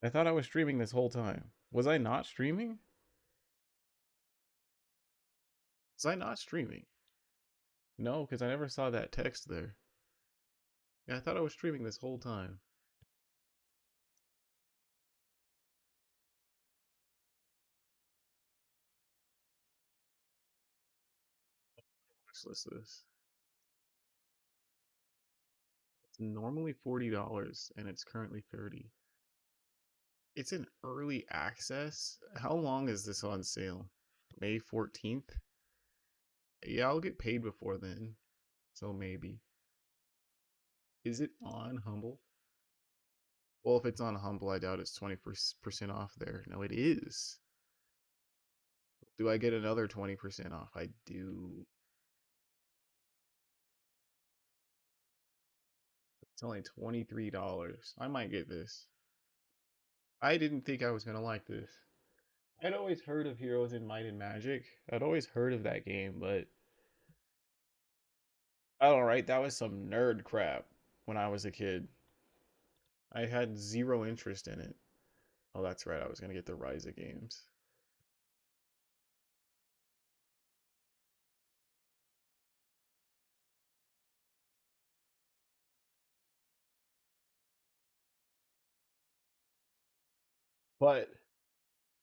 I thought I was streaming this whole time. Was I not streaming? Was I not streaming? No, because I never saw that text there. Yeah, I thought I was streaming this whole time. Let's list this. It's normally $40 and it's currently 30. It's an early access. How long is this on sale? May 14th? Yeah, I'll get paid before then. So maybe. Is it on Humble? Well, if it's on Humble, I doubt it's 20% off there. No, it is. Do I get another 20% off? I do. It's only $23. I might get this. I didn't think I was gonna like this. I'd always heard of Heroes in Might and Magic. I'd always heard of that game, but I don't know, right? That was some nerd crap when I was a kid. I had zero interest in it. Oh, that's right. I was gonna get the Ryza games. But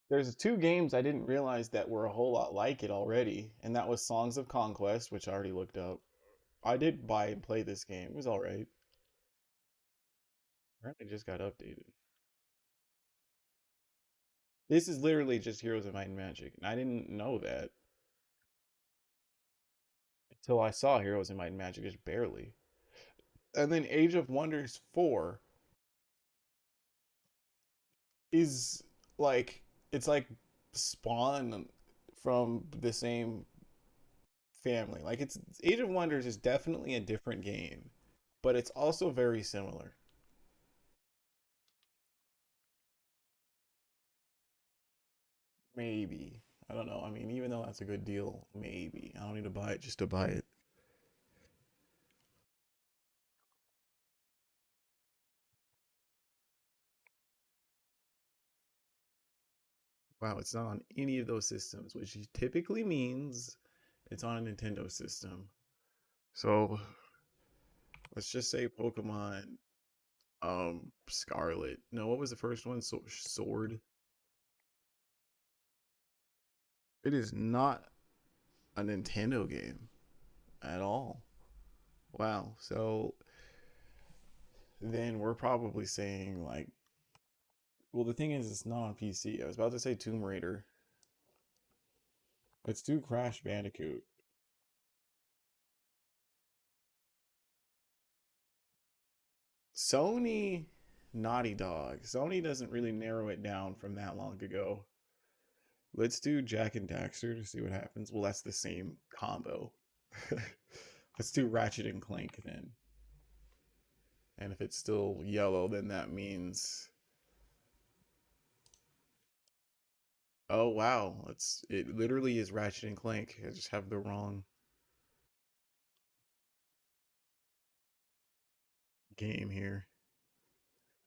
there's two games I didn't realize that were a whole lot like it already, and that was Songs of Conquest, which I already looked up. I did buy and play this game. It was alright. Apparently just got updated. This is literally just Heroes of Might and Magic, and I didn't know that until I saw Heroes of Might and Magic, just barely. And then Age of Wonders 4 is like it's like Spawn from the same family. Like it's Age of Wonders is definitely a different game, but it's also very similar. Maybe. I don't know. I mean, even though that's a good deal, maybe. I don't need to buy it just to buy it. Wow, it's not on any of those systems, which typically means it's on a Nintendo system. So let's just say Pokemon Scarlet. No, what was the first one? Sword. It is not a Nintendo game at all. Wow. So then we're probably saying like, well, the thing is, it's not on PC. I was about to say Tomb Raider. Let's do Crash Bandicoot. Sony, Naughty Dog. Sony doesn't really narrow it down from that long ago. Let's do Jack and Daxter to see what happens. Well, that's the same combo. Let's do Ratchet and Clank then. And if it's still yellow, then that means, oh wow, it literally is Ratchet and Clank. I just have the wrong game here.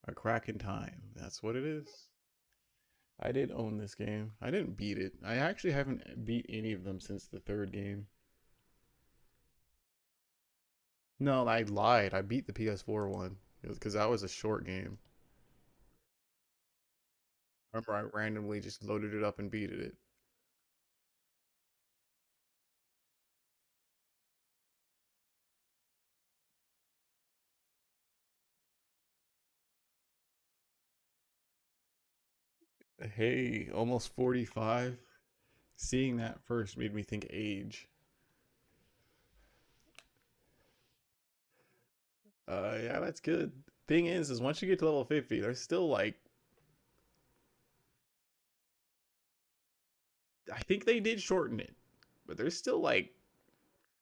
A Crack in Time. That's what it is. I did own this game. I didn't beat it. I actually haven't beat any of them since the third game. No, I lied. I beat the PS4 one because that was a short game. Remember, I randomly just loaded it up and beat it. Hey, almost 45. Seeing that first made me think age. Yeah, that's good. Thing is once you get to level 50, there's still like, I think they did shorten it, but there's still like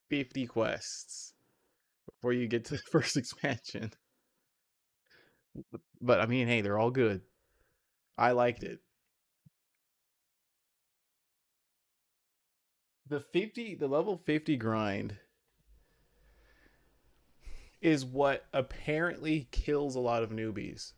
50 quests before you get to the first expansion. But I mean, hey, they're all good. I liked it. The level 50 grind is what apparently kills a lot of newbies.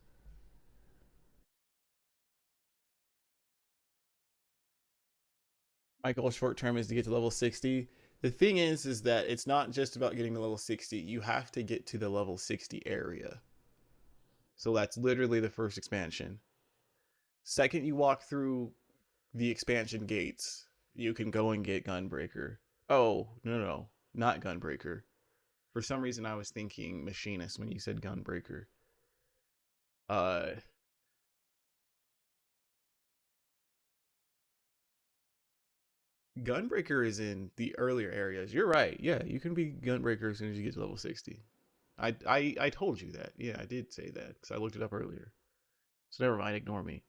My goal short term is to get to level 60. The thing is that it's not just about getting to level 60. You have to get to the level 60 area. So that's literally the first expansion. Second, you walk through the expansion gates, you can go and get Gunbreaker. Oh, no, not Gunbreaker. For some reason, I was thinking Machinist when you said Gunbreaker. Uh, Gunbreaker is in the earlier areas. You're right. Yeah, you can be Gunbreaker as soon as you get to level 60. I told you that. Yeah, I did say that because I looked it up earlier. So never mind, ignore me.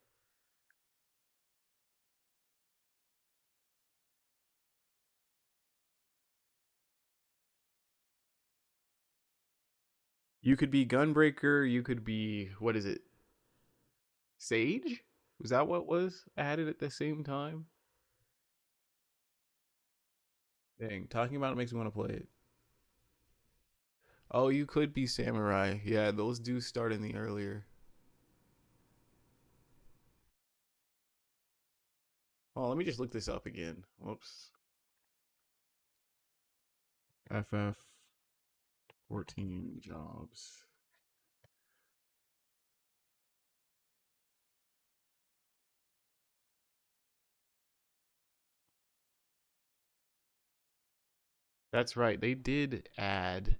You could be Gunbreaker. You could be, what is it? Sage? Was that what was added at the same time? Dang, talking about it makes me want to play it. Oh, you could be Samurai. Yeah, those do start in the earlier. Oh, let me just look this up again. Whoops. ff14 jobs. That's right. They did add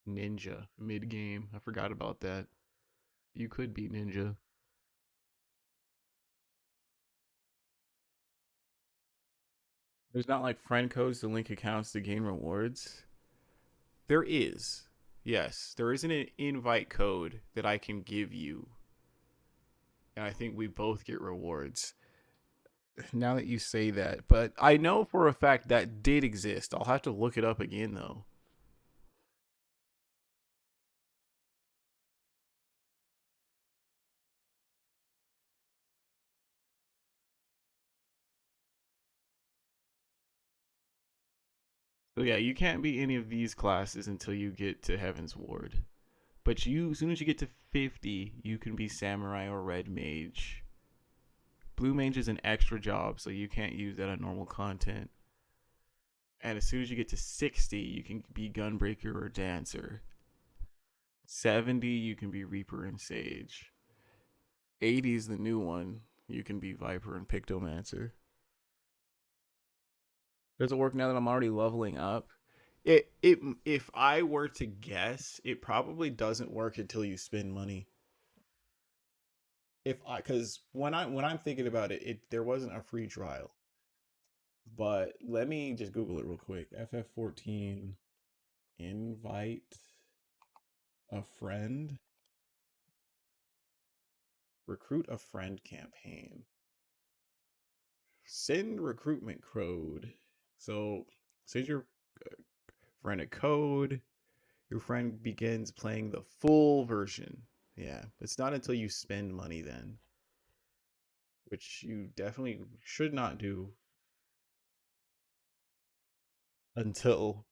Ninja mid game. I forgot about that. You could be Ninja. There's not like friend codes to link accounts to gain rewards. There is. Yes, there is an invite code that I can give you. And I think we both get rewards. Now that you say that, but I know for a fact that did exist. I'll have to look it up again though. So yeah, you can't be any of these classes until you get to Heaven's Ward. But you, as soon as you get to 50, you can be Samurai or Red Mage. Blue Mage is an extra job, so you can't use that on normal content. And as soon as you get to 60, you can be Gunbreaker or Dancer. 70, you can be Reaper and Sage. 80 is the new one. You can be Viper and Pictomancer. Does it work now that I'm already leveling up? It if I were to guess, it probably doesn't work until you spend money. If I Because when I'm thinking about it, there wasn't a free trial. But let me just Google it real quick. ff14 invite a friend, recruit a friend campaign, send recruitment code. So send your friend a code. Your friend begins playing the full version. Yeah, it's not until you spend money then, which you definitely should not do until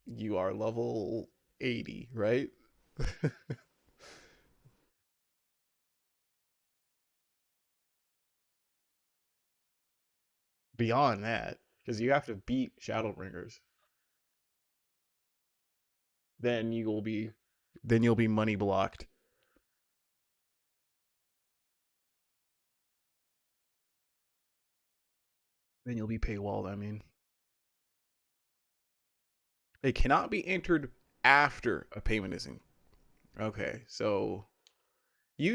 you are level 80, right? Beyond that, because you have to beat Shadowbringers, then you will be then you'll be money blocked. Then you'll be paywalled, I mean. It cannot be entered after a payment is in. Okay, so did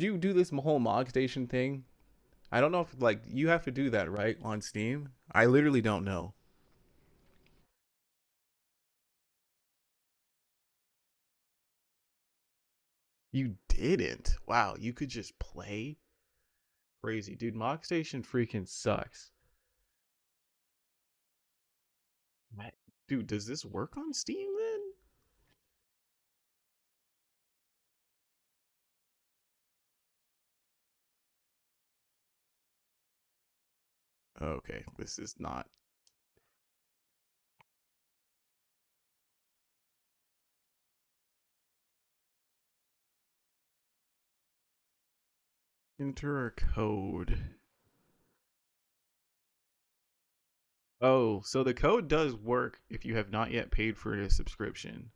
you do this whole Mog Station thing? I don't know if like you have to do that, right, on Steam? I literally don't know. You didn't. Wow, you could just play? Crazy. Dude, Mog Station freaking sucks. Dude, does this work on Steam then? Okay, this is not. Enter a code. Oh, so the code does work if you have not yet paid for a subscription.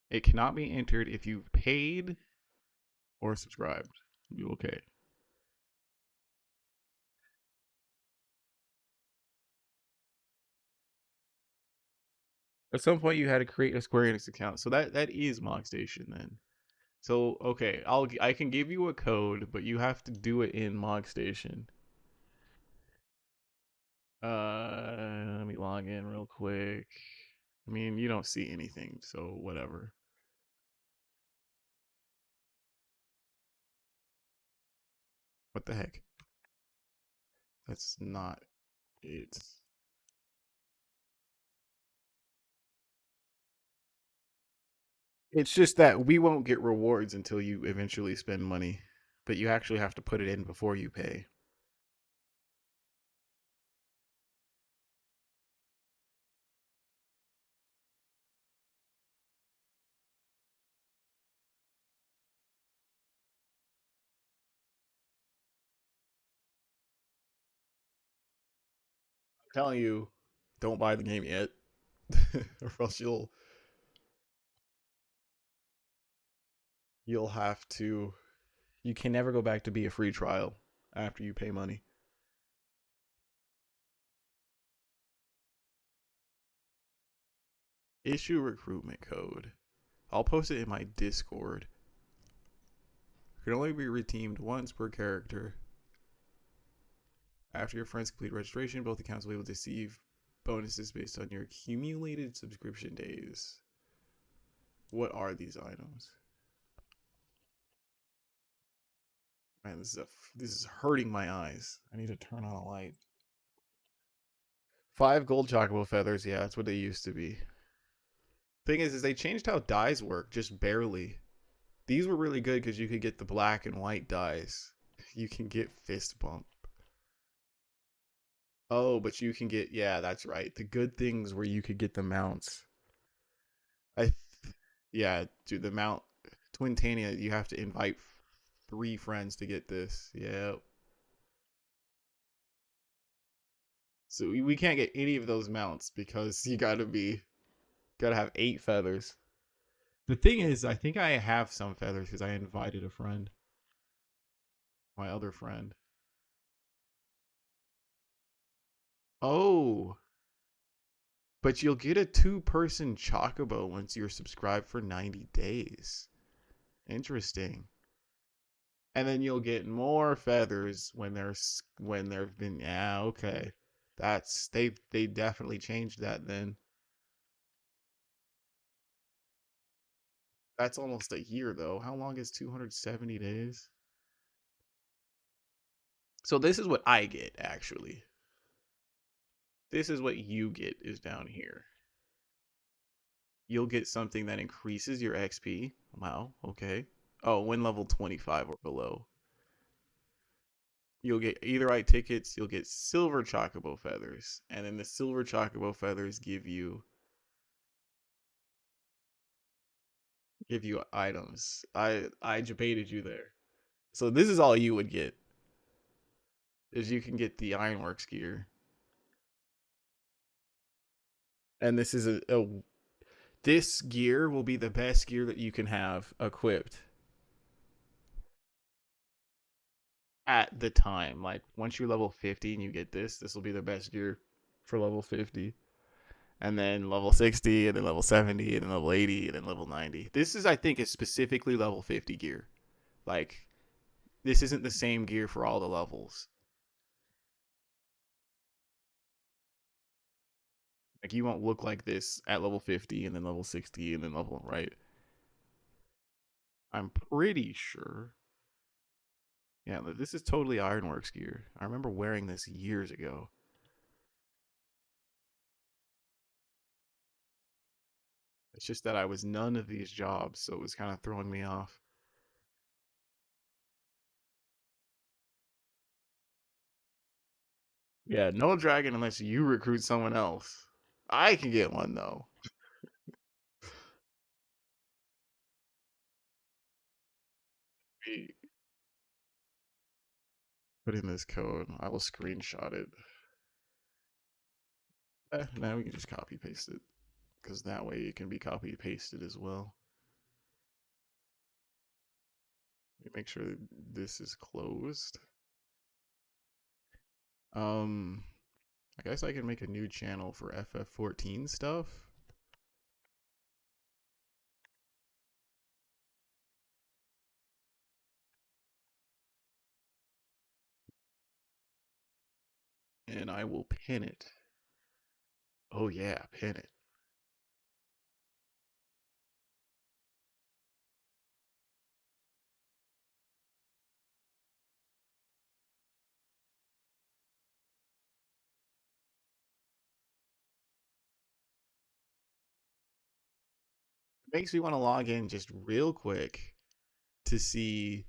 It cannot be entered if you've paid or subscribed. You okay? At some point, you had to create a Square Enix account, so that is Mog Station then. So okay, I can give you a code, but you have to do it in Mog Station. Let me log in real quick. I mean, you don't see anything, so whatever. What the heck? That's not it. It's just that we won't get rewards until you eventually spend money, but you actually have to put it in before you pay. I'm telling you, don't buy the game yet, or else you'll have to. You can never go back to be a free trial after you pay money. Issue recruitment code. I'll post it in my Discord. It can only be redeemed once per character. After your friends complete registration, both accounts will be able to receive bonuses based on your accumulated subscription days. What are these items? Man, this is hurting my eyes. I need to turn on a light. 5 gold chocobo feathers. Yeah, that's what they used to be. Thing is they changed how dyes work just barely. These were really good because you could get the black and white dyes. You can get fist bump. Oh, but you can get, yeah, that's right. The good things where you could get the mounts. I, yeah, dude, the mount Twintania. You have to invite 3 friends to get this. Yeah. So we can't get any of those mounts because you gotta have 8 feathers. The thing is, I think I have some feathers because I invited a friend, my other friend. Oh, but you'll get a 2-person chocobo once you're subscribed for 90 days. Interesting. And then you'll get more feathers when there've been, yeah, okay. That's they definitely changed that then. That's almost a year though. How long is 270 days? So this is what I get actually. This is what you get is down here. You'll get something that increases your XP. Wow, okay. Oh, when level 25 or below. You'll get Etherite tickets, you'll get silver chocobo feathers, and then the silver chocobo feathers give you items. I debated you there. So this is all you would get. Is you can get the Ironworks gear. And this is this gear will be the best gear that you can have equipped at the time. Like once you're level 50 and you get this will be the best gear for level 50. And then level 60, and then level 70, and then level 80, and then level 90. This is, I think, is specifically level 50 gear. Like, this isn't the same gear for all the levels. Like, you won't look like this at level 50, and then level 60, and then level, right? I'm pretty sure. Yeah, this is totally Ironworks gear. I remember wearing this years ago. It's just that I was none of these jobs, so it was kind of throwing me off. Yeah, no dragon unless you recruit someone else. I can get one though. Put in this code. I will screenshot it. Now we can just copy paste it, because that way it can be copy pasted as well. Let me make sure that this is closed. I guess I can make a new channel for ff14 stuff. And I will pin it. Oh yeah, pin it. Makes me want to log in just real quick to see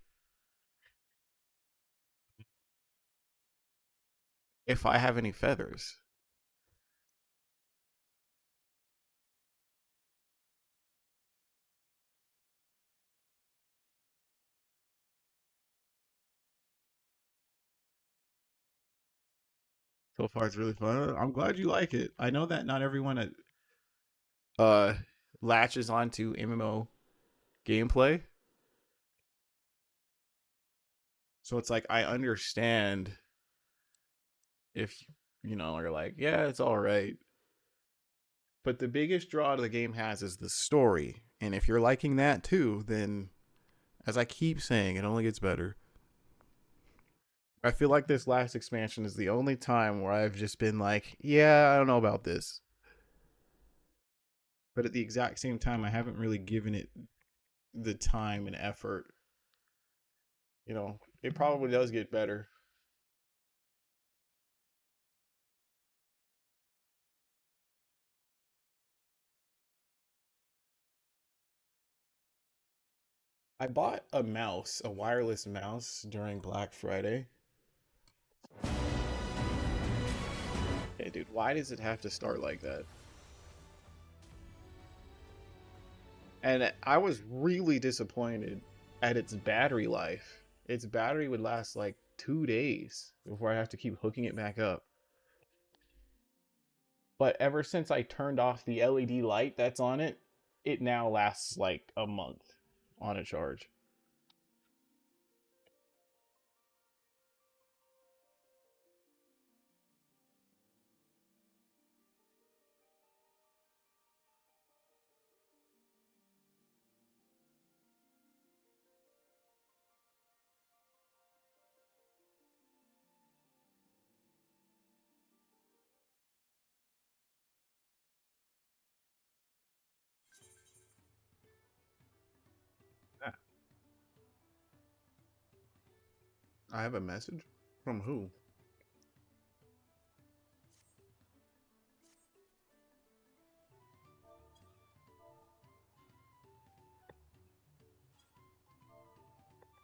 if I have any feathers. So far, it's really fun. I'm glad you like it. I know that not everyone uh latches onto MMO gameplay, so it's like I understand if you know are like, yeah, it's all right. But the biggest draw the game has is the story, and if you're liking that too, then as I keep saying, it only gets better. I feel like this last expansion is the only time where I've just been like, yeah, I don't know about this. But at the exact same time, I haven't really given it the time and effort. You know, it probably does get better. I bought a mouse, a wireless mouse during Black Friday. Hey, dude, why does it have to start like that? And I was really disappointed at its battery life. Its battery would last like 2 days before I have to keep hooking it back up. But ever since I turned off the LED light that's on it, it now lasts like a month on a charge. I have a message from who?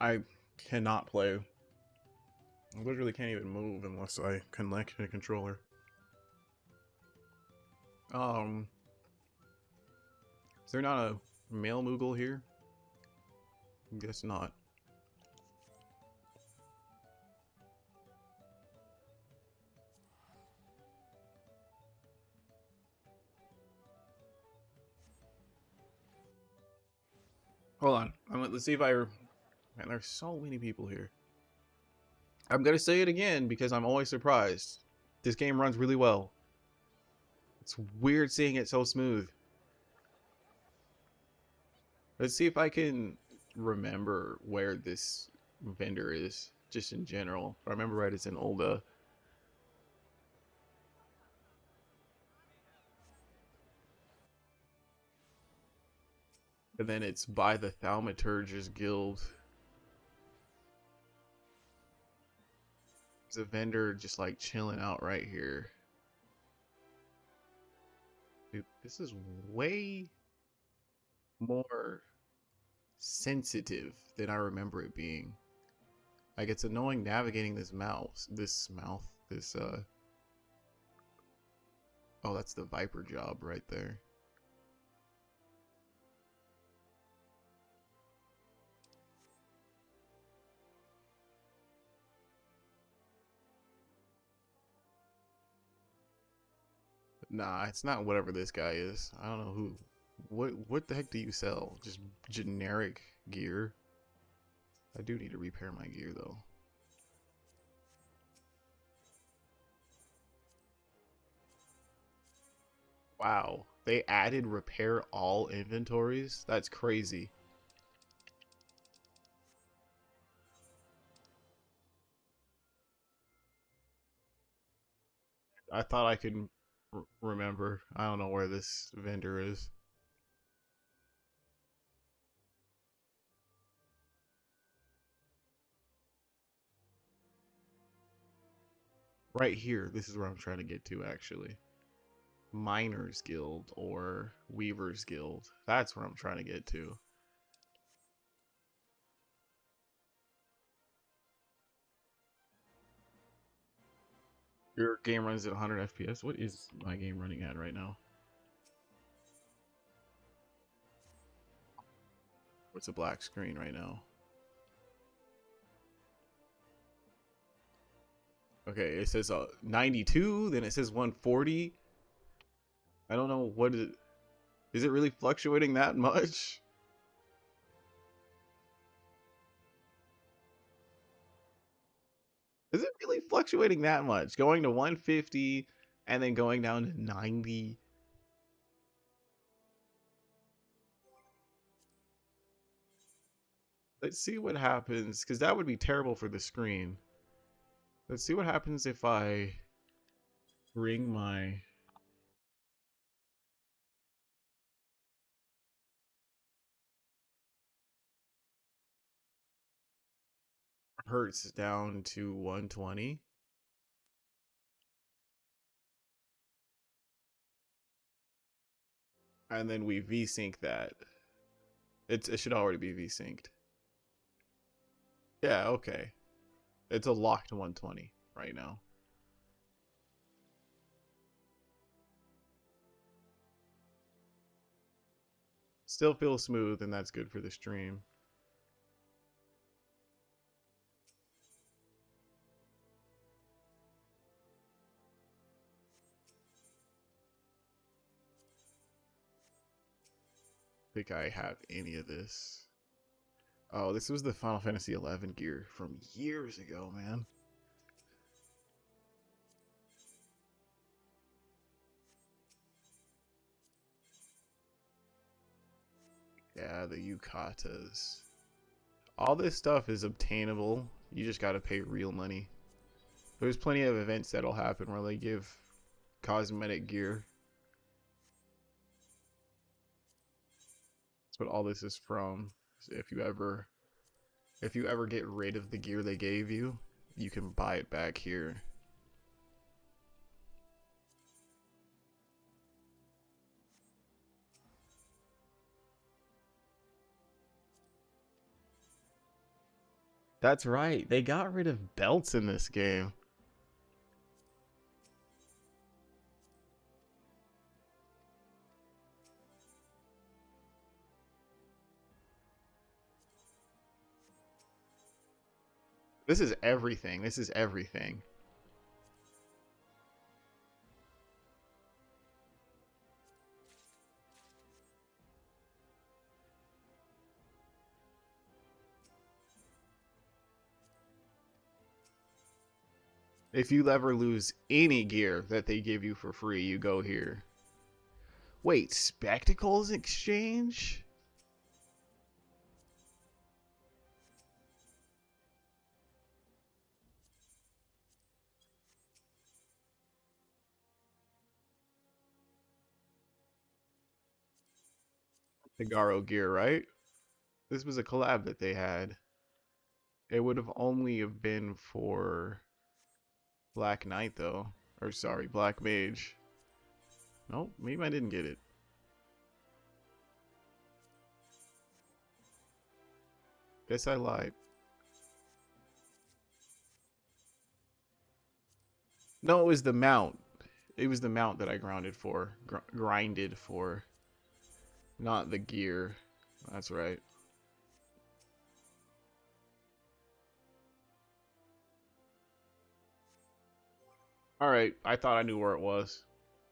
I cannot play. I literally can't even move unless I connect a controller. Um, is there not a male Moogle here? Guess not. Hold on. Let's see if I. Man, there's so many people here. I'm gonna say it again because I'm always surprised. This game runs really well. It's weird seeing it so smooth. Let's see if I can remember where this vendor is, just in general. If I remember right, it's in Olda. And then it's by the Thaumaturgist Guild. There's a vendor just like chilling out right here. Dude, this is way more sensitive than I remember it being. Like, it's annoying navigating this oh, that's the Viper job right there. Nah, it's not whatever this guy is. I don't know who. What the heck do you sell? Just generic gear? I do need to repair my gear though. Wow, they added repair all inventories? That's crazy. I thought I could remember. I don't know where this vendor is. Right here. This is where I'm trying to get to actually. Miners Guild or Weavers Guild. That's where I'm trying to get to. Your game runs at 100 FPS. What is my game running at right now? What's a black screen right now? Okay, it says 92, then it says 140. I don't know what is it really fluctuating that much? Is it really fluctuating that much? Going to 150 and then going down to 90. Let's see what happens, because that would be terrible for the screen. Let's see what happens if I bring my hertz down to 120. And then we V-sync that. It should already be V-synced. Yeah, okay. It's a locked 120 right now. Still feels smooth, and that's good for the stream. Think I have any of this. Oh, this was the Final Fantasy 11 gear from years ago, man. Yeah, the yukatas. All this stuff is obtainable. You just gotta pay real money. There's plenty of events that'll happen where they give cosmetic gear. That's what all this is from. So if you ever get rid of the gear they gave you, you can buy it back here. That's right. They got rid of belts in this game. This is everything. This is everything. If you ever lose any gear that they give you for free, you go here. Wait, spectacles exchange? The Garo gear, right? This was a collab that they had. It would have only have been for Black Knight though. Or sorry, Black Mage. Nope, maybe I didn't get it. Guess I lied. No, it was the mount. It was the mount that I grinded for, not the gear. That's right. All right, I thought I knew where it was.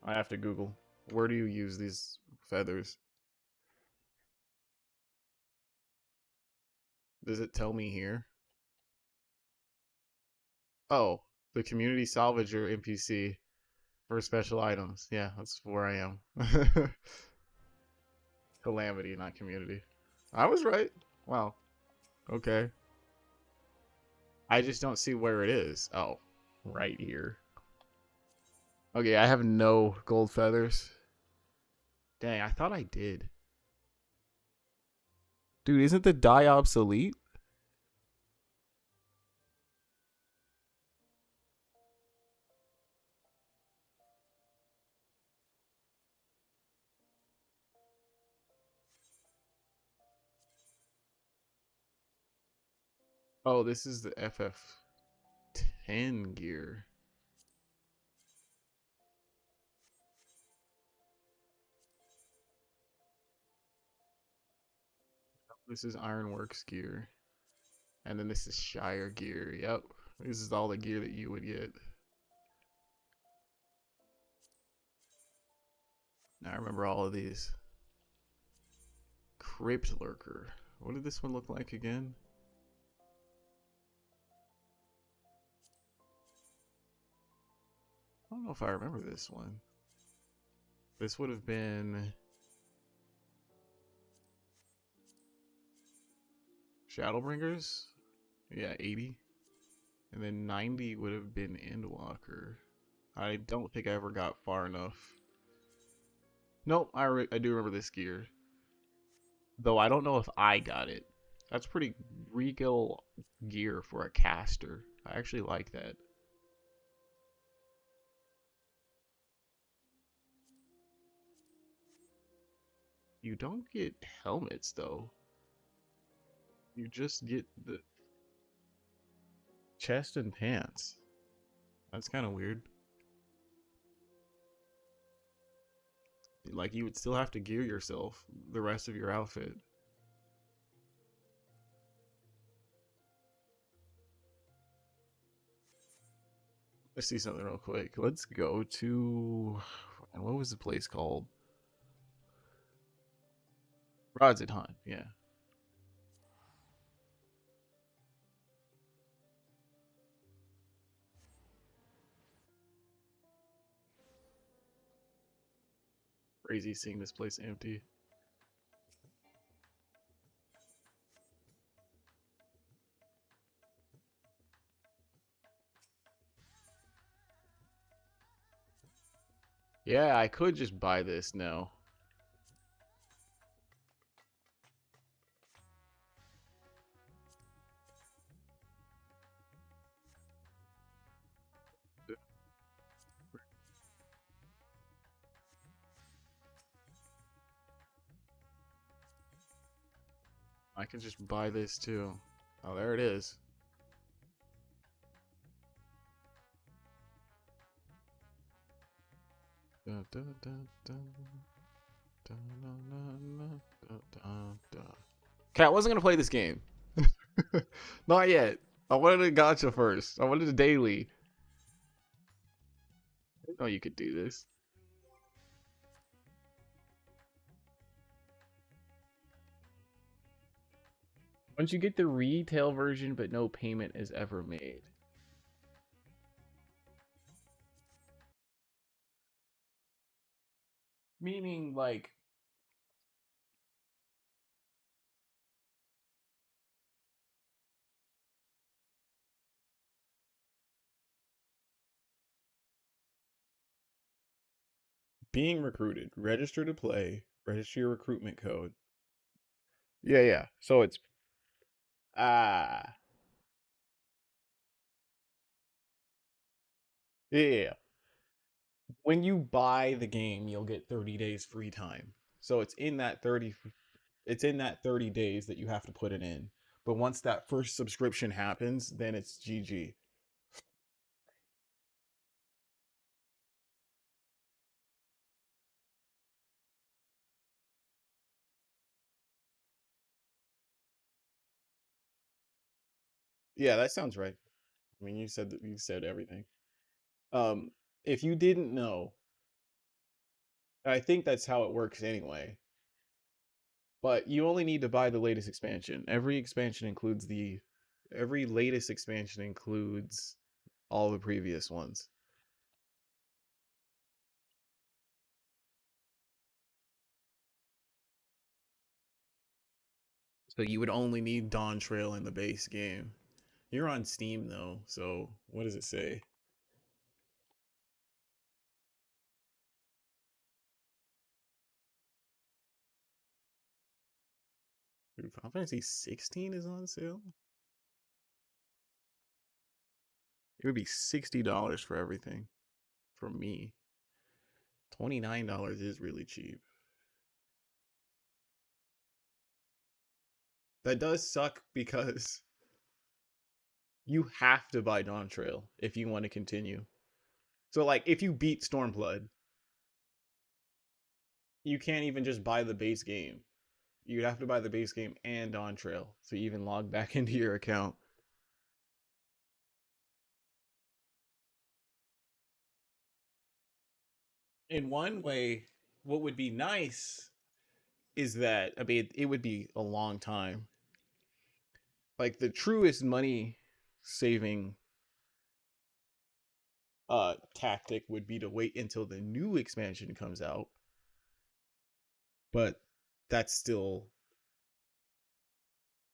I have to Google. Where do you use these feathers? Does it tell me here? Oh, the community salvager NPC for special items. Yeah, that's where I am. Calamity, not community. I was right. Wow. Okay. I just don't see where it is. Oh, right here. Okay, I have no gold feathers. Dang, I thought I did. Dude, isn't the dye obsolete? Oh, this is the ff10 gear. This is Ironworks gear. And then this is Shire gear. Yep. This is all the gear that you would get. Now I remember all of these. Crypt Lurker. What did this one look like again? I don't know if I remember this one. This would have been Shadowbringers. Yeah, 80. And then 90 would have been Endwalker. I don't think I ever got far enough. Nope, I do remember this gear. Though I don't know if I got it. That's pretty regal gear for a caster. I actually like that. You don't get helmets though. You just get the chest and pants. That's kind of weird. Like you would still have to gear yourself the rest of your outfit. Let's see something real quick. Let's go to what was the place called? Rods at Hunt. Yeah. Crazy seeing this place empty. Yeah, I could just buy this now. I can just buy this too. Oh, there it is. Dun, dun, dun, dun, dun, dun, dun, dun, dun, dun. Okay, I wasn't gonna play this game. Not yet. I wanted a gacha first. I wanted a daily. I didn't know you could do this. Once you get the retail version, but no payment is ever made. Meaning, like, being recruited, register to play, register your recruitment code. Yeah, yeah. So it's ah, yeah, yeah, yeah. When you buy the game, you'll get 30 days free time. So it's in that 30 days that you have to put it in. But once that first subscription happens, then it's GG. Yeah, that sounds right. I mean, you said everything. Um, if you didn't know, I think that's how it works anyway. But you only need to buy the latest expansion. Every latest expansion includes all the previous ones. So you would only need Dawn Trail in the base game. You're on Steam though, so what does it say? Dude, Final Fantasy 16 is on sale. It would be $60 for everything from me. $29 is really cheap. That does suck because you have to buy Dawn Trail if you want to continue. So like if you beat Stormblood, you can't even just buy the base game. You'd have to buy the base game and Dawn Trail to even log back into your account. In one way, what would be nice is that I mean it would be a long time. Like the truest money saving tactic would be to wait until the new expansion comes out, but that's still,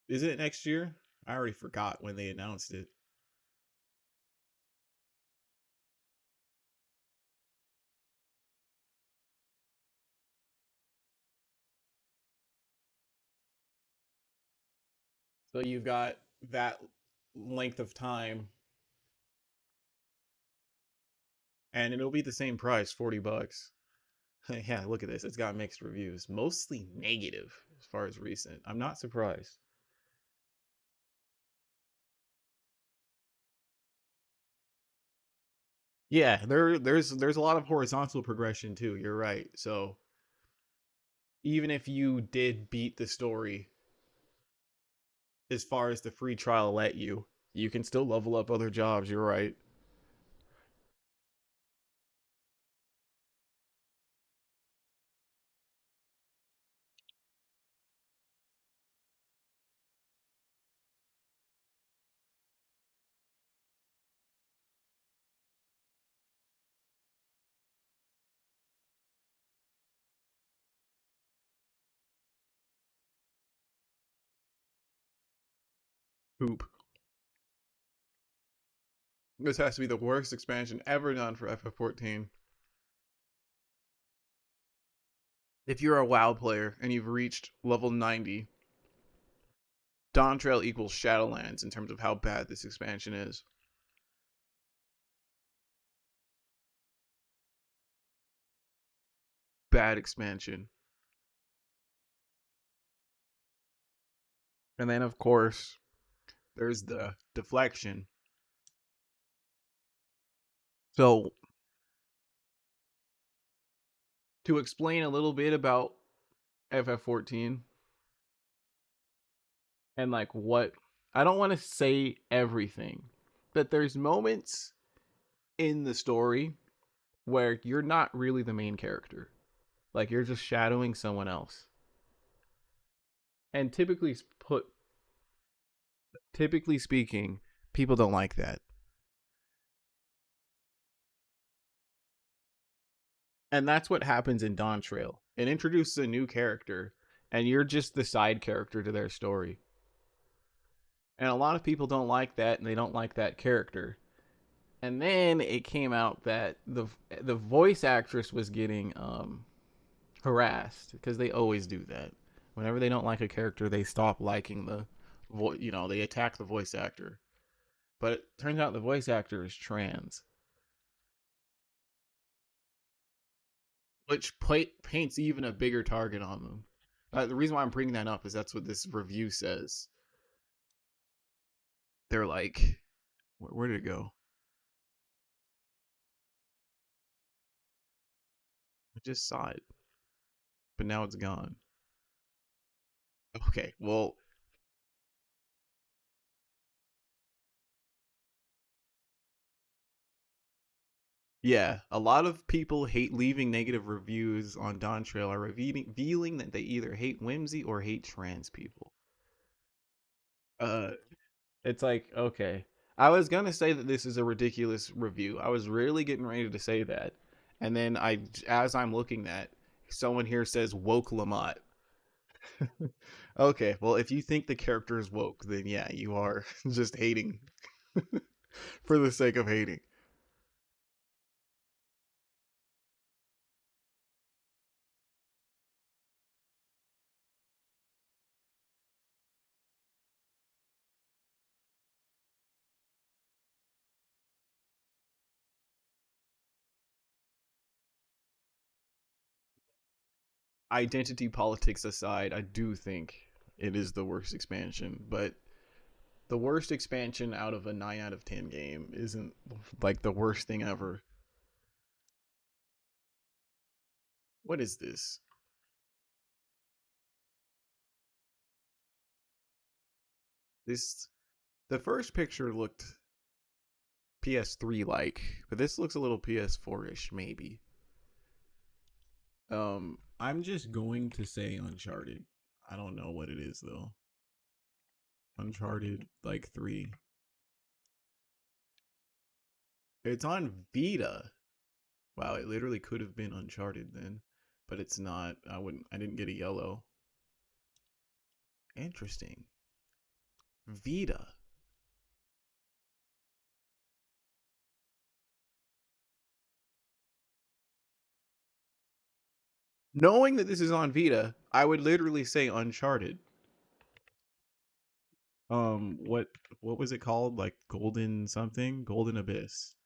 is it next year? I already forgot when they announced it. So you've got that length of time, and it'll be the same price, $40. Yeah, look at this. It's got mixed reviews, mostly negative as far as recent. I'm not surprised. Yeah, there's a lot of horizontal progression too. You're right. So even if you did beat the story as far as the free trial let you, you can still level up other jobs. You're right. Poop. This has to be the worst expansion ever done for ff14. If you're a WoW player and you've reached level 90, Dawn Trail equals Shadowlands in terms of how bad this expansion is. Bad expansion. And then, of course, there's the deflection. So, to explain a little bit about ff14 and like what, I don't want to say everything, but there's moments in the story where you're not really the main character. Like you're just shadowing someone else. And typically speaking, people don't like that. And that's what happens in Dawn Trail. It introduces a new character, and you're just the side character to their story. And a lot of people don't like that, and they don't like that character. And then it came out that the voice actress was getting harassed because they always do that. Whenever they don't like a character, they stop liking they attack the voice actor. But it turns out the voice actor is trans, which paints even a bigger target on them. The reason why I'm bringing that up is that's what this review says. They're like, where did it go? I just saw it, but now it's gone. Okay, well, Yeah, a lot of people hate leaving negative reviews on Dawn Trail are revealing that they either hate Whimsy or hate trans people. Uh, it's like, okay. I was gonna say that this is a ridiculous review. I was really getting ready to say that, and then as I'm looking at, someone here says woke Lamont. Okay, well, if you think the character is woke, then yeah, you are just hating for the sake of hating. Identity politics aside, I do think it is the worst expansion, but the worst expansion out of a 9 out of 10 game isn't like the worst thing ever. What is this? This the first picture looked PS3 like, but this looks a little PS4ish maybe. I'm just going to say Uncharted. I don't know what it is though. Uncharted like 3. It's on Vita. Wow, it literally could have been Uncharted then, but it's not. I didn't get a yellow. Interesting. Vita. Knowing that this is on Vita, I would literally say Uncharted. What was it called? Like Golden something? Golden Abyss.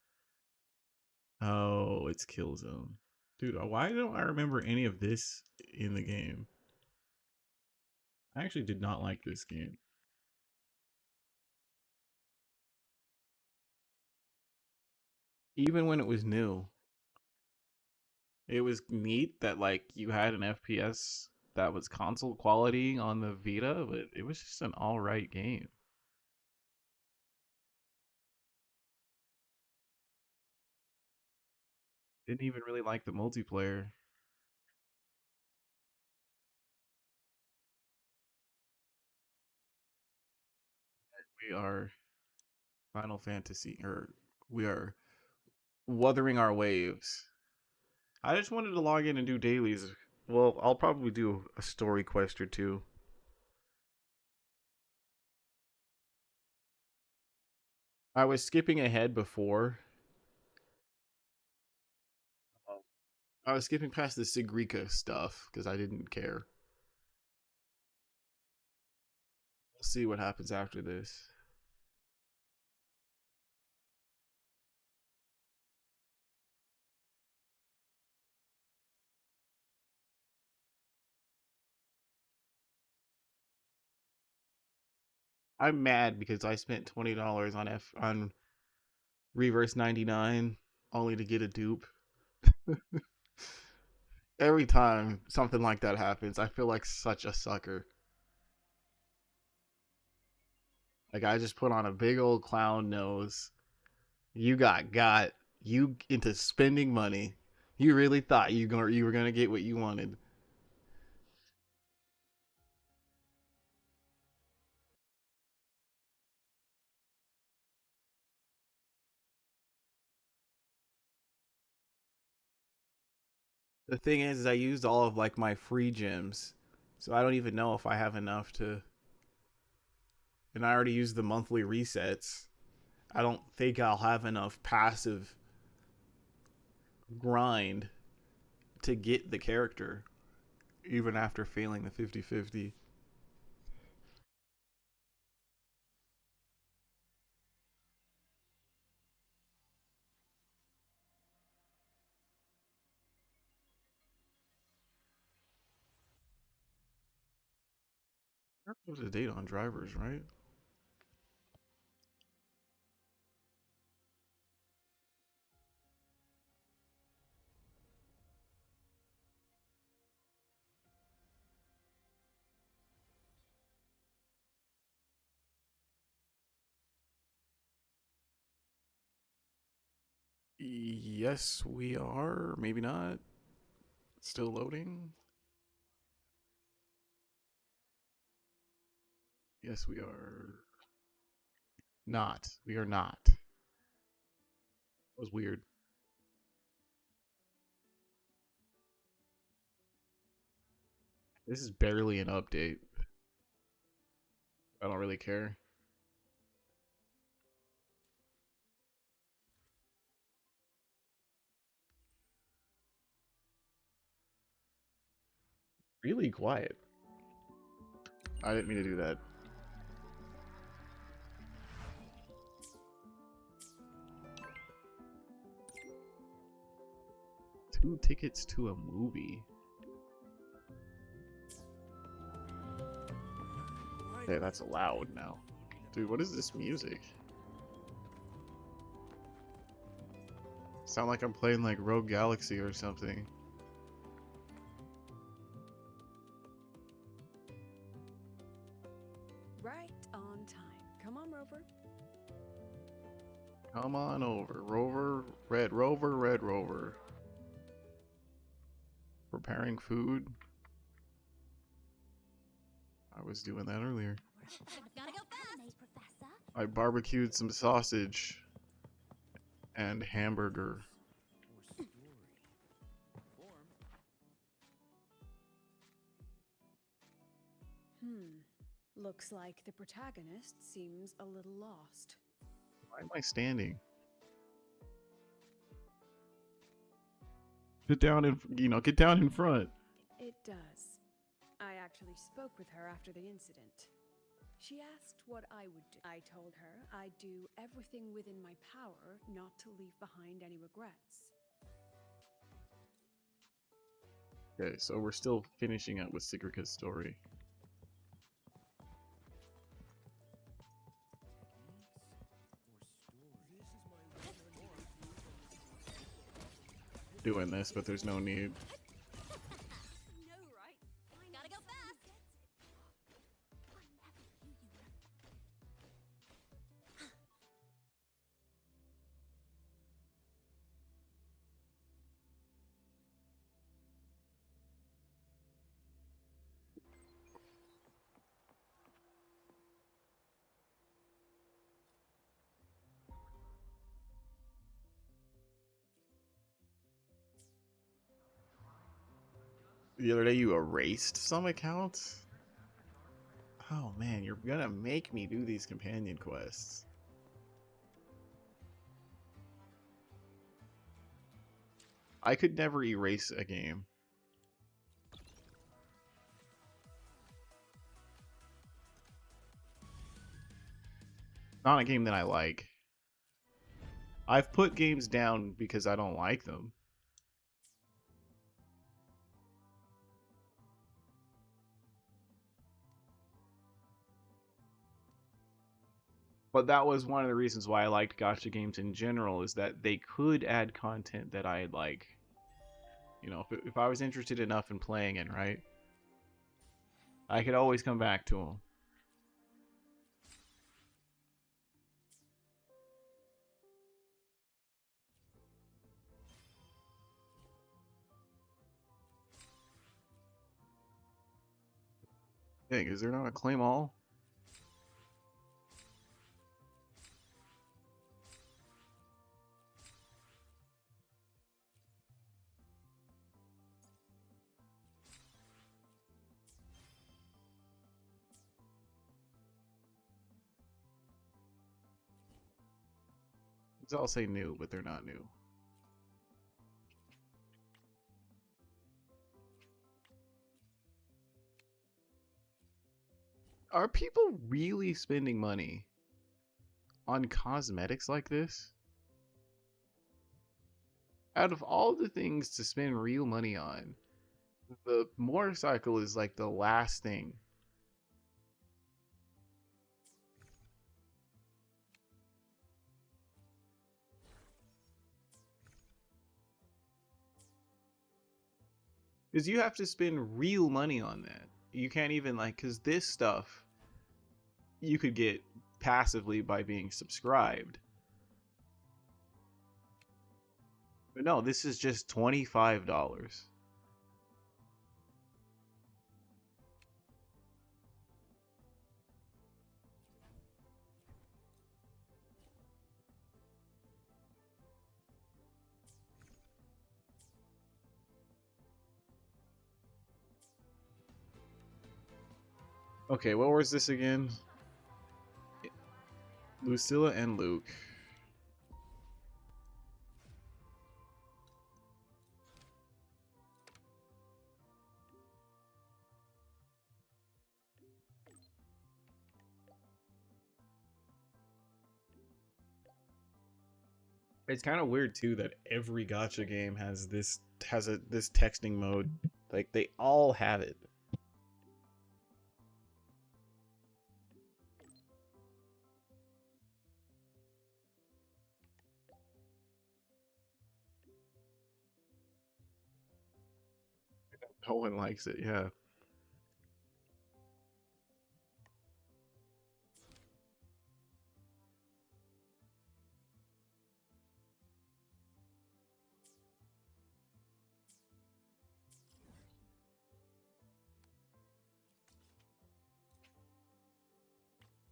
Oh, it's Killzone. Dude, why don't I remember any of this in the game? I actually did not like this game. Even when it was new, it was neat that like you had an FPS that was console quality on the Vita, but it was just an all right game. Didn't even really like the multiplayer. We are Final Fantasy, or we are wuthering our waves. I just wanted to log in and do dailies. Well, I'll probably do a story quest or two. I was skipping ahead before. I was skipping past the Sigrika stuff because I didn't care. We'll see what happens after this. I'm mad because I spent $20 on Reverse 99 only to get a dupe. Every time something like that happens, I feel like such a sucker. Like I just put on a big old clown nose. You got you into spending money. You really thought you were gonna get what you wanted. The thing is I used all of like my free gems, so I don't even know if I have enough to. And I already used the monthly resets. I don't think I'll have enough passive grind to get the character, even after failing the 50-50. There was a date on drivers, right? Yes, we are. Maybe not. Still loading. Yes, we are. Not. We are not. That was weird. This is barely an update. I don't really care. Really quiet. I didn't mean to do that. Two tickets to a movie. Hey, that's loud now. Dude, what is this music? Sound like I'm playing like Rogue Galaxy or something. Right on time. Come on, Rover. Come on over. Rover, Red Rover, Red Rover. Preparing food. I was doing that earlier. Gotta go fast, Professor. I barbecued some sausage and hamburger. Looks like the protagonist seems a little lost. Why am I standing? Get down get down in front. It does. I actually spoke with her after the incident. She asked what I would do. I told her I'd do everything within my power not to leave behind any regrets. Okay, so we're still finishing up with Sigrika's story. Doing this, but there's no need. No, right? Gotta go fast. The other day you erased some accounts? Oh man, you're gonna make me do these companion quests. I could never erase a game. Not a game that I like. I've put games down because I don't like them. But that was one of the reasons why I liked gacha games in general, is that they could add content that I like. You know, if I was interested enough in playing it, right? I could always come back to them. Dang, is there not a claim all? These all say new, but they're not new. Are people really spending money on cosmetics like this? Out of all the things to spend real money on, the motorcycle is like the last thing. Because you have to spend real money on that. You can't even because this stuff you could get passively by being subscribed. But no, this is just $25. Okay, what was this again? Lucilla and Luke. It's kind of weird too that every gacha game has this texting mode. Like they all have it. No one likes it, yeah. I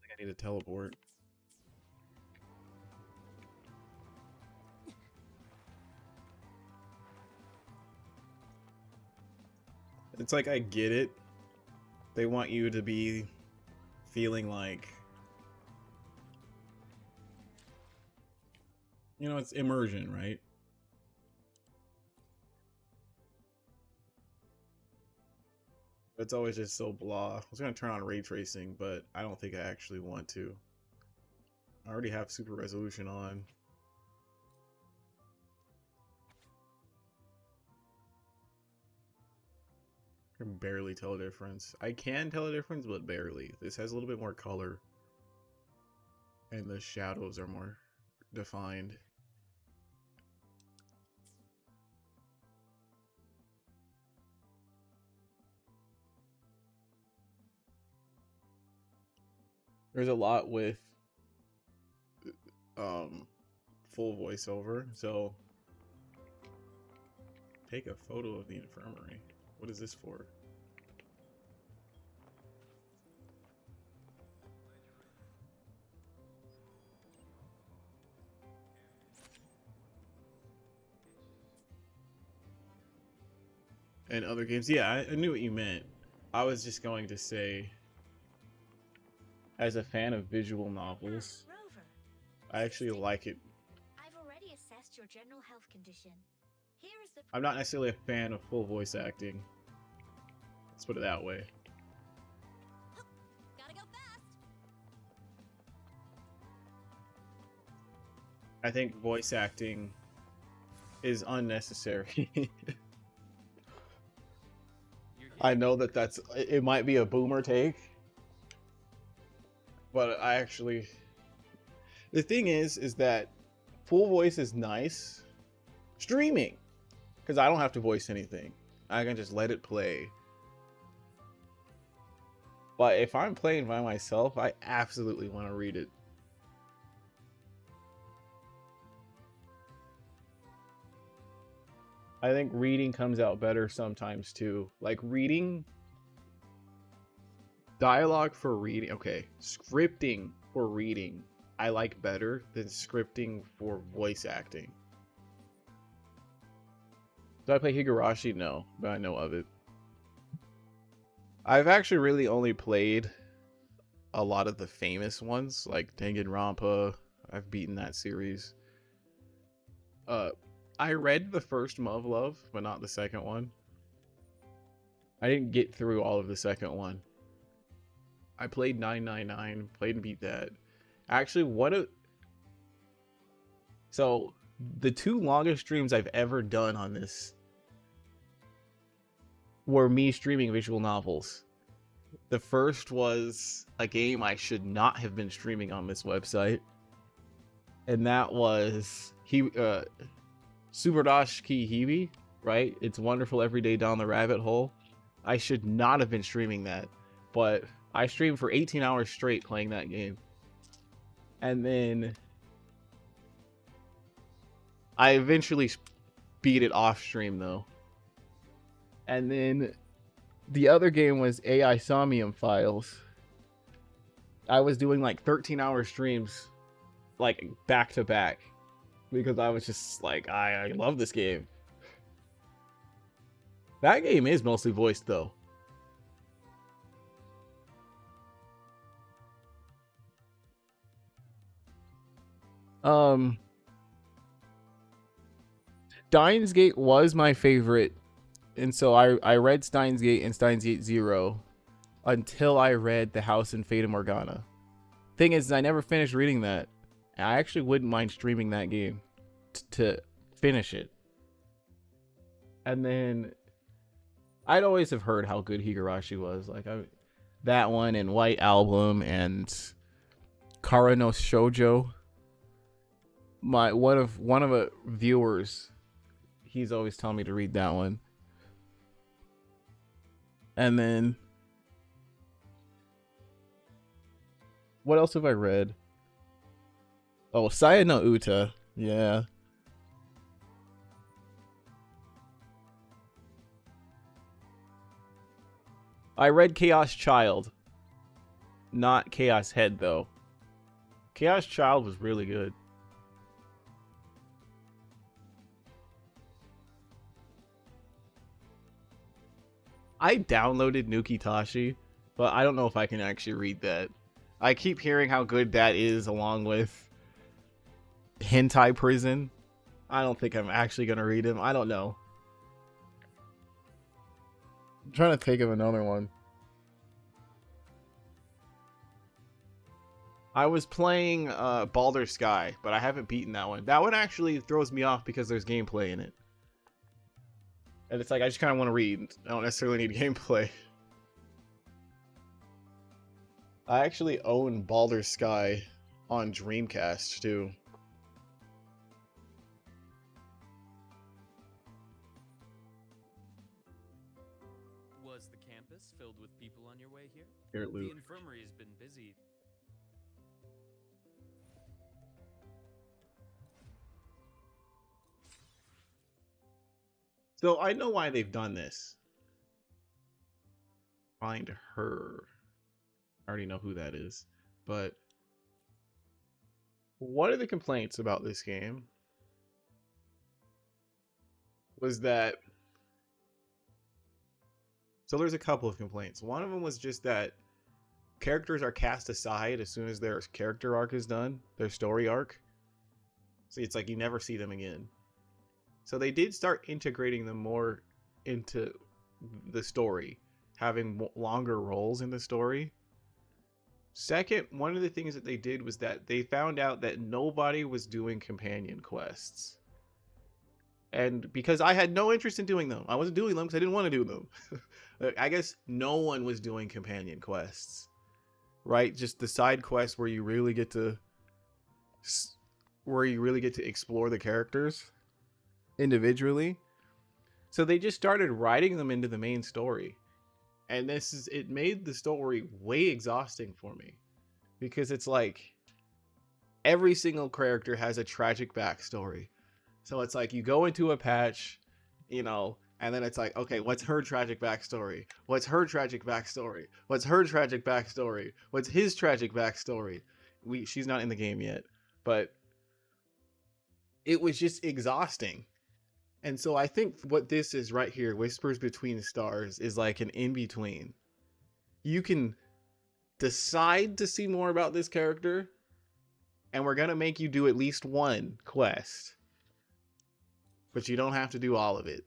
think I need to teleport. It's like I get it. They want you to be feeling like, you know, it's immersion, right? It's always just so blah. I was gonna turn on ray tracing, but I don't think I actually want to. I already have super resolution on. I can barely tell a difference. I can tell a difference, but barely. This has a little bit more color. And the shadows are more defined. There's a lot with full voiceover, so take a photo of the infirmary. What is this for? And other games, yeah, I knew what you meant. I was just going to say, as a fan of visual novels, Rover, I actually like it. I've already assessed your general health condition. Here is the. I'm not necessarily a fan of full voice acting. Let's put it that way. Gotta go fast. I think voice acting is unnecessary. I know that it might be a boomer take, but I actually, the thing is that full voice is nice streaming because I don't have to voice anything. I can just let it play. But if I'm playing by myself, I absolutely want to read it. I think reading comes out better sometimes too. Like reading, dialogue for reading, okay, scripting for reading, I like better than scripting for voice acting. Do I play Higurashi? No, but I know of it. I've actually really only played a lot of the famous ones, like Danganronpa. I've beaten that series. I read the first Muv-Luv, but not the second one. I didn't get through all of the second one. I played 999, played and beat that. Actually, so the two longest streams I've ever done on this were me streaming visual novels. The first was a game I should not have been streaming on this website, and that was Subarashi Hibi, right? It's Wonderful Every Day Down the Rabbit Hole. I should not have been streaming that, but I streamed for 18 hours straight playing that game. And then I eventually beat it off stream though. And then the other game was AI Somnium Files. I was doing like 13-hour streams, like back to back, because I was just like, I love this game. That game is mostly voiced though. Steins Gate was my favorite, and so I read Steins Gate and Steins Gate 0 until I read The House in Fata Morgana. Thing is, I never finished reading that. I actually wouldn't mind streaming that game to finish it. And then I'd always have heard how good Higurashi was. Like that one and White Album and Kara no Shoujo. One of a viewers, he's always telling me to read that one. And then what else have I read? Oh, Saya no Uta. Yeah. I read Chaos Child. Not Chaos Head, though. Chaos Child was really good. I downloaded Nukitashi, but I don't know if I can actually read that. I keep hearing how good that is along with Hentai Prison. I don't think I'm actually going to read him. I don't know. I'm trying to think of another one. I was playing Baldur's Sky, but I haven't beaten that one. That one actually throws me off because there's gameplay in it. And it's like, I just kind of want to read. I don't necessarily need gameplay. I actually own Baldur's Sky on Dreamcast, too. Was the campus filled with people on your way here? Here, The Luke. infirmary has been busy. So I know why they've done this. Find her. I already know who that is. But one of the complaints about this game was that... So there's a couple of complaints. One of them was just that characters are cast aside as soon as their character arc is done, their story arc. So it's like you never see them again. So they did start integrating them more into the story, having longer roles in the story. Second, one of the things that they did was that they found out that nobody was doing companion quests. And because I had no interest in doing them, I wasn't doing them because I didn't want to do them. I guess no one was doing companion quests, right? Just the side quests where you really get to explore the characters individually. So they just started writing them into the main story. And it made the story way exhausting for me, because it's like every single character has a tragic backstory. So it's like you go into a patch, and then it's like, okay, what's her tragic backstory? What's her tragic backstory? What's her tragic backstory? What's his tragic backstory? She's not in the game yet, but it was just exhausting. And so I think what this is right here, Whispers Between Stars, is like an in-between. You can decide to see more about this character, and we're going to make you do at least one quest. But you don't have to do all of it.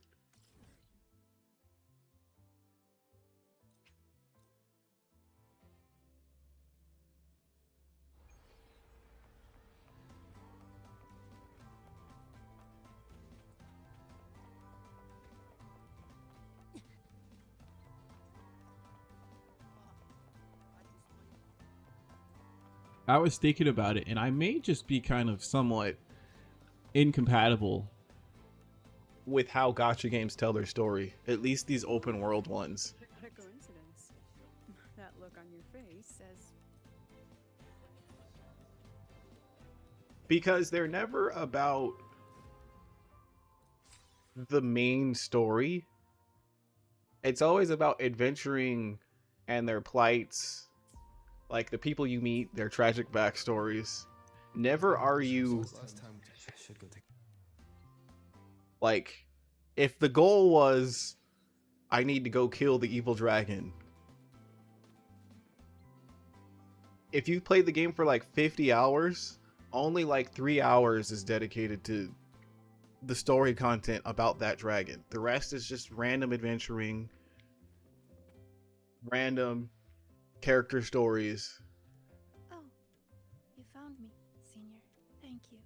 I was thinking about it, and I may just be kind of somewhat incompatible with how gacha games tell their story, at least these open world ones. What a coincidence. That look on your face says... Because they're never about the main story. It's always about adventuring and their plights, like the people you meet, their tragic backstories. Never are you like, if the goal was, I need to go kill the evil dragon. If you played the game for like 50 hours, only like 3 hours is dedicated to the story content about that dragon. The rest is just random adventuring, random character stories. Oh, you found me, Senior. Thank you.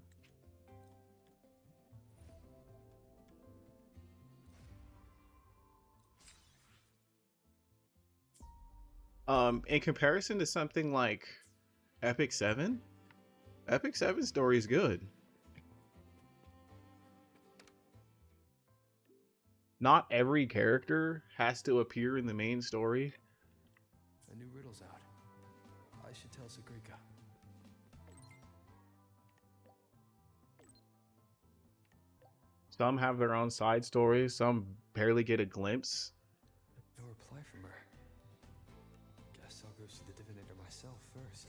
In comparison to something like Epic 7, Epic 7 story is good. Not every character has to appear in the main story. A new riddle's out. I should tell Sagrika. Some have their own side stories, some barely get a glimpse. No reply from her. Guess I'll go see the divinator myself first.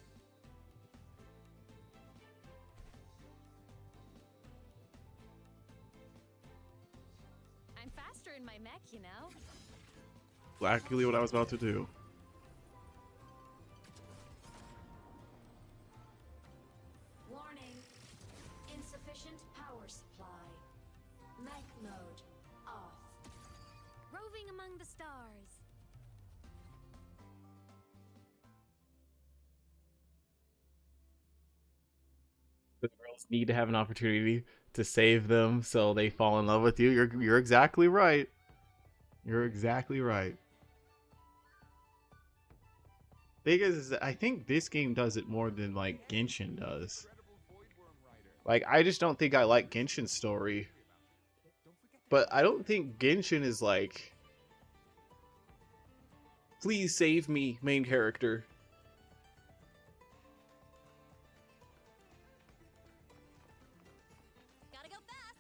I'm faster in my mech, you know. Exactly what I was about to do. Warning. Insufficient power supply. Mech mode off. Roving among the stars. The girls need to have an opportunity to save them so they fall in love with you. You're exactly right. You're exactly right. Thing is, I think this game does it more than like Genshin does. Like, I just don't think I like Genshin's story. But I don't think Genshin is like, please save me, main character. Gotta go fast.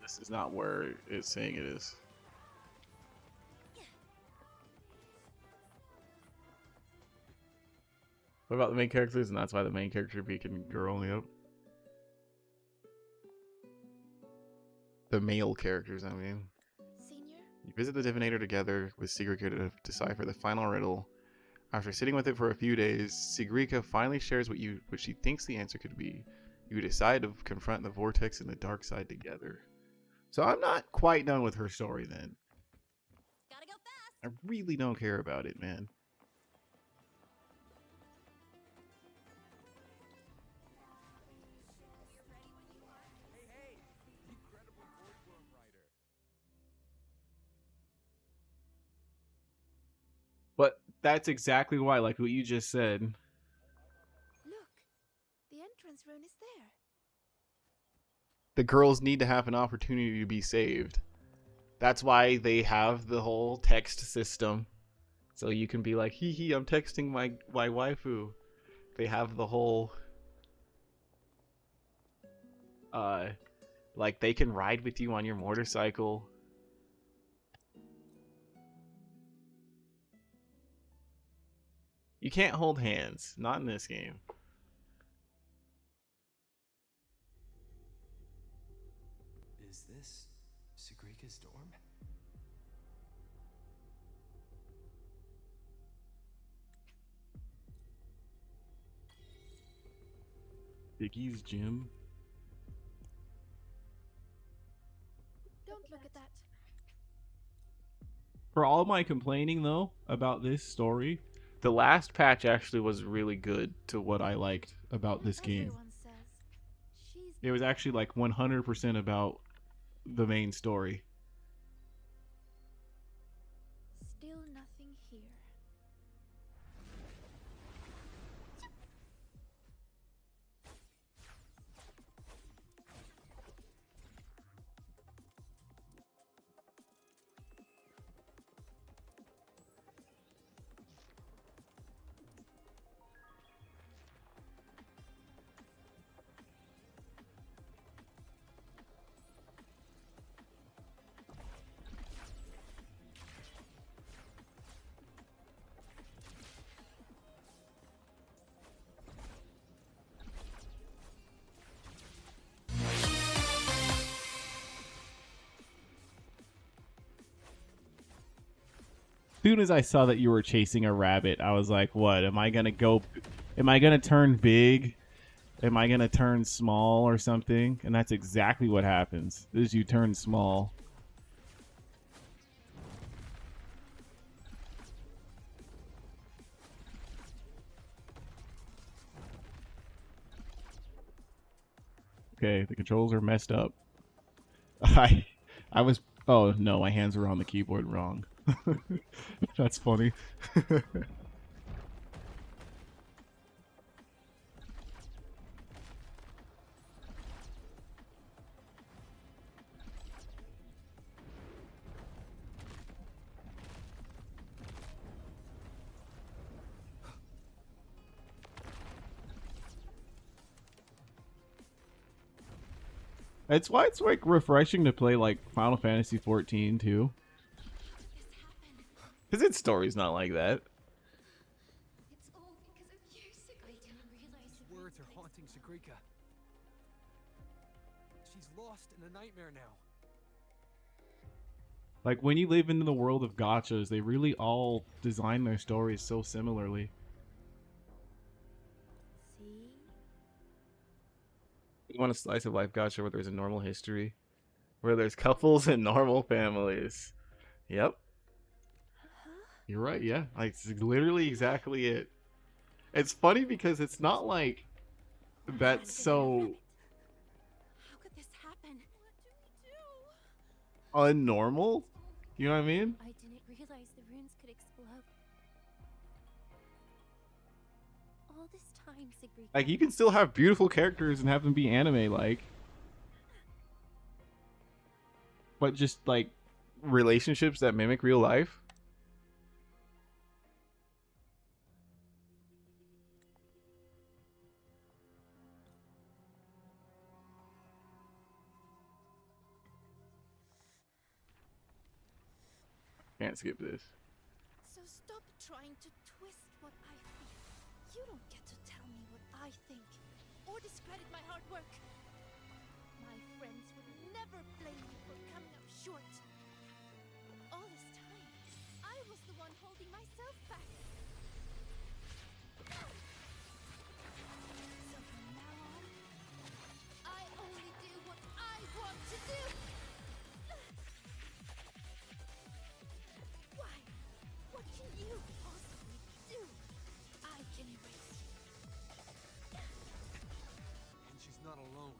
This is not where it's saying it is. What about the main characters? And that's why the main character beacon girl, yep. The male characters, I mean. Senior? You visit the divinator together with Sigrika to decipher the final riddle. After sitting with it for a few days, Sigrika finally shares what she thinks the answer could be. You decide to confront the vortex and the dark side together. So I'm not quite done with her story then. Gotta go fast. I really don't care about it, man. But that's exactly why, like what you just said. Look, the entrance rune is there. The girls need to have an opportunity to be saved. That's why they have the whole text system. So you can be like, hee hee, I'm texting my waifu. They have the whole like they can ride with you on your motorcycle. You can't hold hands, not in this game. Is this Sagrika's dorm? Biggie's gym. Don't look at that. For all my complaining though about this story, the last patch actually was really good to what I liked about this game. Everyone says she's It was actually like 100% about the main story. still nothing here. soon as I saw that you were chasing a rabbit, I was like, what? Am I gonna go? Am I gonna turn big? Am I gonna turn small or something? And that's exactly what happens. Is you turn small. Okay, the controls are messed up. I was oh no, my hands were on the keyboard wrong. That's funny. That's why it's like refreshing to play like Final Fantasy 14 too. Because its story's not like that. It's all because of you, Sagrika. I didn't realize it. Words are haunting Sagrika. She's lost in a nightmare now. Like when you live into the world of gachas, they really all design their stories so similarly. See? You want a slice of life gacha where there's a normal history, where there's couples and normal families. Yep. You're right, yeah. Like, it's literally exactly it. It's funny because it's not like that's so How could this happen? What do we do? unnormal. You know what I mean? I didn't realize the runes could explode. All this time, Sagrika. Like, you can still have beautiful characters and have them be anime-like. But just, like, relationships that mimic real life. Can't skip this. So stop trying to twist what I feel. You don't get to tell me what I think or discredit my hard work. My friends would never blame me for coming up short. All this time, I was the one holding myself back. So from now on, I only do what I want to do. Why? What can you possibly do? I can erase you. And she's not alone.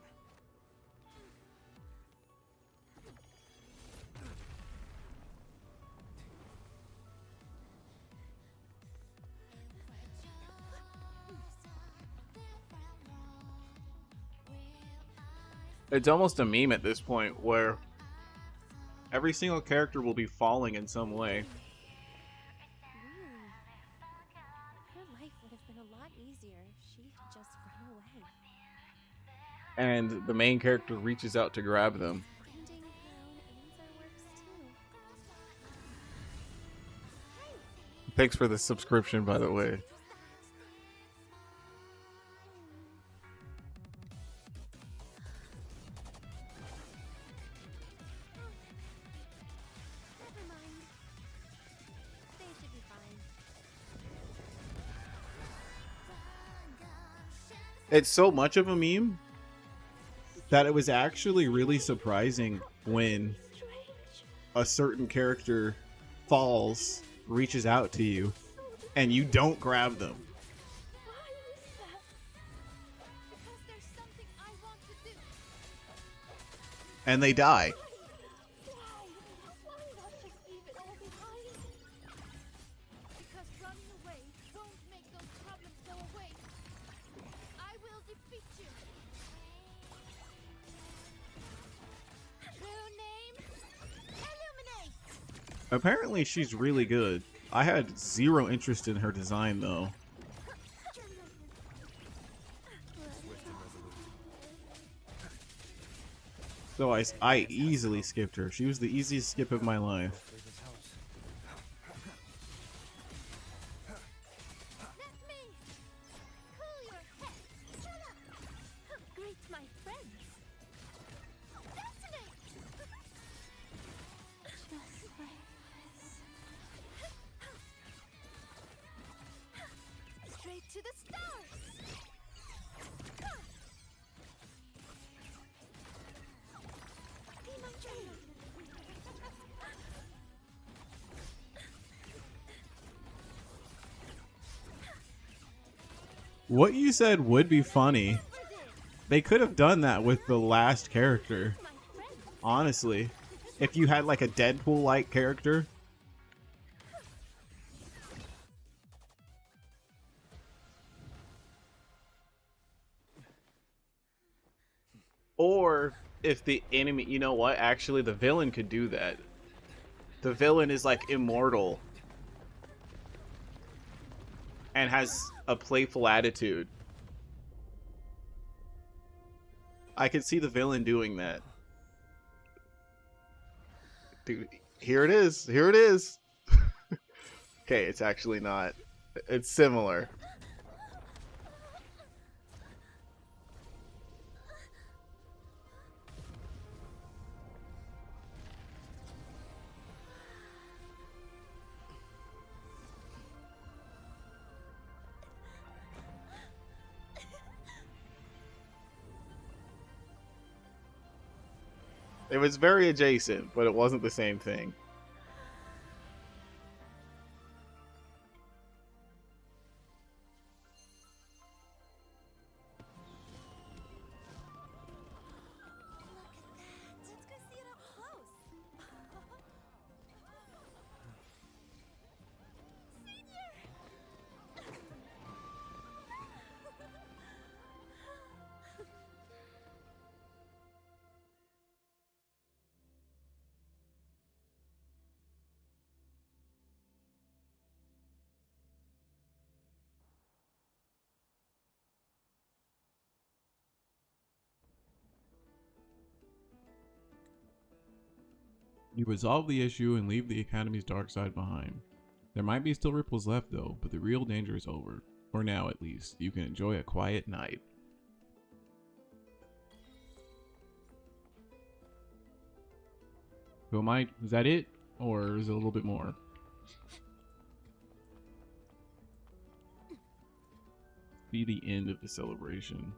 It's almost a meme at this point where every single character will be falling in some way. Really? Her life would have been a lot easier if she had just run away. And the main character reaches out to grab them. Finding her own answer works too. Thanks for the subscription, by the way. Never mind. They should be fine. It's so much of a meme that it was actually really surprising when a certain character falls, reaches out to you, and you don't grab them. Why is that? Because there's something I want to do. And they die. Why? Why not just leave it all behind? Because running away won't make those problems go away. I will defeat you. True name? Illuminate! Apparently she's really good. I had zero interest in her design though. So I easily skipped her. She was the easiest skip of my life. Let me cool your head. Shut up. Greet my friends. Detonate. Just like this. What you said would be funny. They could have done that with the last character. Honestly. If you had like a Deadpool-like character. Or if the enemy, you know what? Actually, the villain could do that. The villain is like immortal and has a playful attitude. I could see the villain doing that. Dude, here it is. Here it is. Okay, it's actually not. It's similar. It was very adjacent, but it wasn't the same thing. Let's go see it up close. Senior! You resolve the issue and leave the Academy's dark side behind. There might be still ripples left though, but the real danger is over. For now at least. You can enjoy a quiet night. So is that it? Or is it a little bit more? Be the end of the celebration.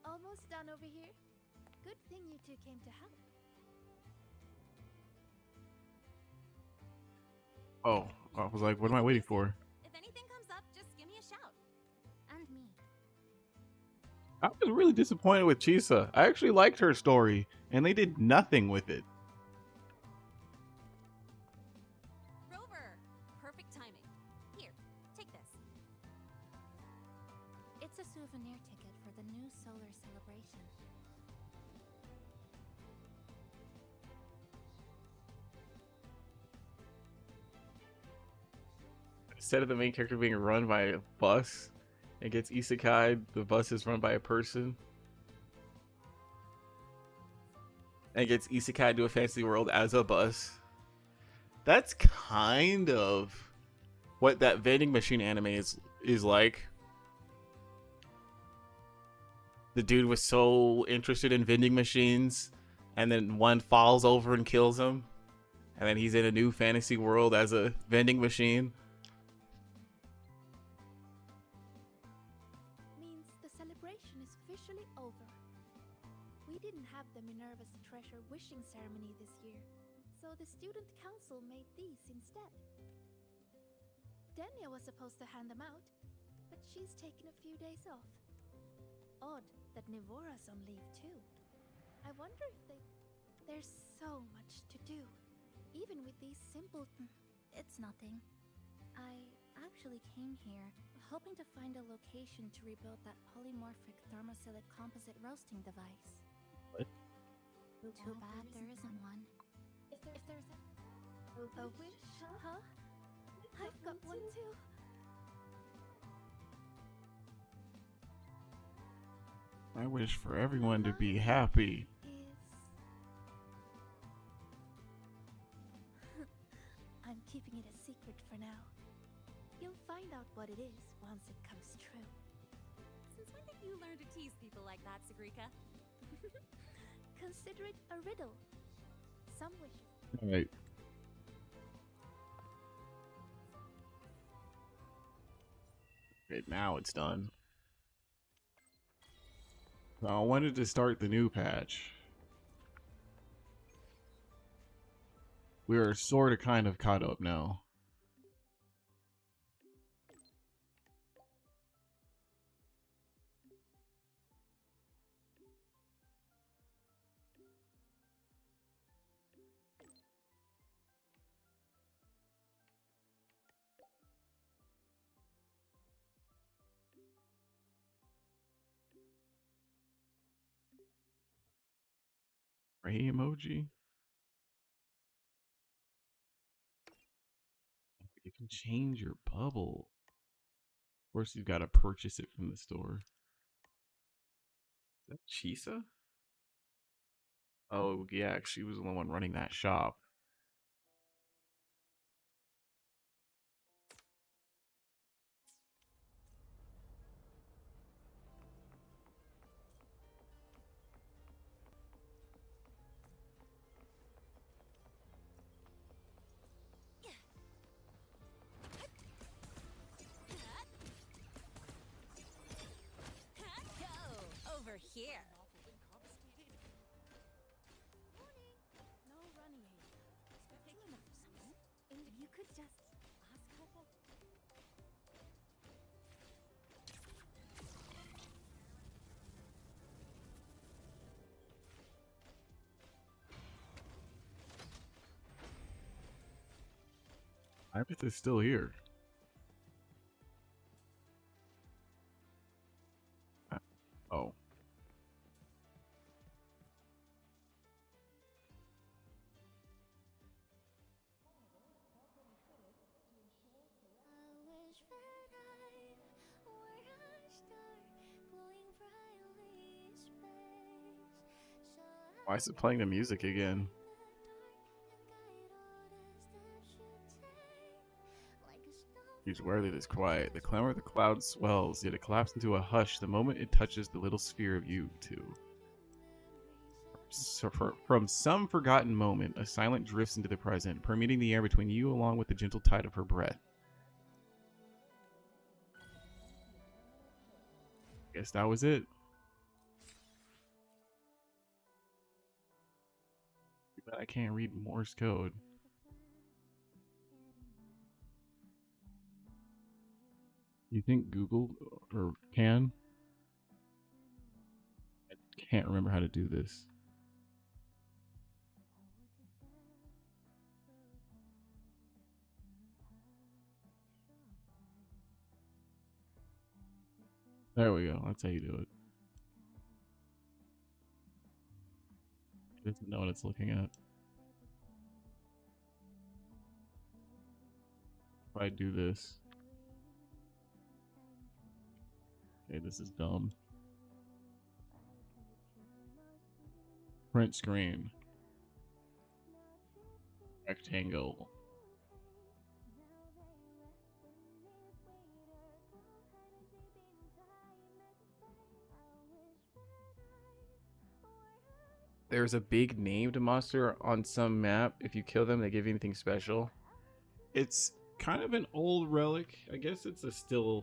Almost done over here. Good thing you two came to help. Oh, I was like, what am I waiting for? If anything comes up, just give me a shout. And me. I was really disappointed with Chisa. I actually liked her story, and they did nothing with it. Rover! Perfect timing. Here, take this. It's a souvenir ticket for the new solar celebration. Instead of the main character being run by a bus, it gets isekai, the bus is run by a person. And gets isekai to a fantasy world as a bus. That's kind of what that vending machine anime is like. The dude was so interested in vending machines, and then one falls over and kills him. And then he's in a new fantasy world as a vending machine. Means the celebration is officially over. We didn't have the Minerva's treasure wishing ceremony this year, so the student council made these instead. Denia was supposed to hand them out, but she's taken a few days off. Odd that Nivora's on leave too. I wonder if there's so much to do, even with these simple... It's nothing. I actually came here hoping to find a location to rebuild that polymorphic thermophilic composite roasting device. What? Too bad there isn't one. If there's a wish, huh? I've got one too. I wish for everyone to be happy. I'm keeping it a secret for now. You'll find out what it is once it comes true. Since when did you learn to tease people like that, Sagrika? Consider it a riddle. Some wishes. All right. Okay, now it's done. So I wanted to start the new patch. We are sort of kind of caught up now. Ray emoji. You can change your bubble. Of course, you've got to purchase it from the store. Is that Chisa? Oh, yeah, she was the one running that shop. Go over here. No running here. Taking them for someone. And if you could just ask her that. Ibis is still here. Oh. Why is it playing the music again? He's wary that it's quiet. The clamor of the cloud swells, yet it collapses into a hush the moment it touches the little sphere of you two. So from some forgotten moment, a silence drifts into the present, permeating the air between you along with the gentle tide of her breath. Guess that was it. But I can't read Morse code. You think Google or can? I can't remember how to do this. There we go. That's how you do it. It doesn't know what it's looking at. If I do this. Okay, this is dumb. Print screen. Rectangle. There's a big named monster on some map. If you kill them, they give you anything special. It's kind of an old relic. I guess it's it's still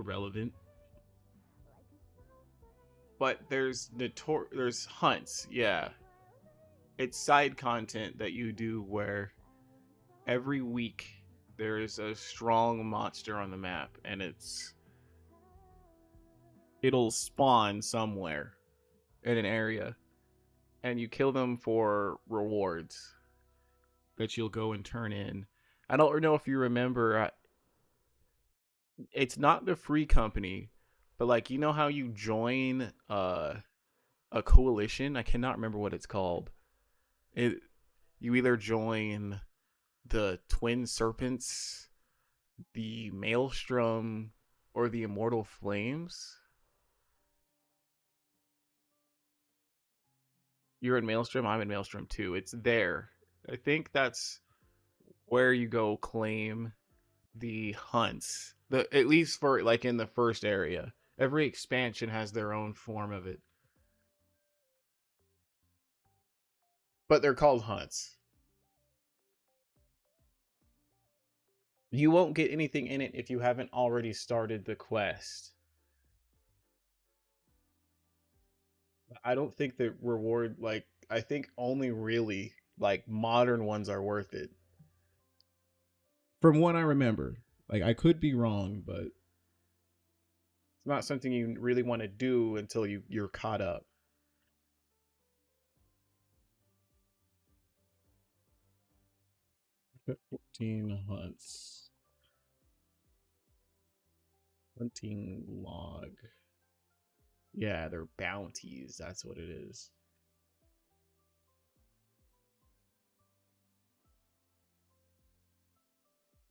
relevant. But there's hunts, yeah. It's side content that you do where every week there is a strong monster on the map and it'll spawn somewhere in an area and you kill them for rewards that you'll go and turn in. I don't know if you remember, it's not the free company, but like, you know how you join a coalition? I cannot remember what it's called. You either join the Twin Serpents, the Maelstrom, or the Immortal Flames. You're in Maelstrom, I'm in Maelstrom too. It's there. I think that's where you go claim the hunts. At least for like in the first area. Every expansion has their own form of it. but they're called hunts. You won't get anything in it if you haven't already started the quest. I don't think the reward, like, I think only really, like, modern ones are worth it. From what I remember. Like, I could be wrong, but It's not something you really want to do until you're caught up. ff14 hunts. Hunting log. Yeah, they're bounties. That's what it is.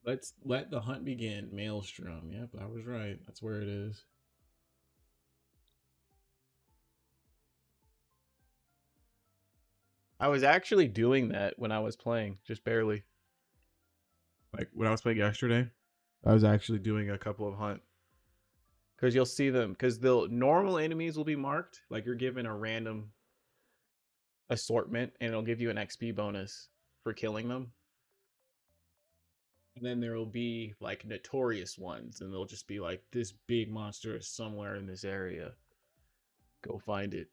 Let's let the hunt begin. Maelstrom. Yep, I was right. That's where it is. I was actually doing that when I was playing, just barely. Like when I was playing yesterday, I was actually doing a couple of hunt. Because you'll see them, because the normal enemies will be marked, like you're given a random assortment, and it'll give you an XP bonus for killing them. And then there will be like notorious ones, and they'll just be like, this big monster is somewhere in this area. Go find it.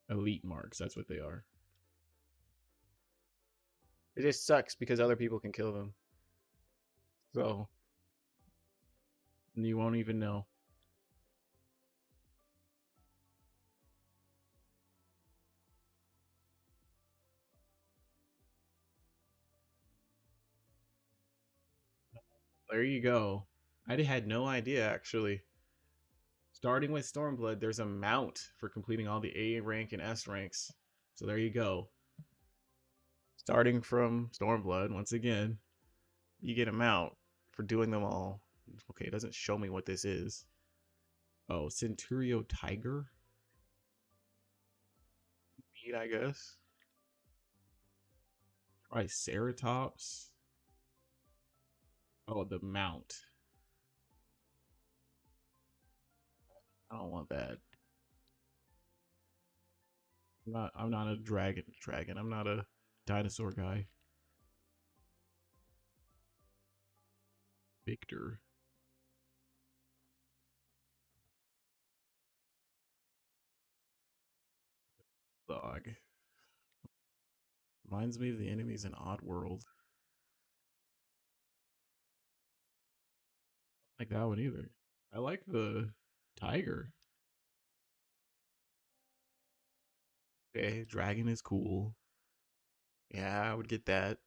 Elite marks, that's what they are. It just sucks because other people can kill them. So you won't even know. There you go. I had no idea, actually. Starting with Stormblood, there's a mount for completing all the A rank and S ranks. So there you go. Starting from Stormblood, once again, you get a mount for doing them all. Okay, it doesn't show me what this is. Oh, Centurio Tiger? Neat, I guess. Triceratops. Oh, the mount. I don't want that. I'm not a dragon. I'm not a dinosaur guy. Victor. Dog. Reminds me of the enemies in Oddworld. Like that one either. I like the tiger. Okay, dragon is cool. Yeah, I would get that.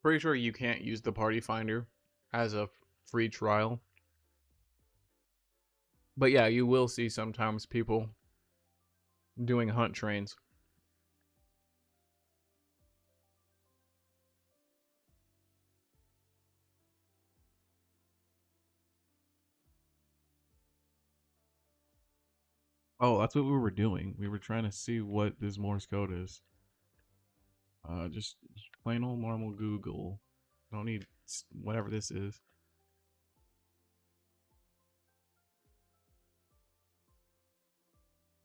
Pretty sure you can't use the party finder as a free trial. But yeah, you will see sometimes people doing hunt trains. Oh, that's what we were doing. We were trying to see what this Morse code is. Just plain old normal Google. Don't need whatever this is.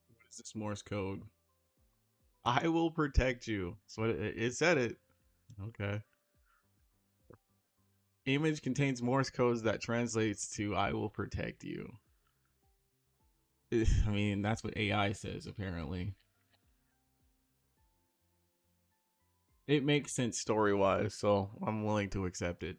What is this Morse code? I will protect you. So it said it. Okay. Image contains Morse codes that translates to "I will protect you." I mean, that's what AI says, apparently. It makes sense story-wise, so I'm willing to accept it.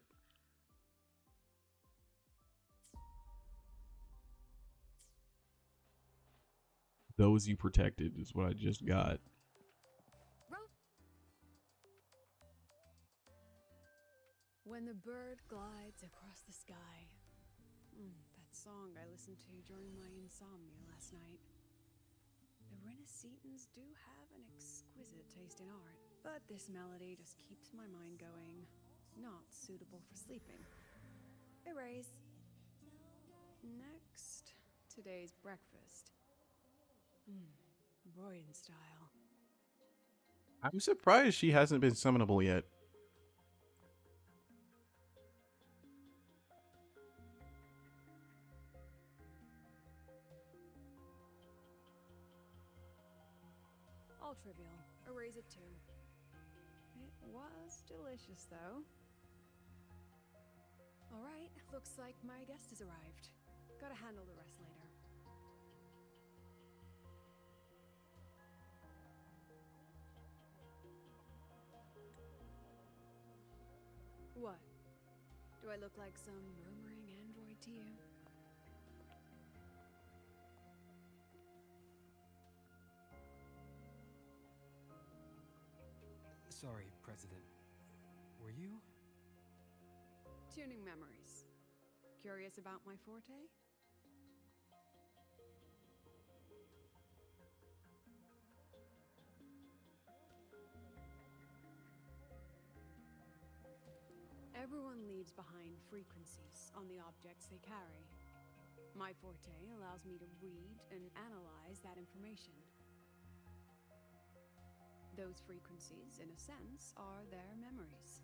Those you protected is what I just got. When the bird glides across the sky. That song I listened to during my insomnia last night. The Renaissance do have an exquisite taste in art, but this melody just keeps my mind going. Not suitable for sleeping. Erase. Next, today's breakfast. Royden style. I'm surprised she hasn't been summonable yet. All trivial. Erase it too. It was delicious, though. Alright, looks like my guest has arrived. Gotta handle the rest later. What? Do I look like some murmuring android to you? Sorry, President. Were you? Tuning memories. Curious about my forte? Everyone leaves behind frequencies on the objects they carry. My forte allows me to read and analyze that information. Those frequencies, in a sense, are their memories.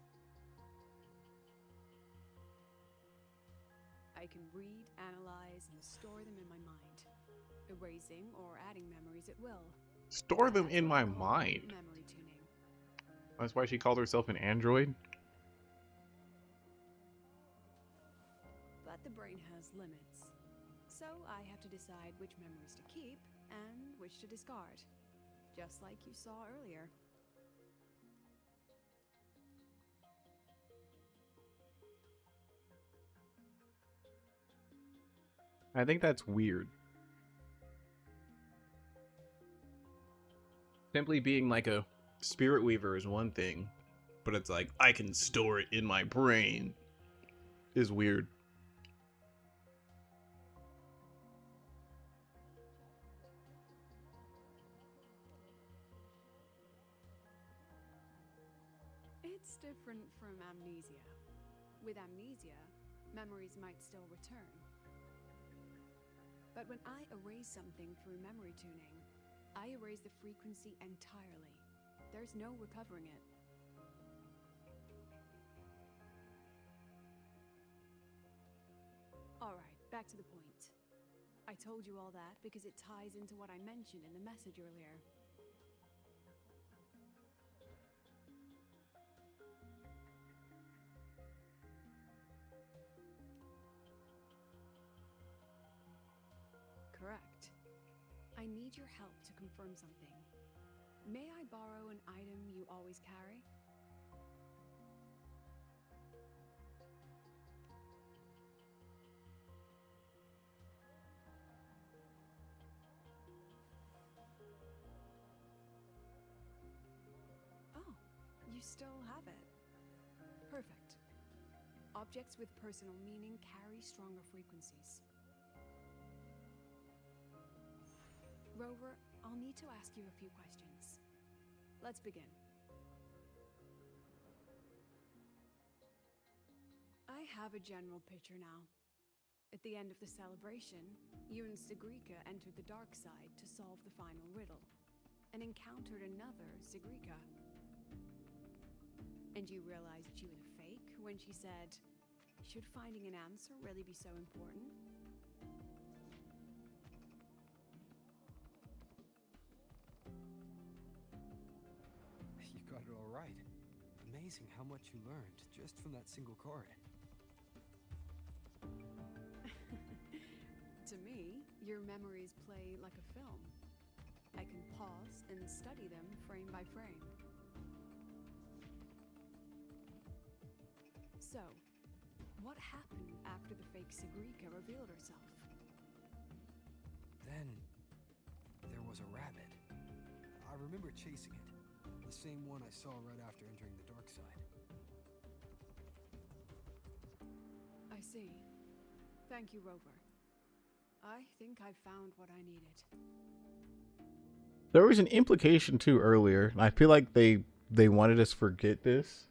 I can read, analyze, and store them in my mind, erasing or adding memories at will. Store them That's in what I my call mind. memory tuning. That's why she called herself an android. But the brain has limits. So I have to decide which memories to keep and which to discard. Just like you saw earlier. I think that's weird. Simply being like a spirit weaver is one thing, but it's like, I can store it in my brain is weird. It's different from amnesia. With amnesia, memories might still return. But when I erase something through memory tuning, I erase the frequency entirely. There's no recovering it. Alright, back to the point. I told you all that because it ties into what I mentioned in the message earlier. Correct. I need your help to confirm something. May I borrow an item you always carry? Oh, you still have it. Perfect. Objects with personal meaning carry stronger frequencies. Rover, I'll need to ask you a few questions. Let's begin. I have a general picture now. At the end of the celebration, you and Sigrika entered the dark side to solve the final riddle, and encountered another Sigrika. And you realized she was a fake when she said, "Should finding an answer really be so important?" You got it all right. Amazing how much you learned just from that single card. To me, your memories play like a film. I can pause and study them frame by frame. So, what happened after the fake Sigrika revealed herself? Then there was a rabbit. I remember chasing it. The same one I saw right after entering the dark side. I see. Thank you, Rover. I think I've found what I needed. There was an implication too earlier, and I feel like they wanted us to forget this.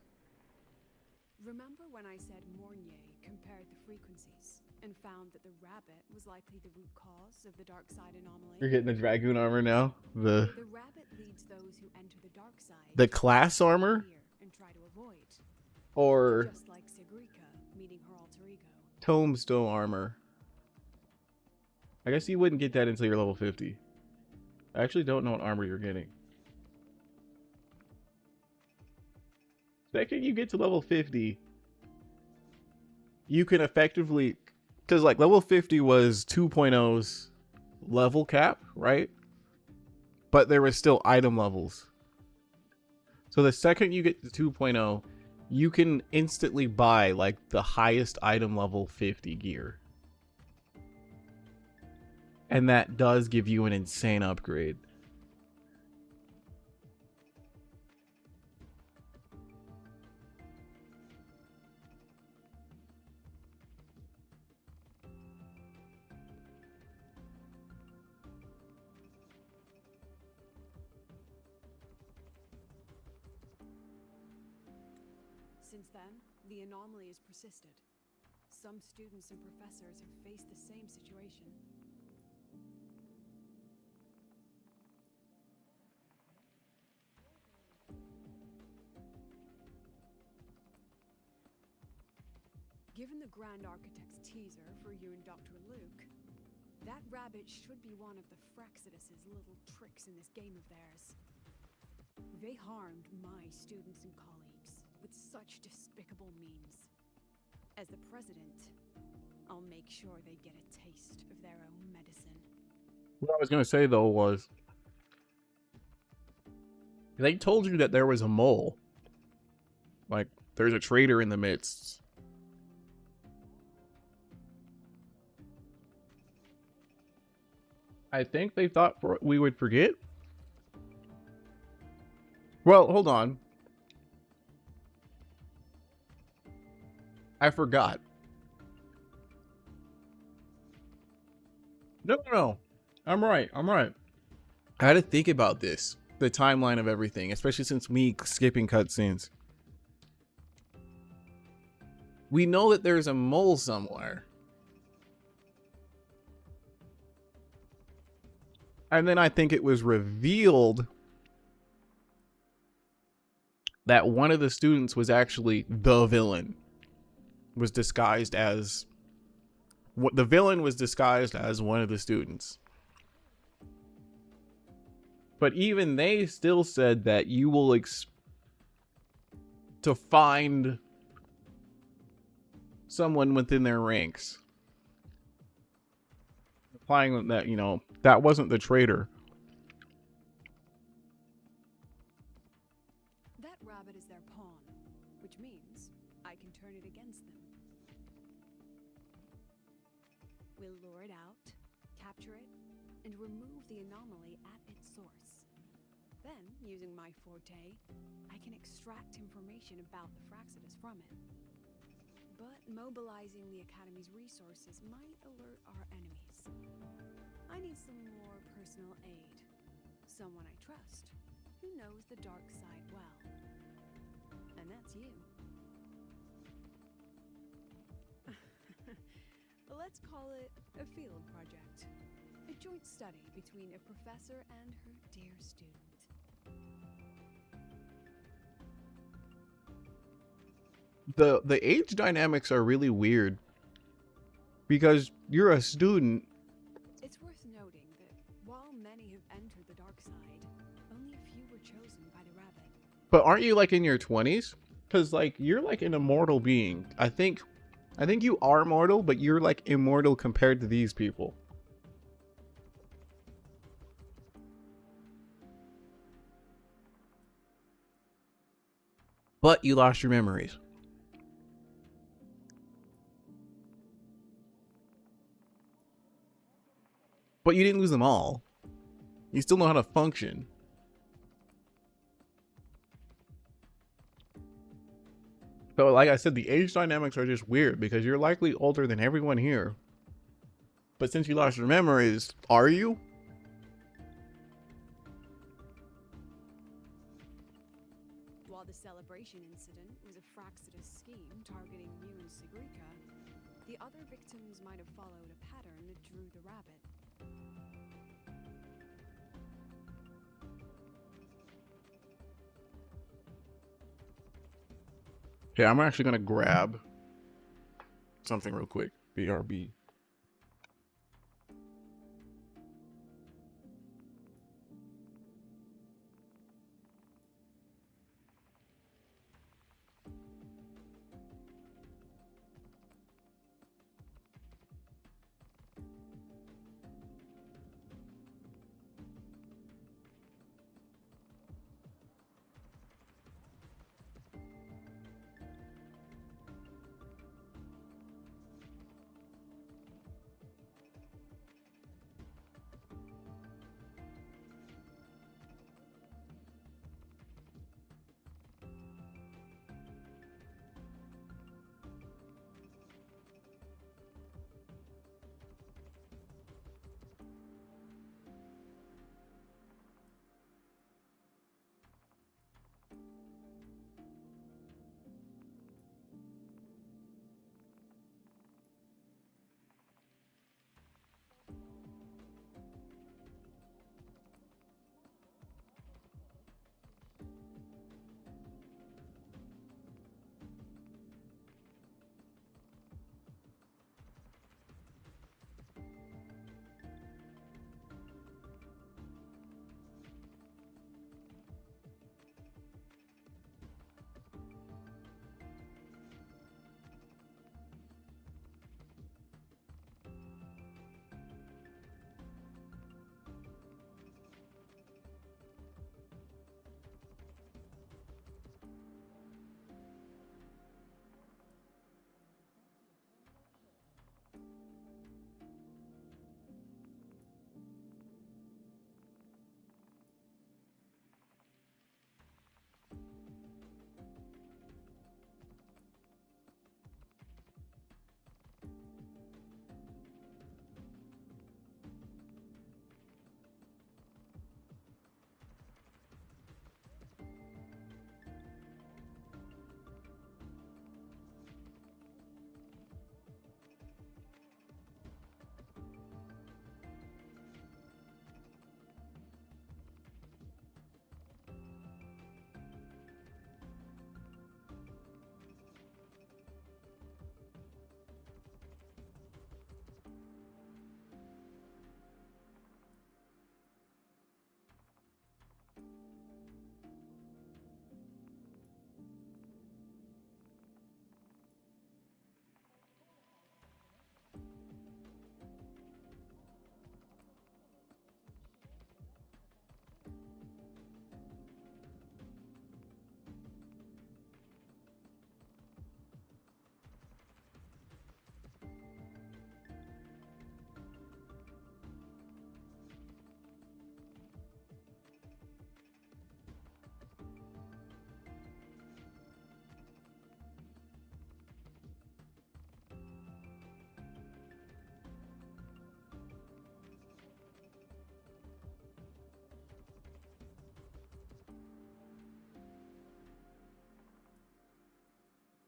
Remember when I said Mornier compared the frequencies and found that the rabbit was likely the root cause of the dark side anomaly? You're getting the dragoon armor now. The rabbit leads those who enter the dark side The to class armor, fear and try to avoid. or Just like Sigrika meeting her alter ego. tombstone armor. I guess you wouldn't get that until you're level 50. I actually don't know what armor you're getting. Second you get to level 50, you can effectively, because like level 50 was 2.0's level cap, right? But there was still item levels. So the second you get to 2.0, you can instantly buy like the highest item level 50 gear. And that does give you an insane upgrade. Since then, the anomaly has persisted. Some students and professors have faced the same situation. Given the Grand Architect's teaser for you and Dr. Luke, that rabbit should be one of the Fraxidus's little tricks in this game of theirs. They harmed my students and colleagues with such despicable means. As the president, I'll make sure they get a taste of their own medicine. What I was gonna say though was, they told you that there was a mole. Like, there's a traitor in the midst. I think they thought we would forget. Well, hold on. I forgot. No. I'm right. I had to think about this. The timeline of everything, especially since me skipping cutscenes. We know that there's a mole somewhere. And then I think it was revealed that one of the students was actually the villain. Was disguised as... the villain was disguised as one of the students. But even they still said that you will to find someone within their ranks. Implying that, you know, that wasn't the traitor. That rabbit is their pawn, which means I can turn it against them. We'll lure it out, capture it, and remove the anomaly at its source. Then, using my forte, I can extract information about the Fraxidus from it. But mobilizing the Academy's resources might alert our enemies. I need some more personal aid. Someone I trust, who knows the dark side well. And that's you. Let's call it a field project. A joint study between a professor and her dear student. The age dynamics are really weird. Because you're a student. It's worth noting that while many have entered the dark side, only a few were chosen by the rabbit. But aren't you like in your 20s? Because like you're like an immortal being. I think you are mortal, but you're like immortal compared to these people. But you lost your memories. But you didn't lose them all. You still know how to function. So like I said, the age dynamics are just weird because you're likely older than everyone here. But since you lost your memories, are you? infiltration incident was a Fraxidus scheme targeting you and Sigrika, the other victims might have followed a pattern that drew the rabbit. Okay, I'm actually gonna grab something real quick. BRB.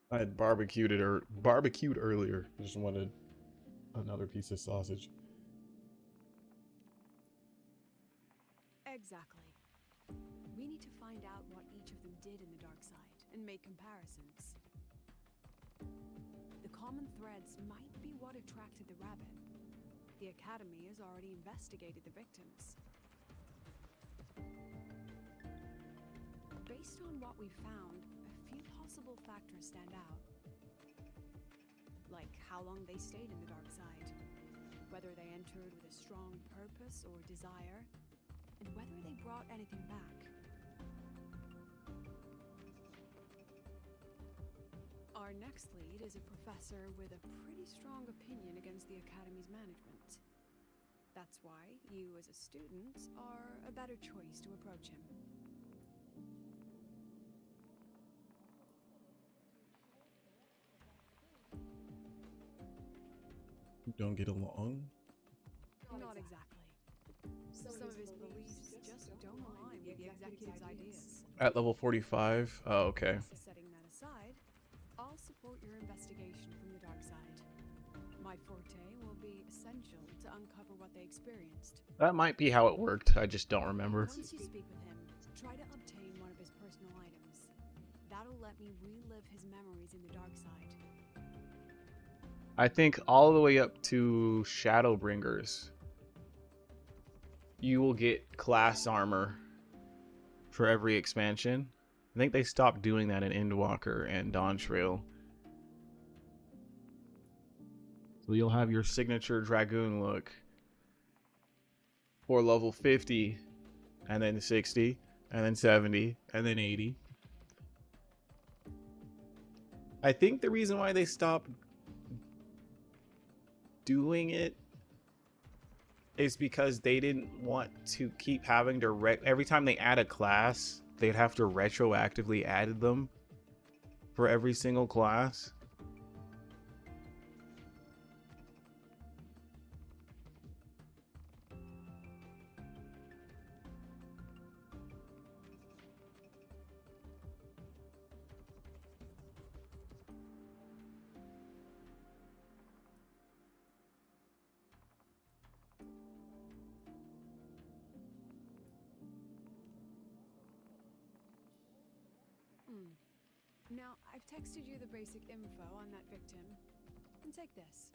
I had barbecued earlier. Just wanted another piece of sausage. Exactly. We need to find out what each of them did in the dark side and make comparisons. The common threads might be what attracted the rabbit. The Academy has already investigated the victims. Based on what we found, a few possible factors stand out. Like how long they stayed in the dark side, whether they entered with a strong purpose or desire, and whether they brought anything back. Our next lead is a professor with a pretty strong opinion against the Academy's management. That's why you, as a student, are a better choice to approach him. Don't get along. Not exactly. Some of his beliefs just don't align with the executive's ideas. At level 45? Oh, okay. Setting that aside, I'll support your investigation from the dark side. My forte will be essential to uncover what they experienced. That might be how it worked. I just don't remember. Once you speak with him, try to obtain one of his personal items. That'll let me relive his memories in the dark side. I think all the way up to Shadowbringers, you will get class armor for every expansion. I think they stopped doing that in Endwalker and Dawntrail. So you'll have your signature Dragoon look for level 50, and then 60, and then 70, and then 80. I think the reason why they stopped doing it is because they didn't want to keep having to every time they add a class, they'd have to retroactively add them for every single class. Now, I've texted you the basic info on that victim. And take this.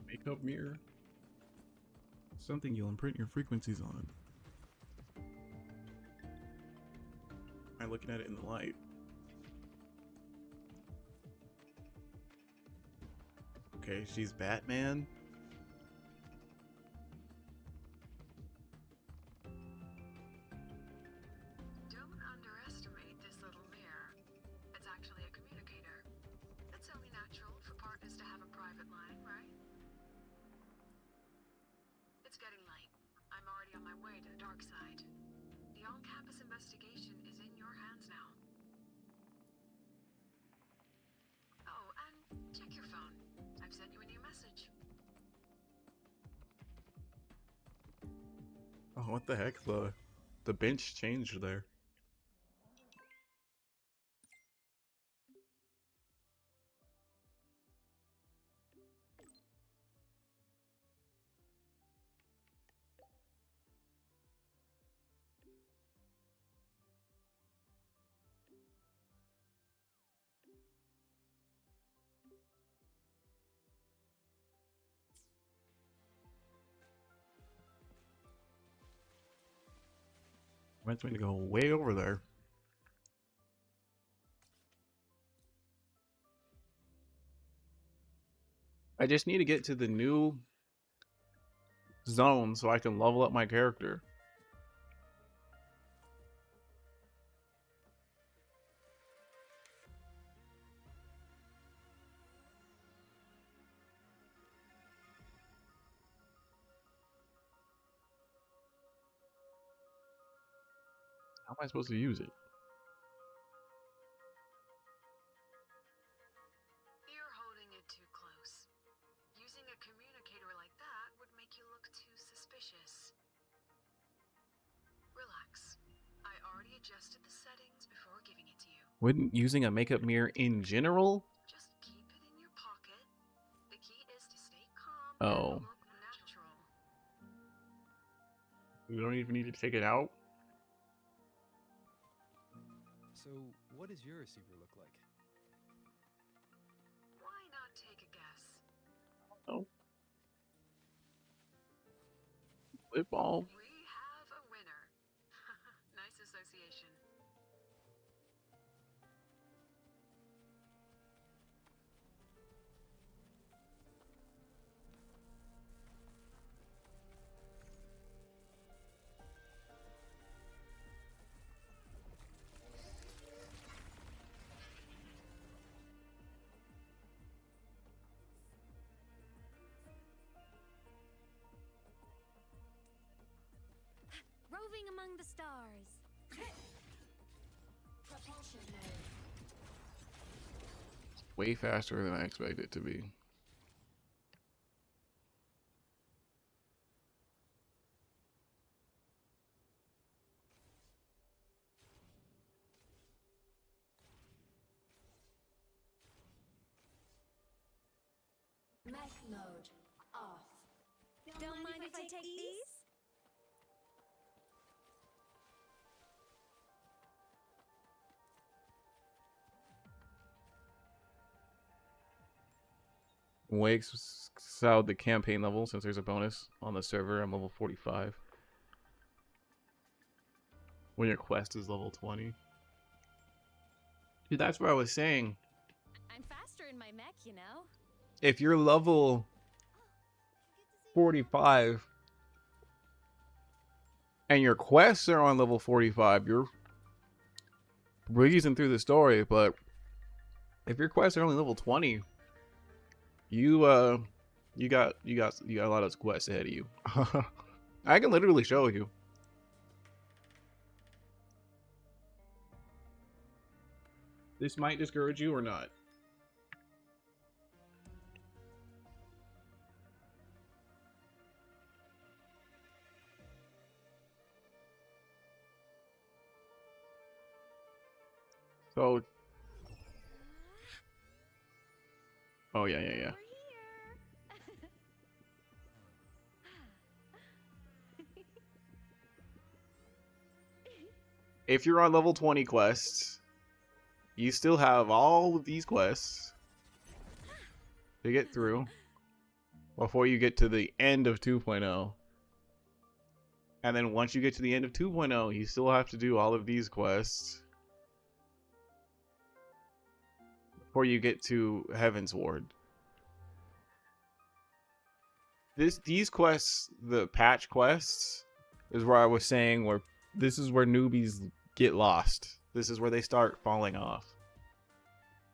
Makeup mirror. Something you'll imprint your frequencies on. I'm looking at it in the light. Okay, she's Batman. Don't underestimate this little mirror. It's actually a communicator. It's only natural for partners to have a private line, right? It's getting late. I'm already on my way to the dark side. The on-campus investigation is in your hands now. Oh, and check your phone. I've sent you a new message. Oh, what the heck? The bench changed there. Wants me to go way over there. I just need to get to the new zone so I can level up my character. How am I supposed to use it? You're holding it too close. Using a communicator like that would make you look too suspicious. Relax. I already adjusted the settings before giving it to you. Wouldn't using a makeup mirror in general? Just keep it in your pocket. The key is to stay calm Oh. and look natural. We don't even need to take it out? So, what does your receiver look like? Why not take a guess? Oh. Flip ball. We have a winner. Nice association. Roving among the stars. Propulsion mode. Way faster than I expected it to be. Don't mind if I take these? Wakes out the campaign level since there's a bonus on the server. I'm level 45. When your quest is level 20. Dude, that's what I was saying. I'm faster in my mech, you know. If you're level 45 and your quests are on level 45, you're breezing through the story. But if your quests are only level 20, you got a lot of quests ahead of you. I can literally show you. This might discourage you or not. So, oh yeah. Over here. If you're on level 20 quests, you still have all of these quests to get through before you get to the end of 2.0. And then once you get to the end of 2.0, you still have to do all of these quests before you get to Heaven's Ward. These quests, the patch quests, is where I was saying where this is where newbies get lost. This is where they start falling off.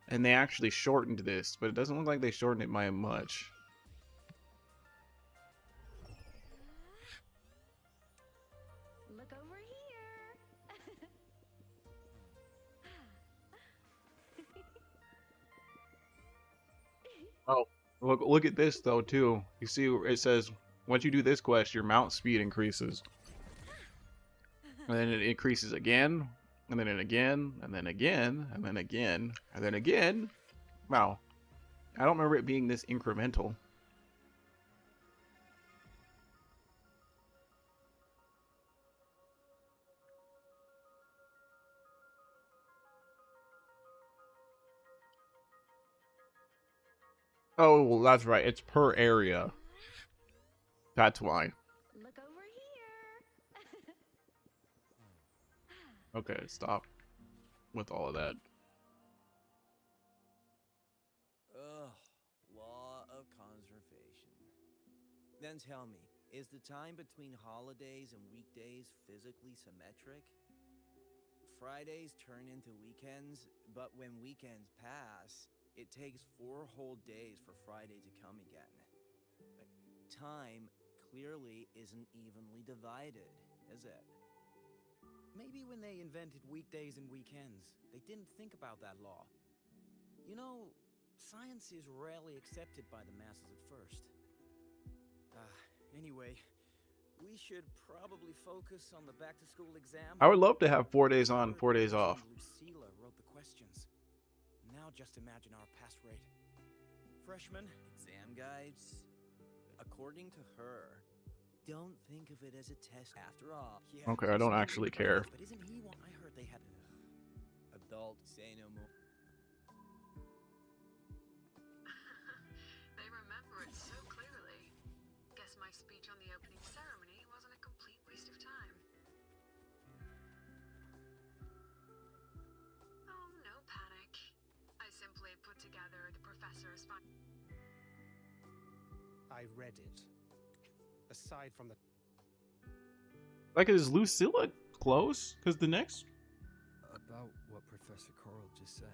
And they actually shortened this, but it doesn't look like they shortened it by much. Look over here. Oh, look at this though too. You see it says once you do this quest, your mount speed increases. And then it increases again, and then again, and then again, and then again, and then again. Wow. I don't remember it being this incremental. Oh, well, that's right. It's per area. That's why. Look over here. Okay, stop with all of that. Ugh, law of conservation. Then tell me, is the time between holidays and weekdays physically symmetric? Fridays turn into weekends, but when weekends pass, it takes 4 whole days for Friday to come again. Time clearly isn't evenly divided, is it? Maybe when they invented weekdays and weekends, they didn't think about that law. You know, science is rarely accepted by the masses at first. Anyway, we should probably focus on the back-to-school exam. I would love to have 4 days on, 4 days off. Lucilla wrote the questions. Now just imagine our pass rate. Freshmen, Exam guides? According to her, don't think of it as a test after all. yeah, Okay, I don't so actually maybe- care. But isn't he one? I heard they had. Adult say no more. They remember it so clearly. Guess my speech on the opening ceremony wasn't a complete waste of time. Oh, no panic. I simply put together the professor's I read it. Aside from the Like, is Lucilla close? Because the next About what Professor Carl just said.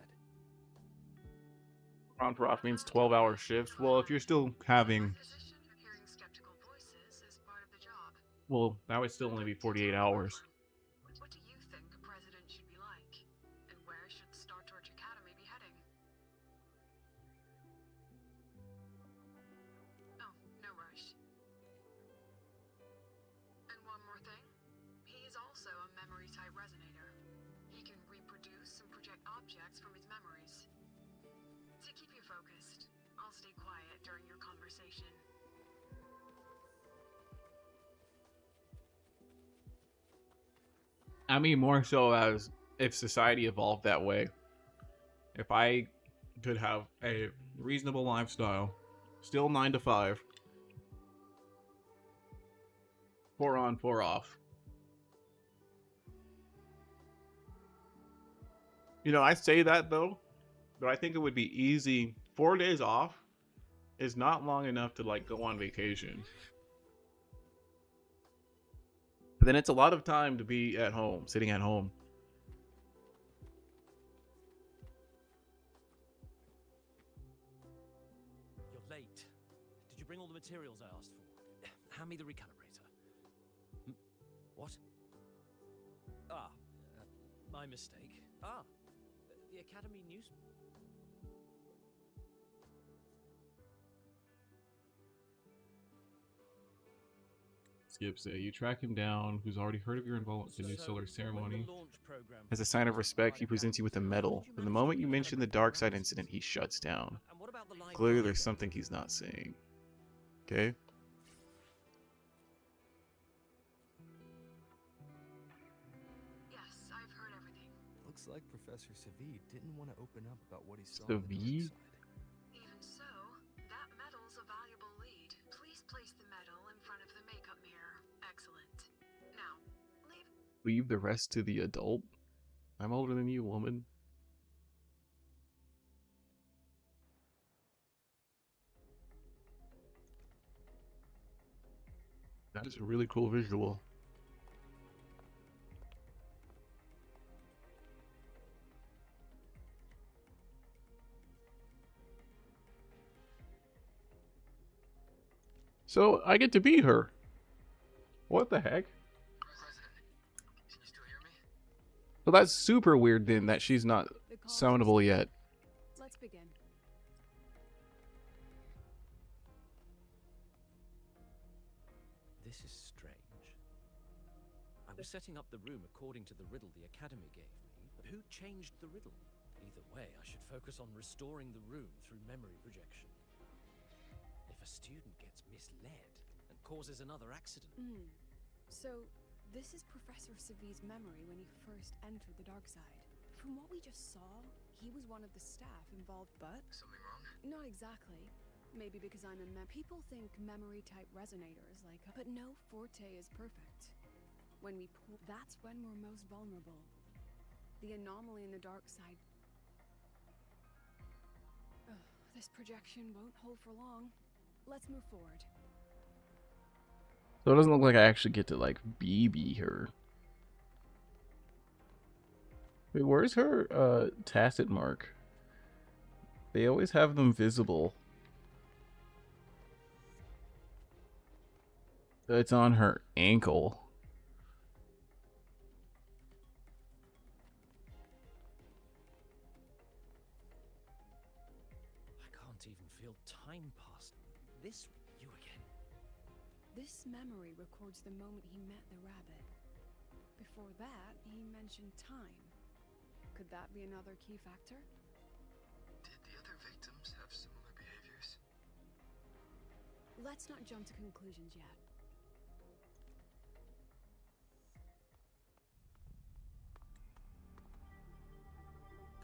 round per off means 12-hour shifts. Well, if you're still having, position, hearing skeptical voices is part of the job. well, that would still only be 48 hours. What do you think a president should be like? And where should Star Torch Academy be heading? Oh, no rush. And one more thing. He's also a memory-type resonator. He can reproduce and project objects from his memories. To keep you focused, I'll stay quiet during your conversation. I mean more so as if society evolved that way. If I could have a reasonable lifestyle, still 9 to 5, 4 on, 4 off. You know, I say that though, but I think it would be easy. 4 days off is not long enough to like go on vacation. But then it's a lot of time to be at home, sitting at home. You're late. Did you bring all the materials I asked for? Hand me the recalibrator. What? Ah, my mistake. Ah, the Academy news. Skip say you track him down, who's already heard of your involvement in the new solar ceremony. As a sign of respect, he presents you with a medal. But the moment you mention the dark side incident, he shuts down. Clearly, there's something he's not saying. Okay. Yes, I've heard everything. Looks like Professor Savid didn't want to open up about what he saw. Savid? Even so, that medal's a valuable lead. Please place the medal in front of the makeup mirror. Excellent. Now, Leave the rest to the adult? I'm older than you, woman. That is a really cool visual. So I get to be her. What the heck? So that's super weird then that she's not soundable yet. Let's begin. This is strange. I was setting up the room according to the riddle the Academy gave me, but who changed the riddle? Either way, I should focus on restoring the room through memory projection. If a student gets misled and causes another accident... So, this is Professor Savid's memory when he first entered the dark side. From what we just saw, he was one of the staff involved, but... Something wrong? Not exactly. Maybe because I'm a people think memory-type resonators like... But no, Forte is perfect. When we pull... That's when we're most vulnerable. The anomaly in the dark side... Ugh, this projection won't hold for long. Let's move forward. So it doesn't look like I actually get to like BB her. Wait, where's her tacit mark? They always have them visible. It's on her ankle. I can't even feel time pass. This you again. This memory records the moment he met the rabbit. Before that, he mentioned time. Could that be another key factor? Did the other victims have similar behaviors? Let's not jump to conclusions yet.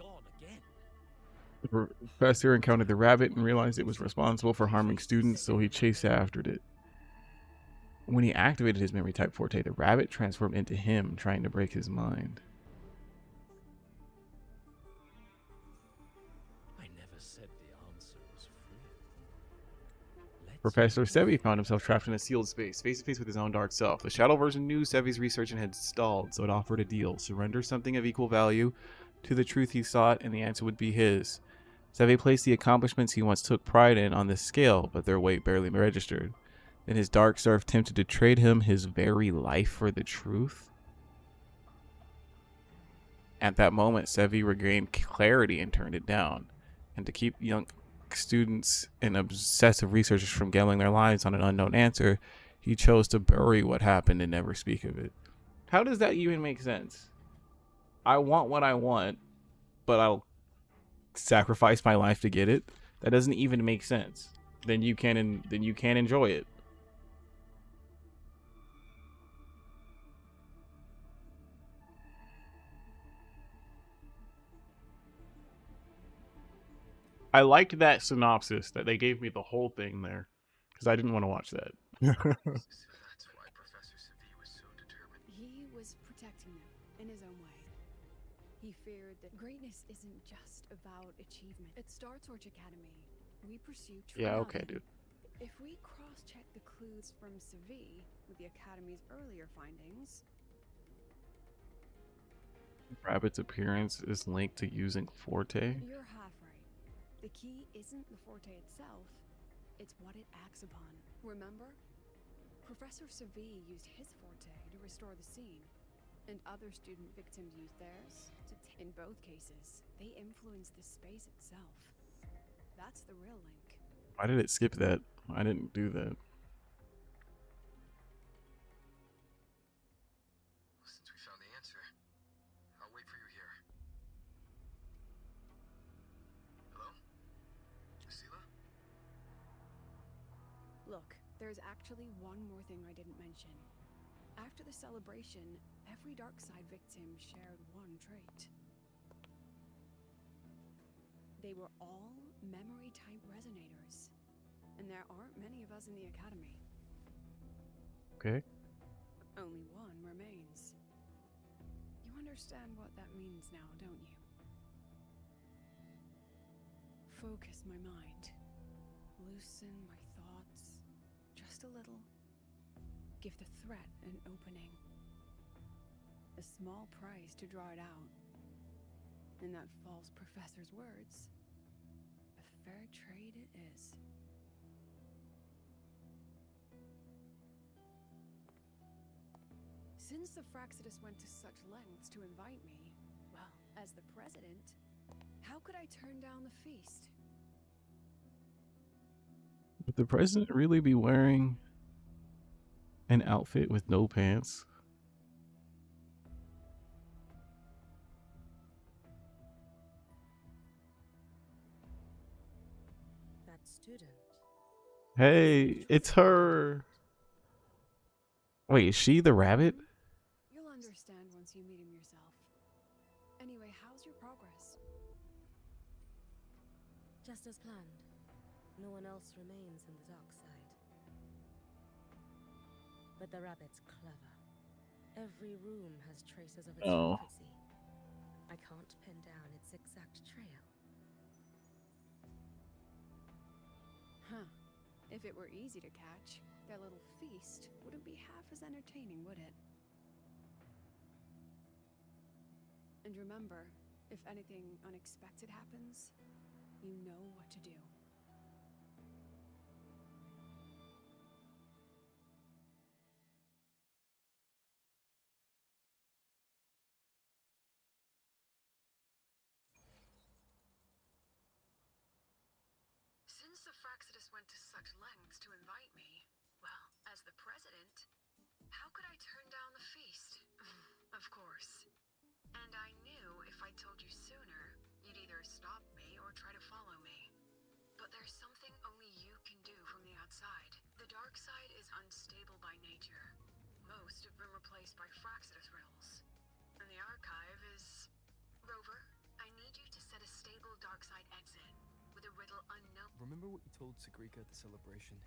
Gone again. The professor encountered the rabbit and realized it was responsible for harming students, so he chased after it. When he activated his memory type Forte, the rabbit transformed into him, trying to break his mind. I never said the answer was free. Professor Sevi found himself trapped in a sealed space, face to face with his own dark self. The shadow version knew Sevi's research and had stalled, so it offered a deal. Surrender something of equal value to the truth he sought, and the answer would be his. Sevi placed the accomplishments he once took pride in on the scale, but their weight barely registered. Then his dark self tempted to trade him his very life for the truth. At that moment, Sevi regained clarity and turned it down. And to keep young students and obsessive researchers from gambling their lives on an unknown answer, he chose to bury what happened and never speak of it. How does that even make sense? I want what I want, but I'll sacrifice my life to get it. That doesn't even make sense. Then you can't enjoy it. I liked that synopsis that they gave me the whole thing there because I didn't want to watch that. That's why Professor Savi was so determined. He was protecting them in his own way. He feared that greatness isn't just about achievement. At Star Torch Academy, we pursue true Yeah, okay, knowledge. dude. If we cross-check the clues from Savi with the Academy's earlier findings... Rabbit's appearance is linked to using Forte. You're half right. The key isn't the Forte itself, it's what it acts upon. Remember? Professor Savi used his Forte to restore the scene, and other student victims used theirs in both cases, they influenced the space itself. That's the real link. Why did it skip that? I didn't do that. Since we found the answer, I'll wait for you here. Hello? Lucilla? Look, there's actually one more thing I didn't mention. After the celebration, every Darkseid victim shared one trait. They were all memory-type resonators, and there aren't many of us in the Academy. Okay. Only one remains. You understand what that means now, don't you? Focus my mind. Loosen my thoughts. Just a little. Give the threat an opening. A small price to draw it out. In that false professor's words, a fair trade it is. Since the Fraxidus went to such lengths to invite me, well, as the president, how could I turn down the feast? Would the president really be wearing an outfit with no pants? That student. Hey, it's her. Wait, is she the rabbit? You'll understand once you meet him yourself. Anyway, how's your progress? Just as planned. No one else remains in the dark side. But the rabbit's clever. Every room has traces of its frequency. I can't pin down its exact trail. Huh. If it were easy to catch, their little feast wouldn't be half as entertaining, would it? And remember, if anything unexpected happens, you know what to do. Since the Fraxidus went to such lengths to invite me, well, as the president, how could I turn down the feast? Of course. And I knew if I told you sooner, you'd either stop me or try to follow me. But there's something only you can do from the outside. The dark side is unstable by nature. Most have been replaced by Fraxidus riddles. And the archive is... Rover, I need you to set a stable dark side exit with a riddle unknown. Remember what you told Sagrika at the celebration?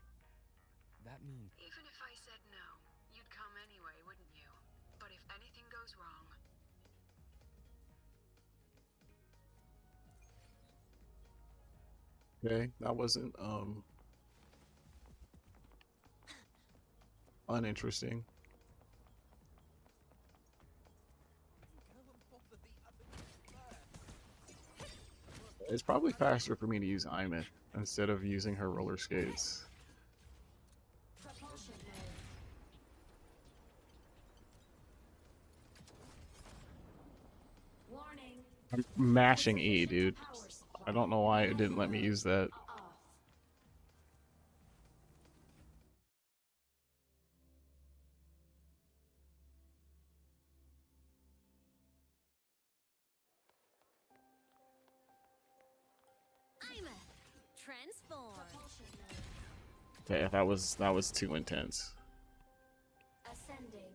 That means... Even if I said no, you'd come anyway, wouldn't you? But if anything goes wrong... Okay, that wasn't uninteresting. It's probably faster for me to use Imeth instead of using her roller skates. I'm mashing E, dude. I don't know why it didn't let me use that. Transform. Yeah, that was too intense. Ascending.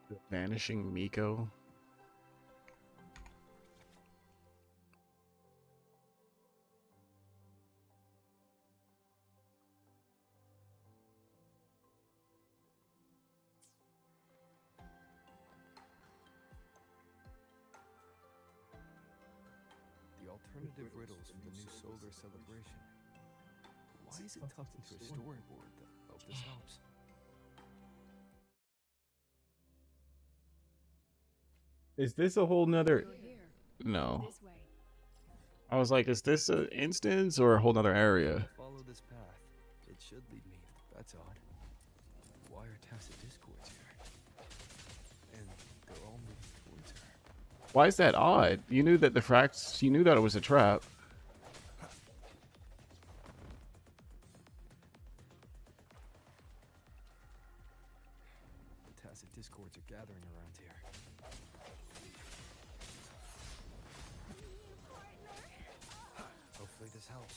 The Vanishing Miko. The alternative riddles for the new solar celebration. Why is it tucked into a storyboard, though? Hope this helps. Is this a whole nother? You're here. No. This way. I was like, is this an instance or a whole nother area? Follow this path. It should lead me. That's odd. Why are tacit discords here? And they're all moving towards her. Why is that odd? You knew that the fracts. You knew that it was a trap. The tacit discords are gathering around here. Hopefully this helps.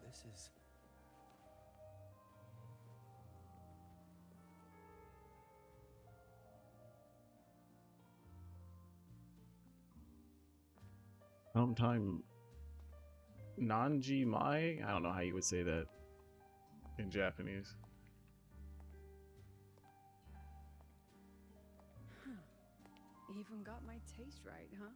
This is... Sometime Nanji Mai? I don't know how you would say that in Japanese. Huh. Even got my taste right, huh?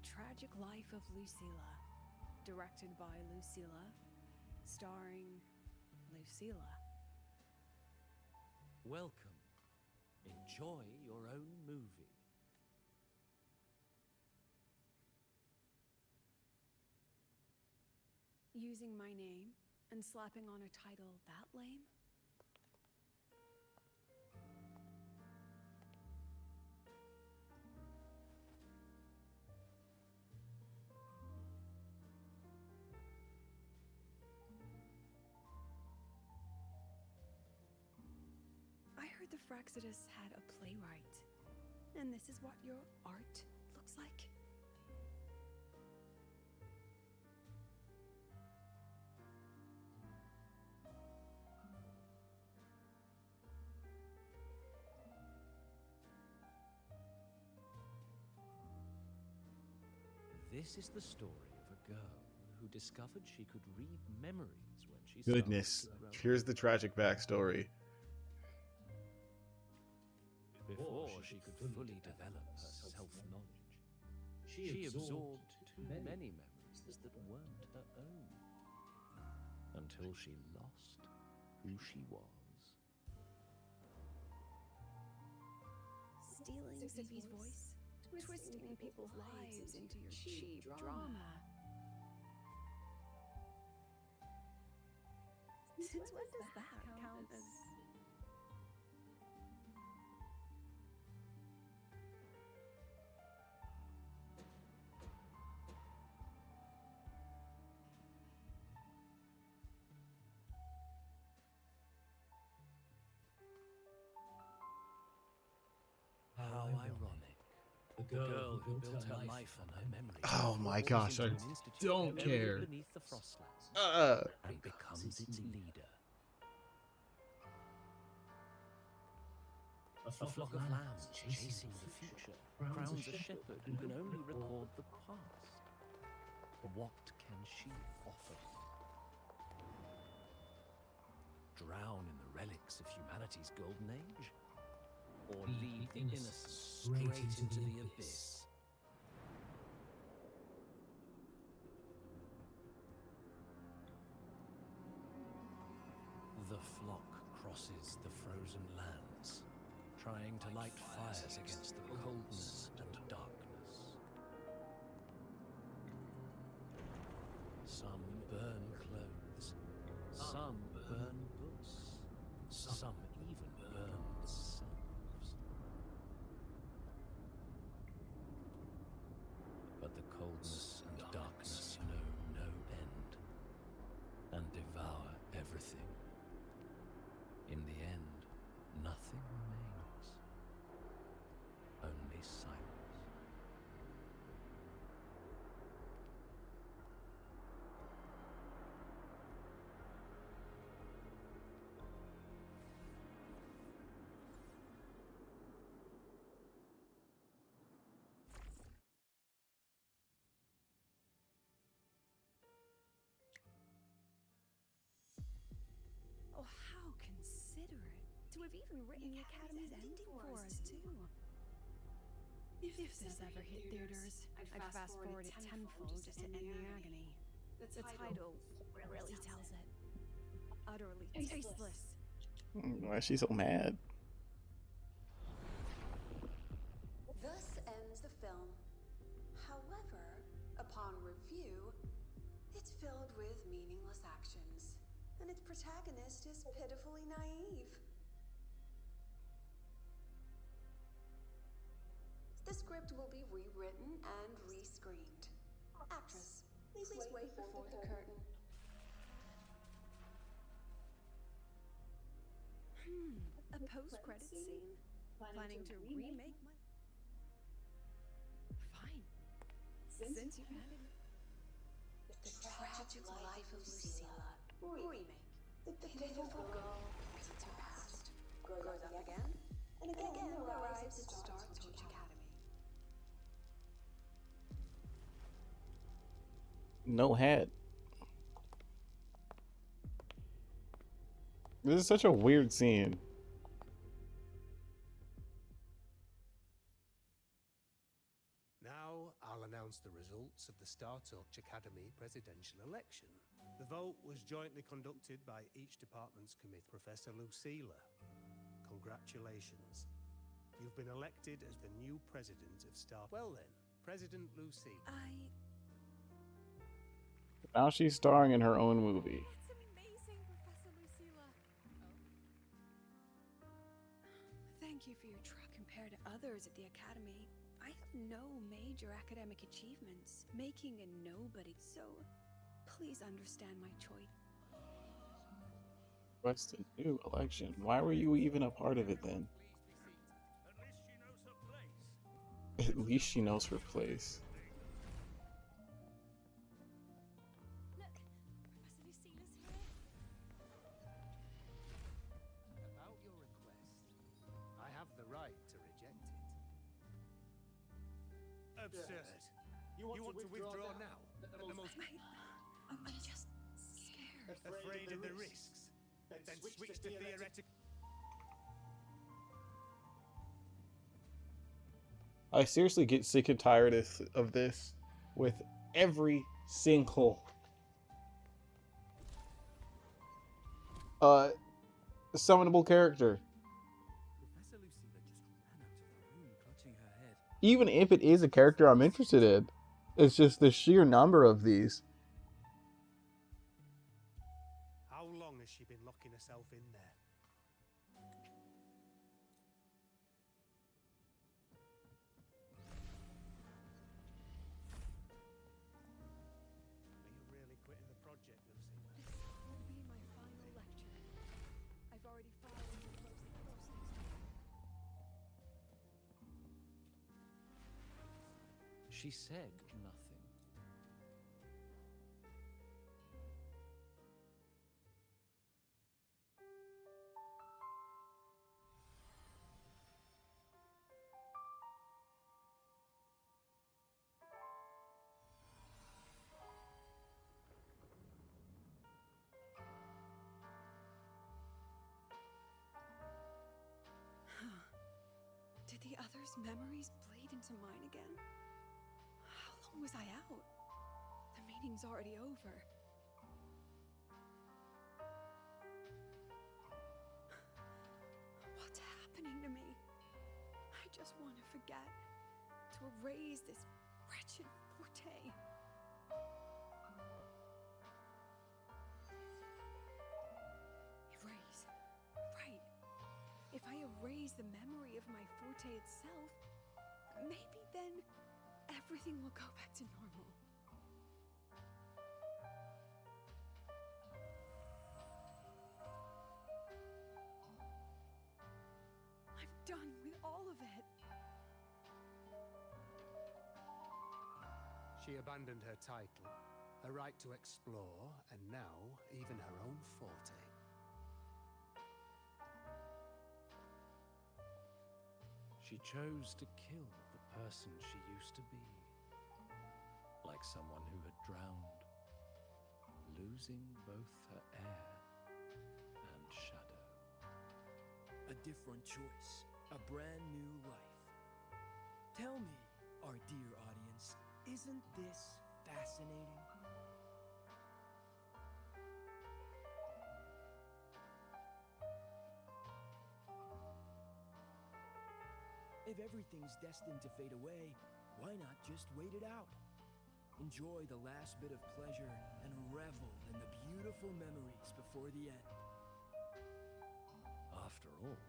Tragic Life of Lucilla, directed by Lucilla, starring Lucilla. Welcome. Enjoy your own movie. Using my name and slapping on a title that lame? I heard the Fraxidus had a playwright, and this is what your art looks like? This is the story of a girl who discovered she could read memories when she Goodness. started to grow Here's the tragic backstory. Before she could fully develop her self-knowledge, she absorbed too many memories that weren't her own, until she lost who she was. Stealing Zippy's voice? Twisting people's lives into your cheap drama. Since when does that count as... How ironic. The girl who built her life on her memories. Oh my gosh, I don't care. Beneath the frostlands, and becomes its leader. A flock of lambs chasing the future crowns a shepherd who can only record the past. What can she offer? Drown in the relics of humanity's golden age? Or lead the innocent straight into the abyss? The flock crosses the frozen lands, trying to light fires against the coldness and darkness. Some burn clothes, some burn books, Some even burn themselves. But the coldness and darkness know no end and devour everything. In the end, nothing remains. Only silence. Oh, how considerate. To have even written the Academy's ending for us, too. If this ever hit theaters, I'd fast forward it tenfold just to end the agony. The title really tells it. Utterly tasteless. Why is she so mad? Thus ends the film. However, upon review, it's filled with meaningless actions, and its protagonist is pitifully naive. The script will be rewritten and rescreened. Actress, please wait before the curtain. A post-credit scene? Planning to remake my... Fine. Since you've had it. The Tragic Life of Lucilla. Remake. The pitiful girl beats her past, grows up again, and again arrives at Star Torch Academy. No hat. This is such a weird scene. Now I'll announce the results of the Star Torch Academy presidential election. The vote was jointly conducted by each department's committee. Professor Lucilla, congratulations. You've been elected as the new president of Star... Well then, President Lucilla. Now she's starring in her own movie. That's amazing, Professor Lucilla. Thank you for your trust. Compared to others at the Academy, I have no major academic achievements, making a nobody, so please understand my choice. What's the new election? Why were you even a part of it then? At least she knows her place. Look, Professor Lucilla's here. About your request, I have the right to reject it. Absurd. You want to withdraw now? At the most... I'm just scared. Afraid of the risks? Then switch to theoretical... I seriously get sick and tired of this with every single summonable character. Professor Lucilla just ran out of the room, clutching her head. Even if it is a character I'm interested in, it's just the sheer number of these. How long has she been locking herself in there? Are you really quitting the project, Lucilla? This will be my final lecture. I've already filed for closing courses. She said nothing. Did the others' memories bleed into mine again? How long was I out? The meeting's already over. What's happening to me? I just want to forget. To erase this wretched forte. Erase. Right. I erase the memory of my forte itself, maybe then everything will go back to normal. I'm done with all of it. She abandoned her title, her right to explore, and now even her own forte. She chose to kill the person she used to be, like someone who had drowned, losing both her air and shadow. A different choice, a brand new life. Tell me, our dear audience, isn't this fascinating? If everything's destined to fade away, why not just wait it out? Enjoy the last bit of pleasure and revel in the beautiful memories before the end. After all,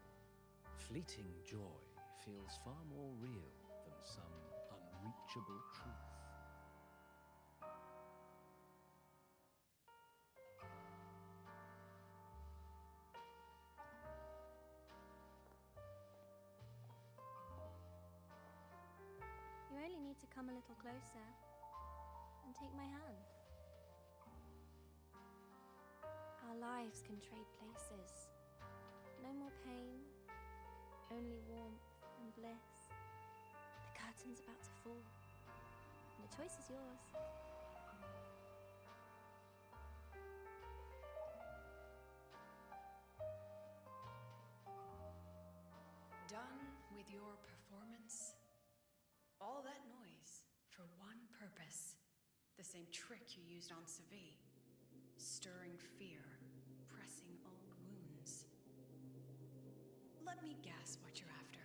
fleeting joy feels far more real than some unreachable truth. You only need to come a little closer and take my hand. Our lives can trade places. No more pain, only warmth and bliss. The curtain's about to fall, and the choice is yours. Done with your performance? All that noise for one purpose. The same trick you used on Savi. Stirring fear, pressing old wounds. Let me guess what you're after.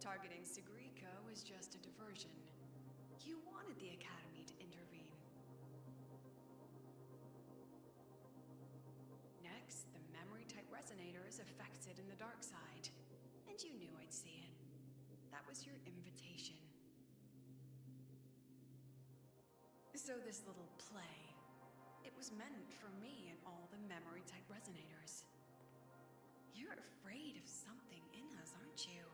Targeting Sigrika was just a diversion. You wanted the Academy to intervene. Next, the memory-type resonator is affected in the dark side. And you knew I'd see it. That was your invitation. So this little play, it was meant for me and all the memory-type resonators. You're afraid of something in us, aren't you?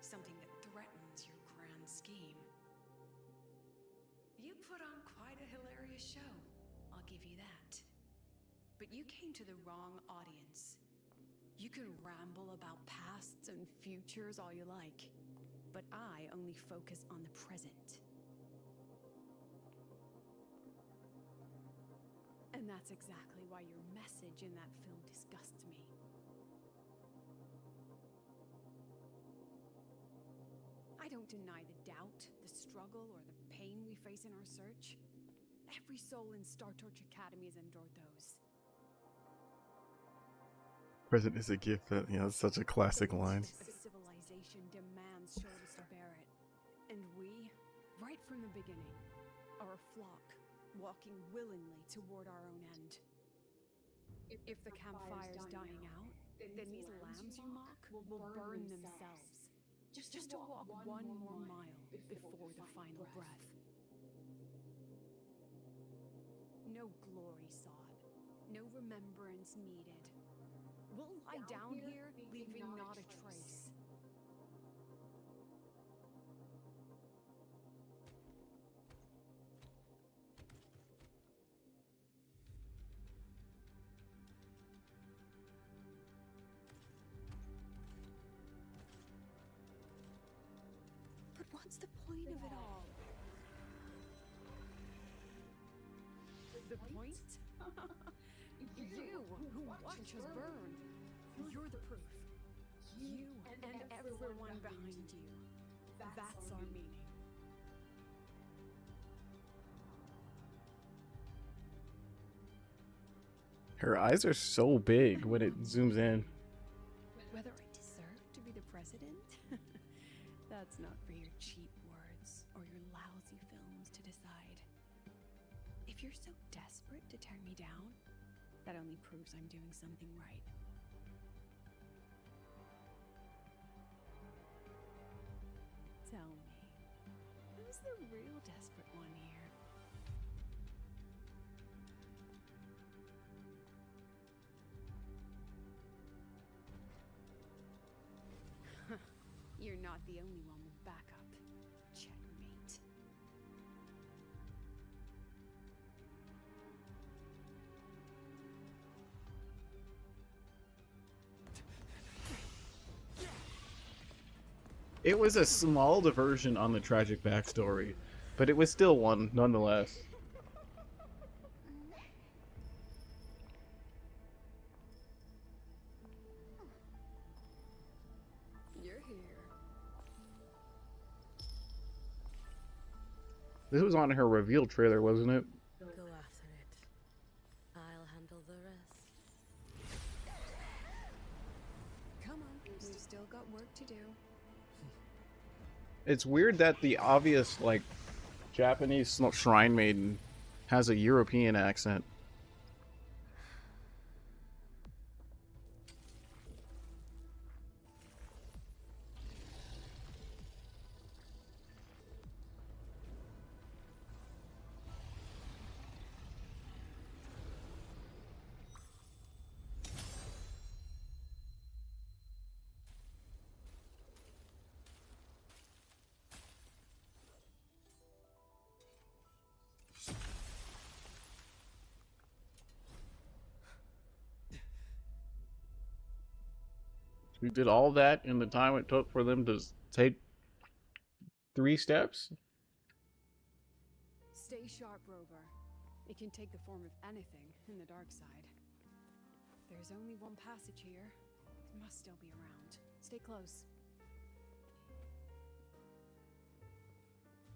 Something that threatens your grand scheme. You put on quite a hilarious show, I'll give you that. But you came to the wrong audience. You can ramble about pasts and futures all you like, but I only focus on the present. And that's exactly why your message in that film disgusts me. I don't deny the doubt, the struggle, or the pain we face in our search. Every soul in Star Torch Academy has endured those. Present is a gift. That, you know, it's such a classic line. The civilization demands shoulders to bear it. And we, right from the beginning, are a flock, walking willingly toward our own end. If the campfire's dying out, then these lambs you mock will burn themselves. Just to walk one more mile before the final breath. No glory sought, no remembrance needed. We'll lie down here, leaving not a trace. But what's the point of it all? The point? You, who watch us burn. You're the proof. You and everyone behind you. That's our meaning. Her eyes are so big when it zooms in. Whether I deserve to be the president? That's not for your cheap words or your lousy films to decide. If you're so desperate to tear me down, that only proves I'm doing something right. Tell me, who's the real desperate one here? You're not the only one with backup. Checkmate. It was a small diversion on the tragic backstory, but it was still one nonetheless. You're here. This was on her reveal trailer, wasn't it? Go after it. I'll handle the rest. Come on, we've still got work to do. It's weird that the obvious, like, Japanese shrine maiden has a European accent. We did all that in the time it took for them to take 3 steps? Stay sharp, Rover. It can take the form of anything in the dark side. There's only one passage here. It must still be around. Stay close.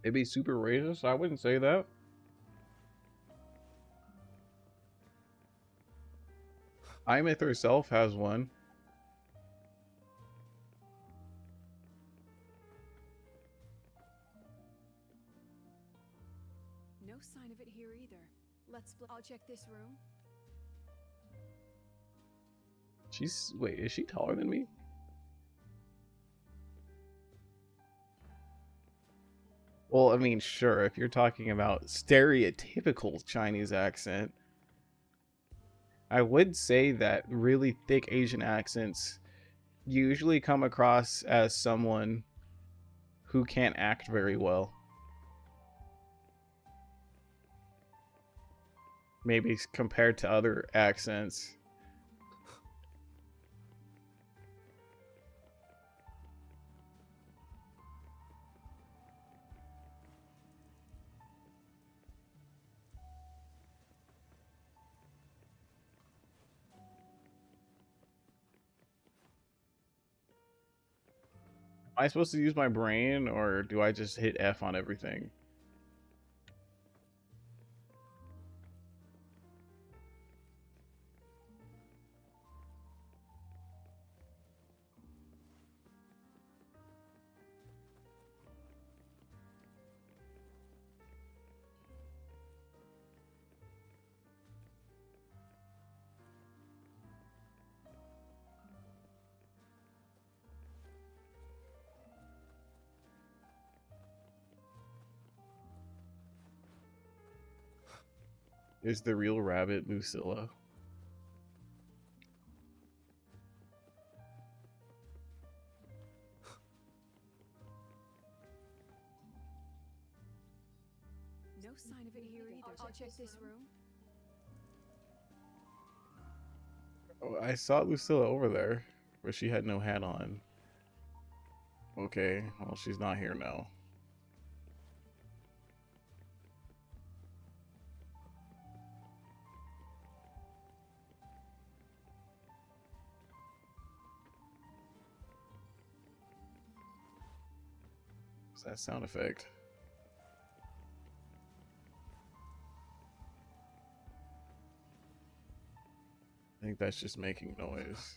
It'd be super racist? I wouldn't say that. Imith herself has one. No sign of it here either. I'll check this room. Wait, is she taller than me? Well, I mean, sure, if you're talking about stereotypical Chinese accent, I would say that really thick Asian accents usually come across as someone who can't act very well. Maybe compared to other accents. Am I supposed to use my brain, or do I just hit F on everything? Is the real rabbit Lucilla? No sign of it here either. I'll check this room. Oh, I saw Lucilla over there, but she had no hat on. Okay, well, she's not here now. What's that sound effect? I think that's just making noise.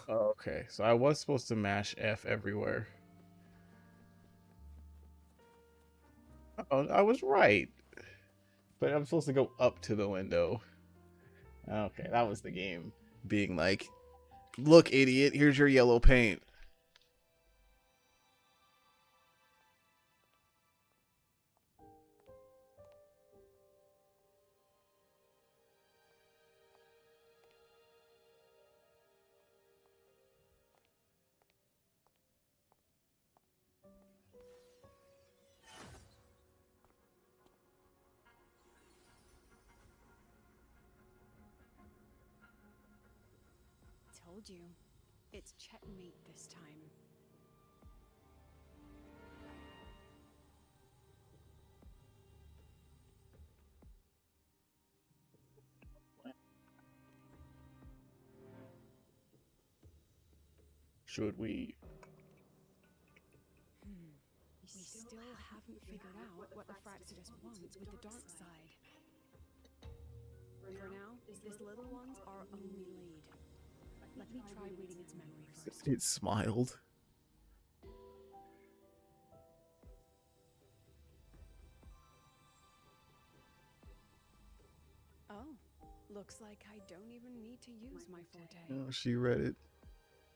Oh, okay, so I was supposed to mash F everywhere. Oh, I was right. But I'm supposed to go up to the window. Okay, that was the game being like, Look, idiot, here's your yellow paint. Told you. It's checkmate this time. Should we? We still haven't figured out what the Fraxidus wants with the dark side. For now, this little one's our only lead. Let me try reading its memory first. It smiled. Oh, looks like I don't even need to use my forte. Oh, she read it.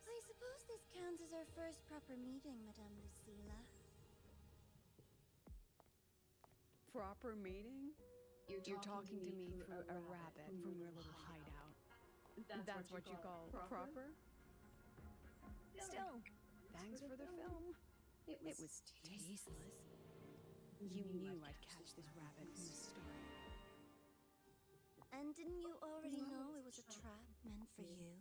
I suppose this counts as our first proper meeting, Madame Lucilla. Proper meeting? You're talking to me through a rabbit from your little hideout. That's what you call proper? Still, thanks for the film. It was tasteless. You knew I'd catch this rabbit from the start. And didn't you already know it was a trap meant for you?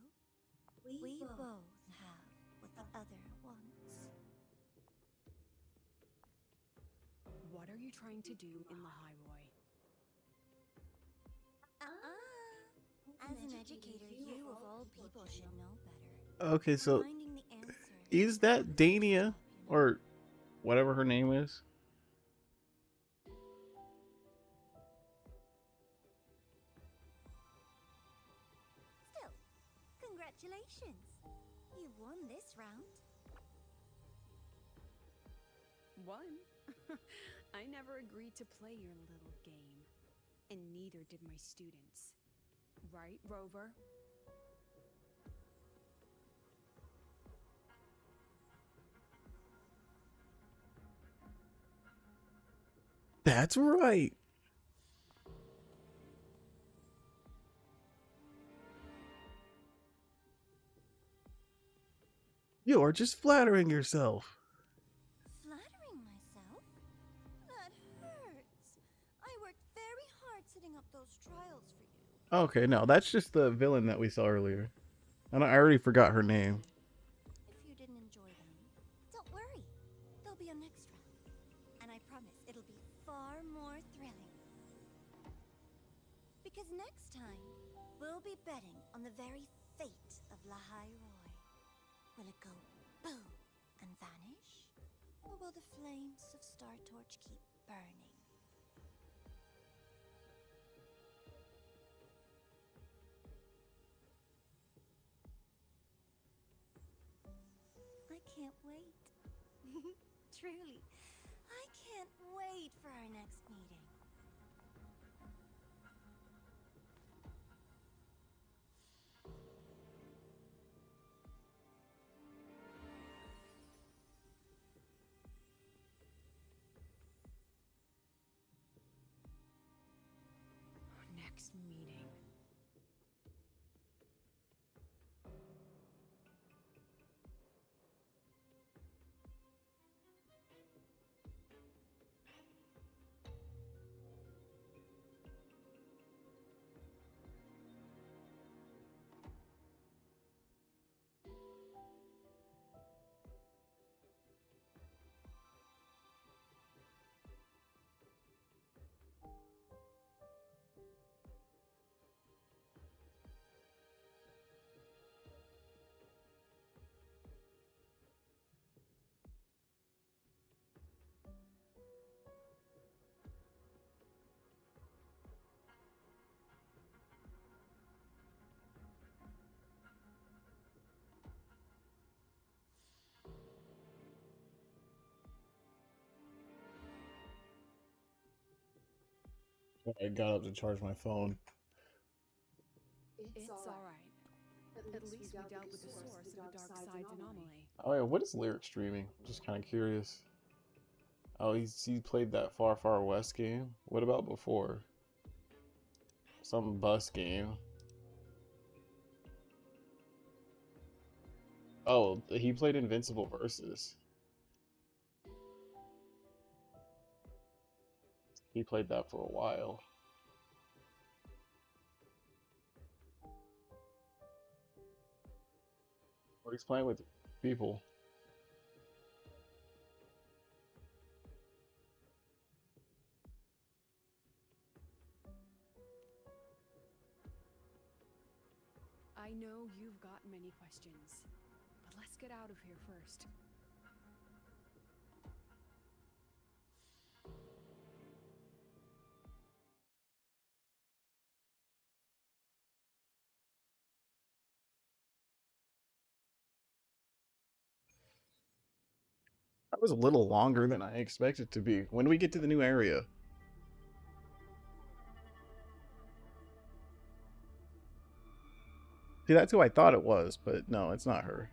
We both have what the other wants. What are you trying to do in the Highroy? As an educator, you of all people should know better. Okay, so Finding the answer is that Dania or whatever her name is? Still, congratulations. You won this round. Won? I never agreed to play your little game. And neither did my students. Right, Rover? That's right. You're just flattering yourself. Flattering myself? That hurts. I worked very hard setting up those trials for you. Okay, no, that's just the villain that we saw earlier. And I already forgot her name. If you didn't enjoy them, don't worry. There'll be a next round. And I promise it'll be far more thrilling. Because next time, we'll be betting on the very fate of La Roy. Will it go boom and vanish? Or will the flames of Star Torch keep burning? I can't wait. Truly, I can't wait for our next meeting. Next meeting. I got up to charge my phone. It's all right. At least we dealt with the source of the dark side's anomaly. Oh yeah, what is lyric streaming? Just kind of curious. Oh, he played that Far Far West game. What about before? Some bus game. Oh, he played Invincible Versus. He played that for a while. Or he's playing with people. I know you've got many questions, but let's get out of here first. That was a little longer than I expected to be. When do we get to the new area? See, that's who I thought it was, but no, it's not her.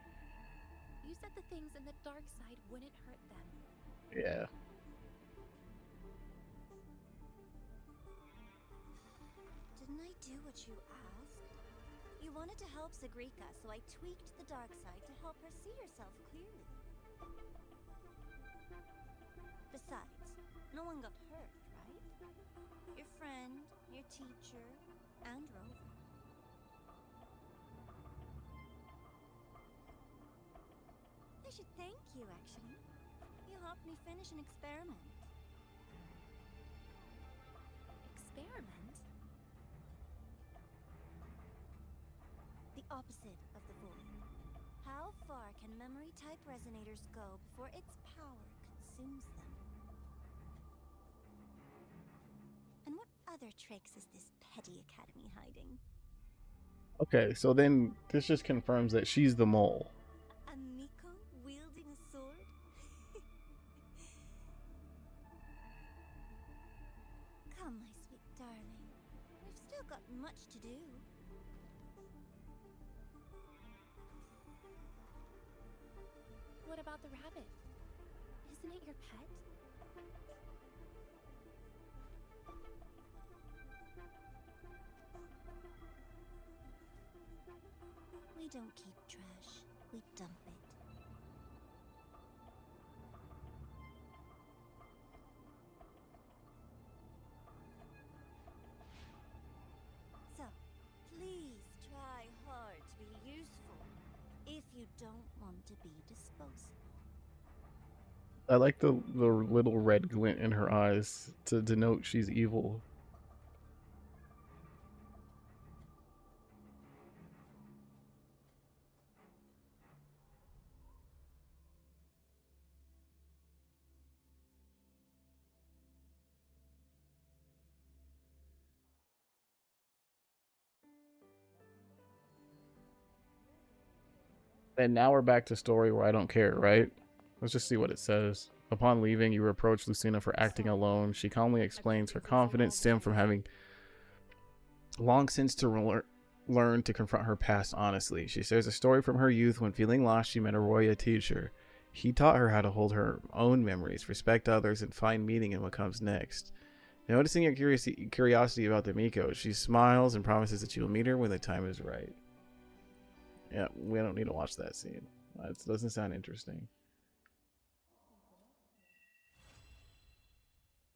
You said the things in the dark side wouldn't hurt them. Yeah. Didn't I do what you asked? You wanted to help Zagrika, so I tweaked the dark side to help her see herself clearly. Besides, no one got hurt, right? Your friend, your teacher, and Rover. I should thank you, actually. You helped me finish an experiment. Experiment? The opposite of the void. How far can memory-type resonators go before its power consumes them? And what other tricks is this petty academy hiding? Okay, so then this just confirms that she's the mole. A Miko wielding a sword? Come, my sweet darling. We've still got much to do. What about the rabbit? Isn't it your pet? We don't keep trash. We dump it. So, please try hard to be useful if you don't want to be disposable. I like the little red glint in her eyes to denote she's evil. And now we're back to story where I don't care, right? Let's just see what it says. Upon leaving, you reproach Lucina for acting alone. She calmly explains her confidence stemmed from having long since to learn to confront her past honestly. She shares a story from her youth when feeling lost she met a Roya teacher. He taught her how to hold her own memories, respect others, and find meaning in what comes next. Noticing your curiosity about the Miko, she smiles and promises that she will meet her when the time is right. Yeah, we don't need to watch that scene. It doesn't sound interesting.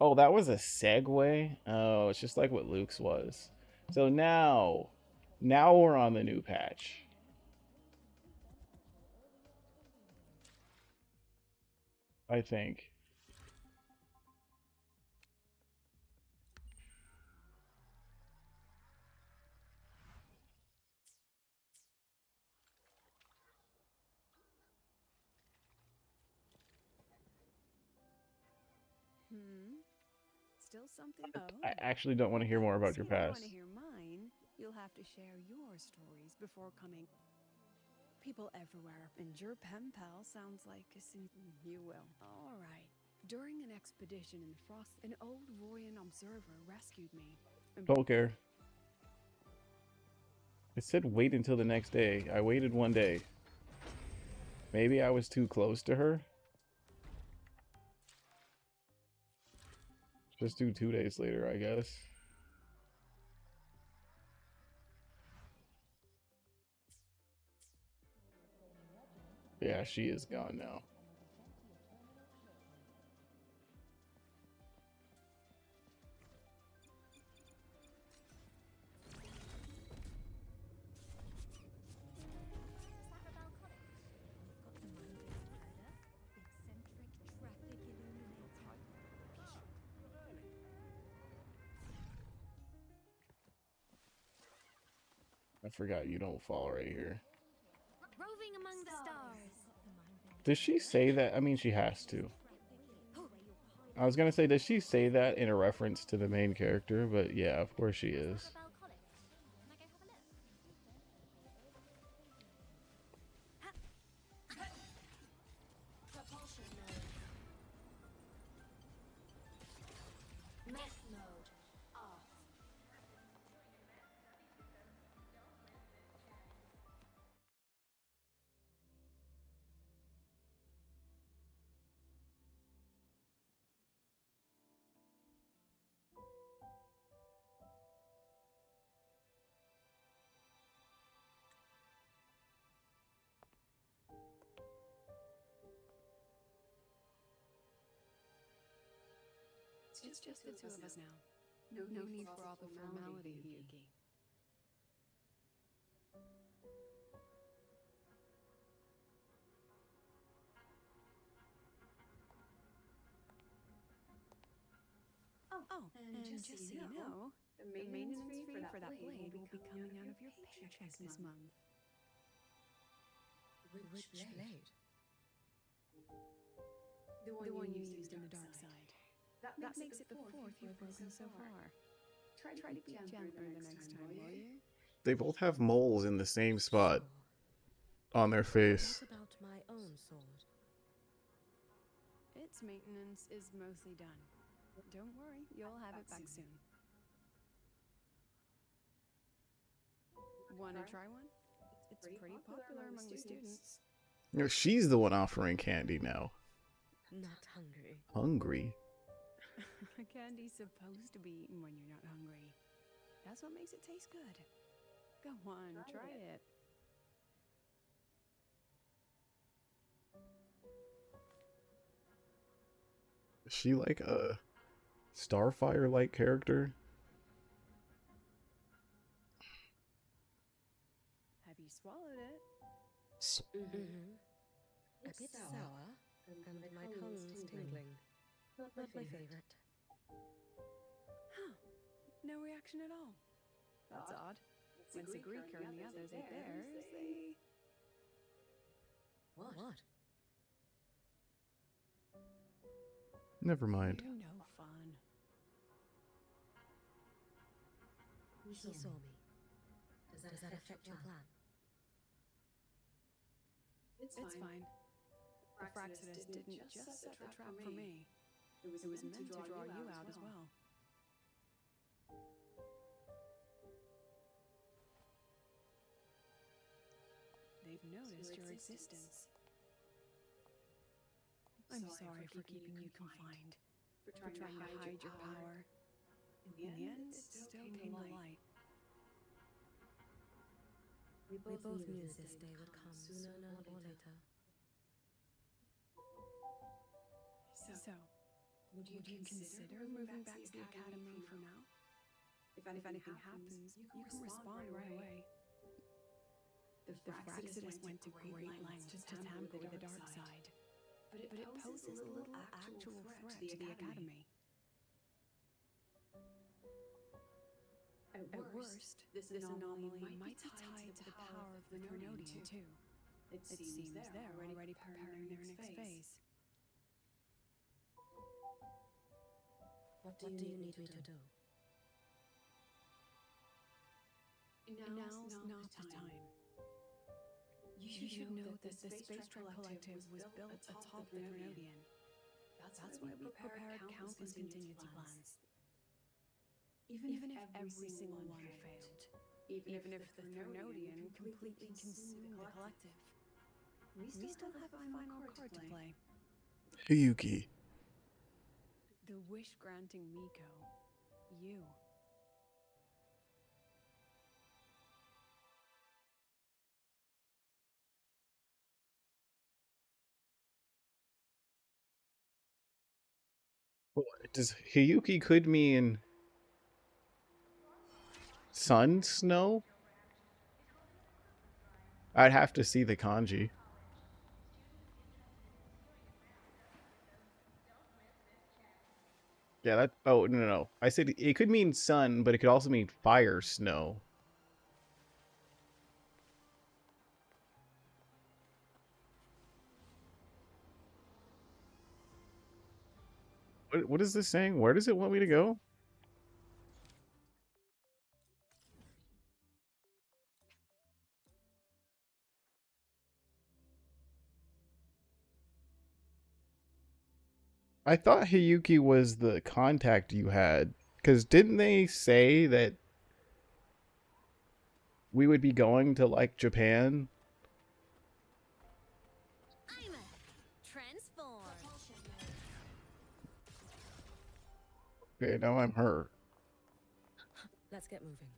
Oh, that was a segue? Oh, it's just like what Luke's was. So now we're on the new patch. I think. Still something? I actually don't want to hear more about your You don't past. want to hear mine? You'll have to share your stories before coming. People everywhere, and your pen pal sounds like a You will. All right. During an expedition in the frost, an old Royan observer rescued me. Don't care. It said wait until the next day. I waited one day. Maybe I was too close to her. Just do 2 days later, I guess. Yeah, she is gone now. I forgot you don't fall right here. Roving among the stars. Does she say that? I mean, she has to. I was gonna say, does she say that in a reference to the main character? But yeah, of course she is. It's just the two of us now. No need for all the formality, Yuki. Oh, and just so you know, the maintenance fee for that blade will be coming out of your paycheck this month. Which blade? The one you used in the dark side. That makes it the fourth you've broken so far. Try to be gentler the next time, will you? They both have moles in the same spot on their face. What about my own sword? Its maintenance is mostly done. Don't worry, you'll have it back soon. Wanna try one? It's pretty popular among the students. You know, she's the one offering candy now. Not hungry. Hungry? Candy's supposed to be eaten when you're not hungry. That's what makes it taste good. Go on, try it. Is she like a Starfire-like character? Have you swallowed it? A bit sour, and my tongue's tingling. Not my favorite. Huh. No reaction at all. That's odd. Once the Greeker and the others ate theirs, they... What? Never mind. You're no fun. He saw me. Does that affect your plan? It's fine. The Fraxidus didn't just set the trap for me. It was meant to draw you out as well. They've noticed your existence. I'm sorry for keeping you confined, for trying to hide your power. In the end, it still came to light. We both knew this day would come sooner or later. So, would you consider moving back to the academy for now? If anything happens, you can respond right away. The Fraxidus went to great lengths to tamper with the dark side, but it poses a little actual threat to the academy. At worst, this anomaly might be tied to the power of the Pernodian too. It seems they're already preparing their next phase. What do you need me to do? Now's not the time. You should know that the Space Trek Collective was built atop the Pernodian. That's why we prepared countless contingency plans. Even if every single one failed, even if the Thrunodian completely consumed the collective. We still have a final card to play. Hiyuki. The wish-granting Miko. You. Does Hiyuki could mean sun, snow? I'd have to see the kanji. Yeah, that. Oh, no, no, no. I said it could mean sun, but it could also mean fire, snow. What is this saying? Where does it want me to go? I thought Hiyuki was the contact you had. Because didn't they say that we would be going to, like, Japan? I'm a transform. Okay, now I'm her. Let's get moving.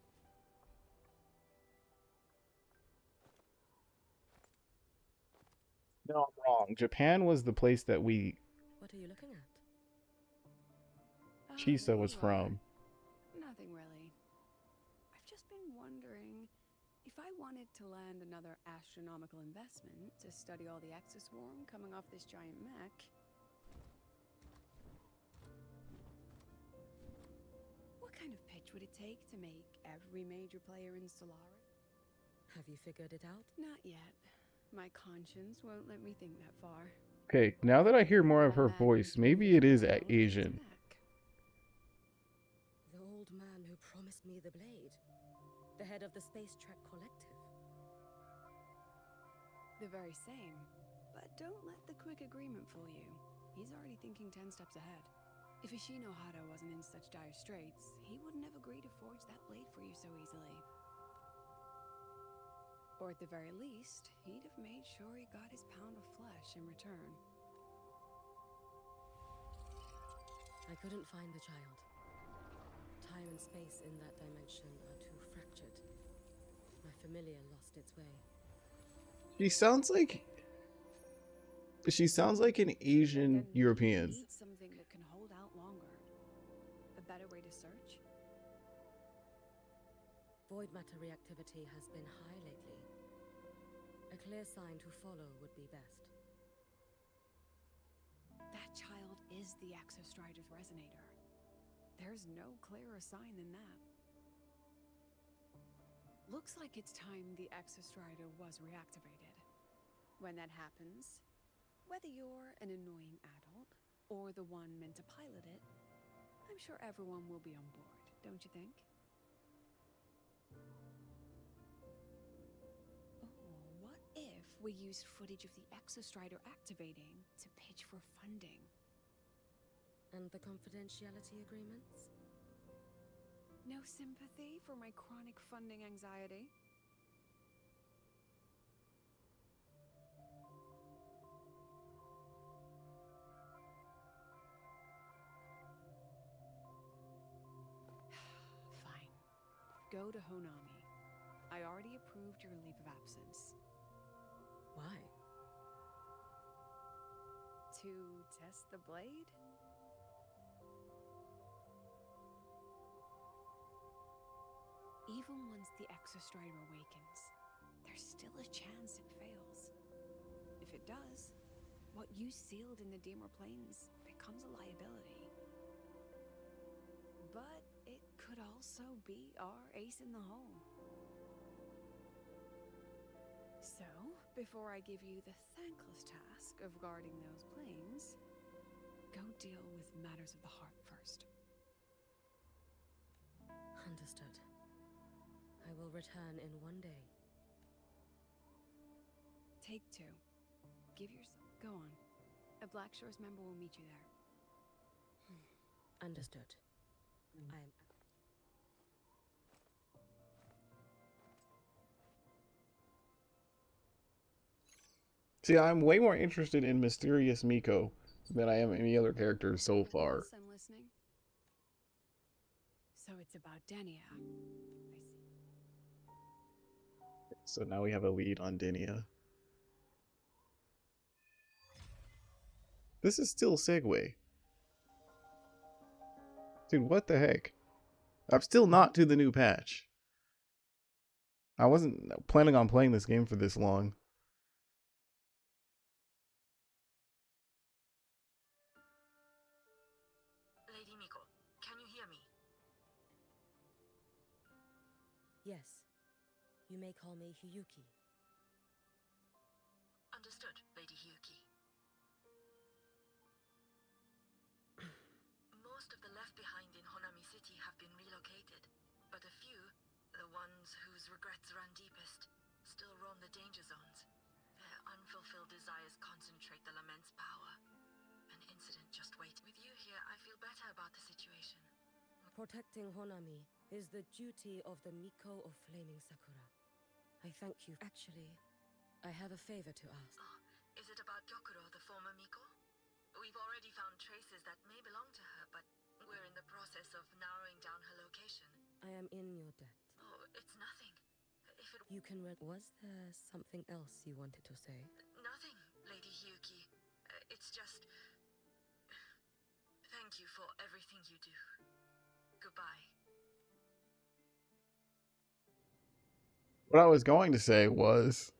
No, I'm wrong. Japan was the place that we... What are you looking at? Chisa was from. Nothing really. I've just been wondering if I wanted to land another astronomical investment to study all the exoswarm coming off this giant mech. What kind of pitch would it take to make every major player in Solaris? Have you figured it out? Not yet. My conscience won't let me think that far. Okay, now that I hear more of her voice, maybe it is Asian. The old man who promised me the blade. The head of the Space Trek Collective. The very same. But don't let the quick agreement fool you. He's already thinking 10 steps ahead. If Ishino Hado wasn't in such dire straits, he wouldn't have agreed to forge that blade for you so easily. Or at the very least, he'd have made sure he got his pound of flesh in return. I couldn't find the child. Time and space in that dimension are too fractured. My familiar lost its way. She sounds like an Asian European. Need something that can hold out longer. A better way to search? Void matter reactivity has been high lately. A clear sign to follow would be best. That child is the Exostrider's resonator. There's no clearer sign than that. Looks like it's time the Exostrider was reactivated. When that happens, whether you're an annoying adult or the one meant to pilot it, I'm sure everyone will be on board, don't you think? What if we used footage of the Exostrider activating to pitch for funding? And the confidentiality agreements? No sympathy for my chronic funding anxiety? Fine. Go to Honami. I already approved your leave of absence. Why? To test the blade? Even once the Exostrider awakens, there's still a chance it fails. If it does, what you sealed in the Dimmer Plains becomes a liability. But it could also be our ace in the hole. So, before I give you the thankless task of guarding those planes, go deal with matters of the heart first. Understood. I will return in one day. Take 2. Give yourself... Go on. A Black Shores member will meet you there. Understood. I am... See, I'm way more interested in Mysterious Miko than I am any other character so far. Yes, I'm listening. So it's about Denia. I see. So now we have a lead on Dinia. This is still Segway. Dude, what the heck? I'm still not to the new patch. I wasn't planning on playing this game for this long. Lady Miko, can you hear me? Yes. You may call me Hiyuki. Understood, Lady Hyuki. Most of the left behind in Honami City have been relocated, but a few, the ones whose regrets run deepest, still roam the danger zones. Their unfulfilled desires concentrate the lament's power. An incident just wait. With you here, I feel better about the situation. Protecting Honami is the duty of the Miko of Flaming Sakura. I thank you. Actually, I have a favor to ask. Oh, is it about Gyokuro, the former Miko? We've already found traces that may belong to her, but we're in the process of narrowing down her location. I am in your debt. Oh, it's nothing. If it... You can Was there something else you wanted to say? Nothing, Lady Hyuki. It's just... Thank you for everything you do. Goodbye. What I was going to say was,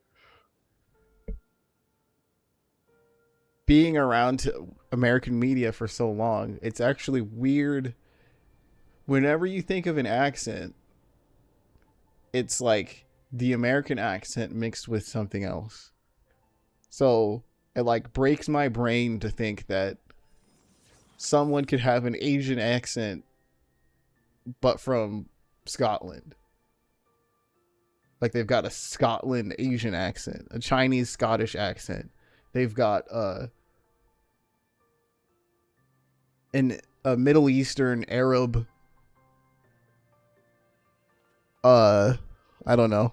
being around American media for so long, it's actually weird. Whenever you think of an accent, it's like the American accent mixed with something else. So it like breaks my brain to think that someone could have an Asian accent, but from Scotland. Like they've got a Scotland Asian accent, a Chinese Scottish accent. They've got a Middle Eastern Arab, I don't know.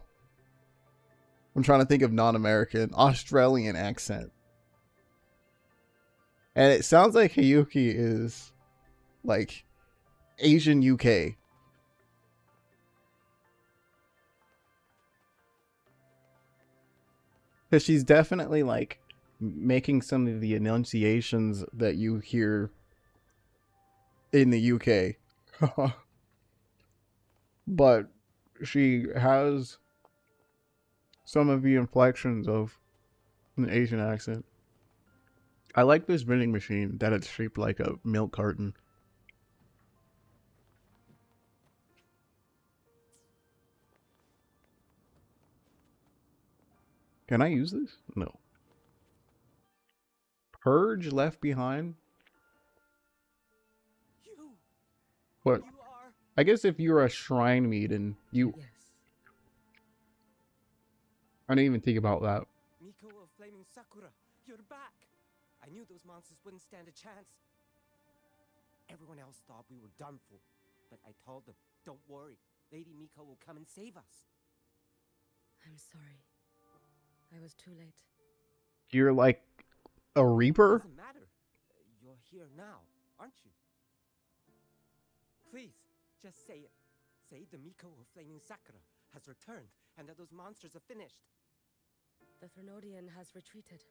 I'm trying to think of non-American, Australian accent. And it sounds like Hiyuki is like Asian UK. Because she's definitely like making some of the enunciations that you hear in the UK. But she has some of the inflections of an Asian accent. I like this vending machine that it's shaped like a milk carton. Can I use this? No. Purge Left Behind? What? I guess if you're a shrine maiden, you... Yes. I didn't even think about that. Miko of Flaming Sakura, you're back! I knew those monsters wouldn't stand a chance. Everyone else thought we were done for, but I told them, don't worry, Lady Miko will come and save us. I'm sorry. I was too late. You're like a reaper? Doesn't matter. You're here now, aren't you? Please, just say it. Say the Miko of Flaming Sakura has returned and that those monsters are finished. The Threnodian has retreated,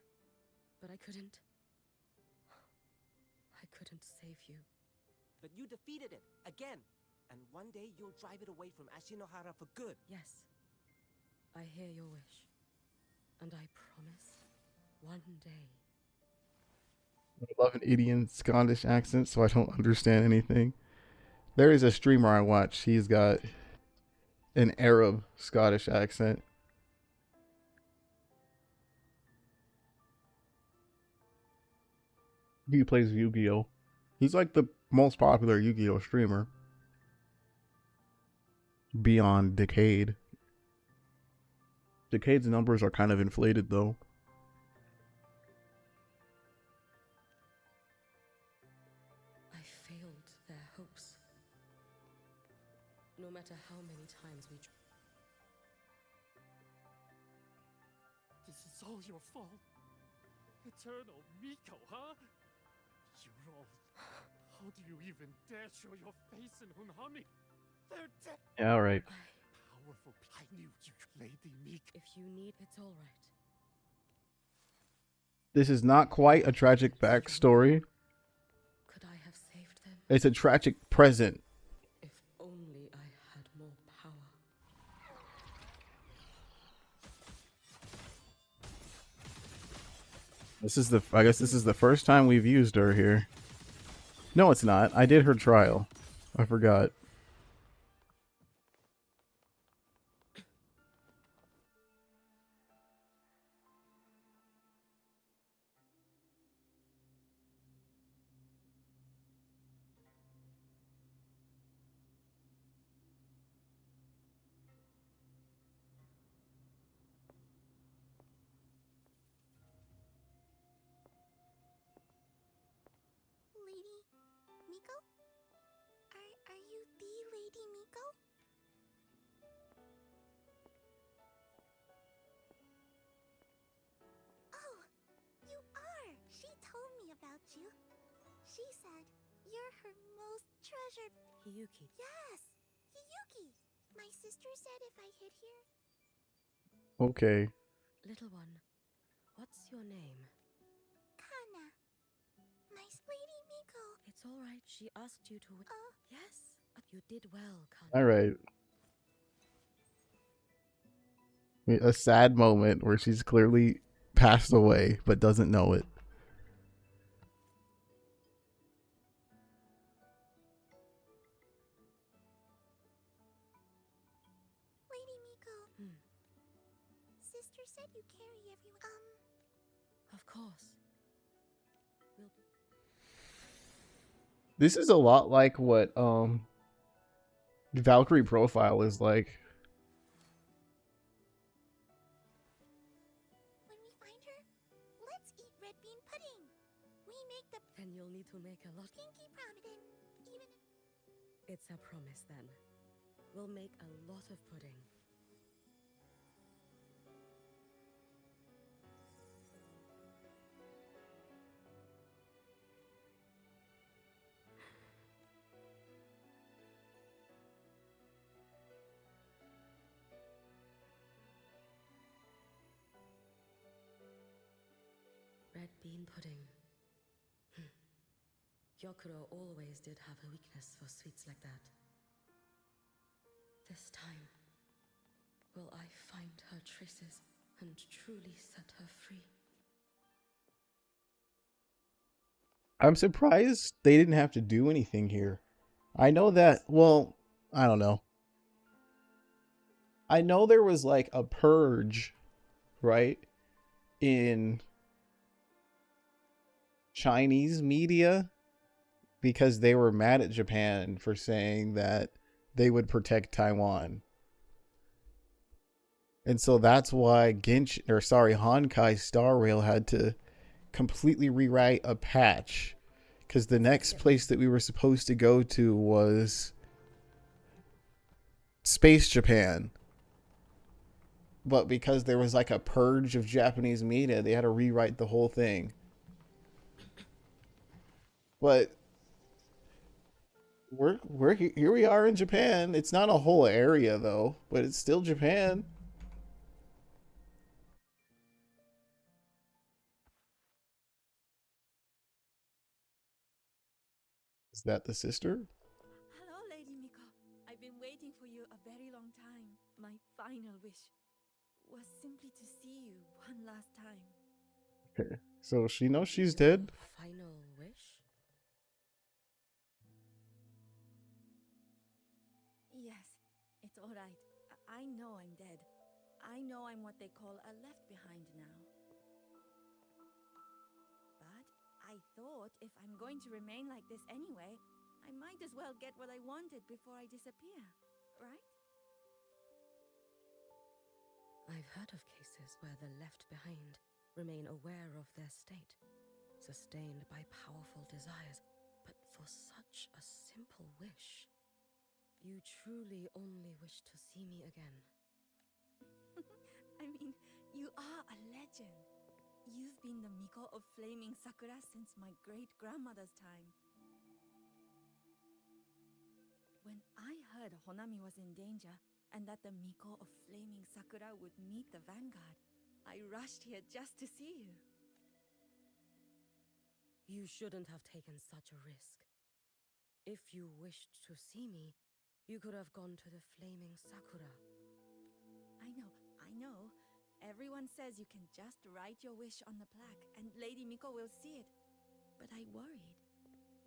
but I couldn't save you. But you defeated it, again. And one day you'll drive it away from Ashinohara for good. Yes. I hear your wish. And I promise, one day. I love an Indian Scottish accent, so I don't understand anything. There is a streamer I watch. He's got an Arab Scottish accent. He plays Yu-Gi-Oh! He's like the most popular Yu-Gi-Oh! Streamer. Beyond Decade. Decade's numbers are kind of inflated though. I failed their hopes. No matter how many times we This is all your fault. Eternal Miko, huh? You're all... How do you even dare show your face in Hunhami? They're dead! Yeah, all right. Powerful... I knew you, Lady Miko. If you need, it's all right. This is not quite a tragic backstory. Could I have saved them? It's a tragic present. If only I had more power. I guess this is the first time we've used her here. No, it's not. I did her trial. I forgot. Lady Miko? Are you the Lady Miko? Oh, you are! She told me about you. She said you're her most treasured... Hiyuki. Yes! Hiyuki! My sister said if I hid here... Okay. Little one, what's your name? Kana. My Lady Miko. It's all right. She asked you to... Yes, you did well, Kana. All right. A sad moment where she's clearly passed away, but doesn't know it. Lady Miko. Sister said you carry everyone. Of course. This is a lot like what Valkyrie Profile is like. When we find her, let's eat red bean pudding. We make the... Then you'll need to make a lot... Pinky promise. Even... It's a promise, then. We'll make a lot of pudding. Red bean pudding. Gyokuro always did have a weakness for sweets like that. This time, will I find her traces and truly set her free? I'm surprised they didn't have to do anything here. I know that, well, I don't know. I know there was like a purge, right? In Chinese media because they were mad at Japan for saying that they would protect Taiwan. And so that's why Honkai Star Rail had to completely rewrite a patch because the next place that we were supposed to go to was Space Japan. But because there was like a purge of Japanese media, they had to rewrite the whole thing. But we're here we are in Japan. It's not a whole area though, but it's still Japan. Is that the sister? Hello, Lady Miko. I've been waiting for you a very long time. My final wish was simply to see you one last time. Okay. So she knows she's dead? Final wish? Yes, it's all right. I know I'm dead. I know I'm what they call a left behind now. But I thought if I'm going to remain like this anyway, I might as well get what I wanted before I disappear, right? I've heard of cases where the left behind remain aware of their state, sustained by powerful desires, but for such a simple wish. You truly only wish to see me again. I mean, you are a legend. You've been the Miko of Flaming Sakura since my great-grandmother's time. When I heard Honami was in danger, and that the Miko of Flaming Sakura would meet the vanguard, I rushed here just to see you. You shouldn't have taken such a risk. If you wished to see me, you could have gone to the Flaming Sakura. I know. Everyone says you can just write your wish on the plaque and Lady Miko will see it. But I worried.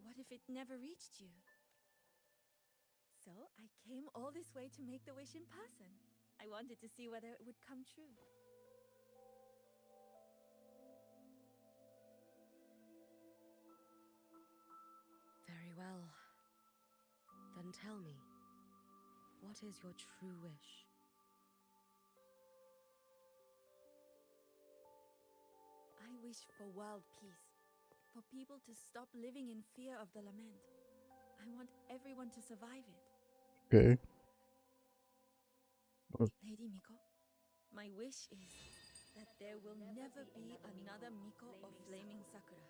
What if it never reached you? So I came all this way to make the wish in person. I wanted to see whether it would come true. Very well. Then tell me, what is your true wish? I wish for world peace, for people to stop living in fear of the lament. I want everyone to survive it. Okay. Lady Miko, my wish is that there will never be another Miko of Flaming Sakura.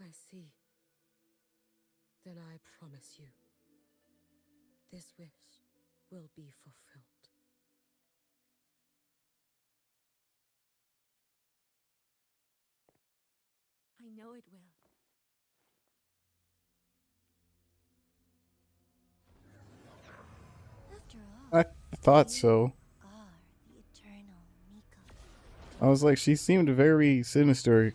I see. Then I promise you, this wish will be fulfilled. I know it will. After all, I thought so. are the eternal Miko. I was like, she seemed very sinister.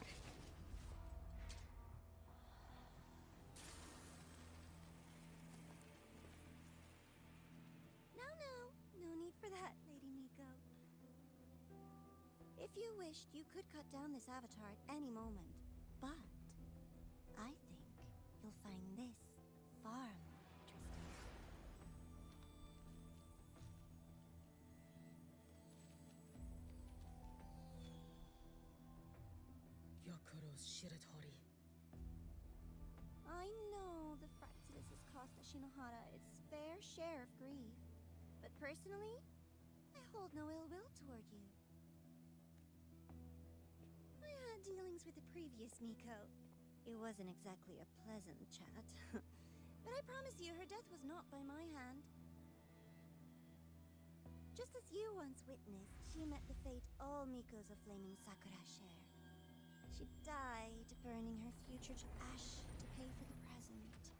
No need for that, Lady Miko. If you wished, you could cut down this avatar at any moment. But I think you'll find this far more interesting. Yakuro's Shiratori. I know the Fraxidus has cost Ashinohara its fair share of grief. But personally, I hold no ill will toward you. I had dealings with the previous Miko. It wasn't exactly a pleasant chat. But I promise you, her death was not by my hand. Just as you once witnessed, she met the fate all Mikos of Flaming Sakura share. She died, burning her future to ash to pay for the present.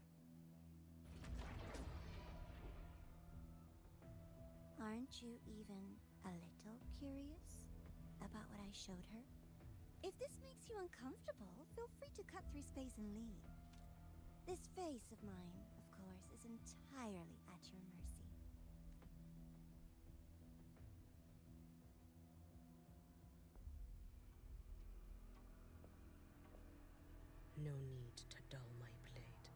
Aren't you even a little curious about what I showed her? If this makes you uncomfortable, feel free to cut through space and leave. This face of mine, of course, is entirely at your mercy. No need to dull my blade.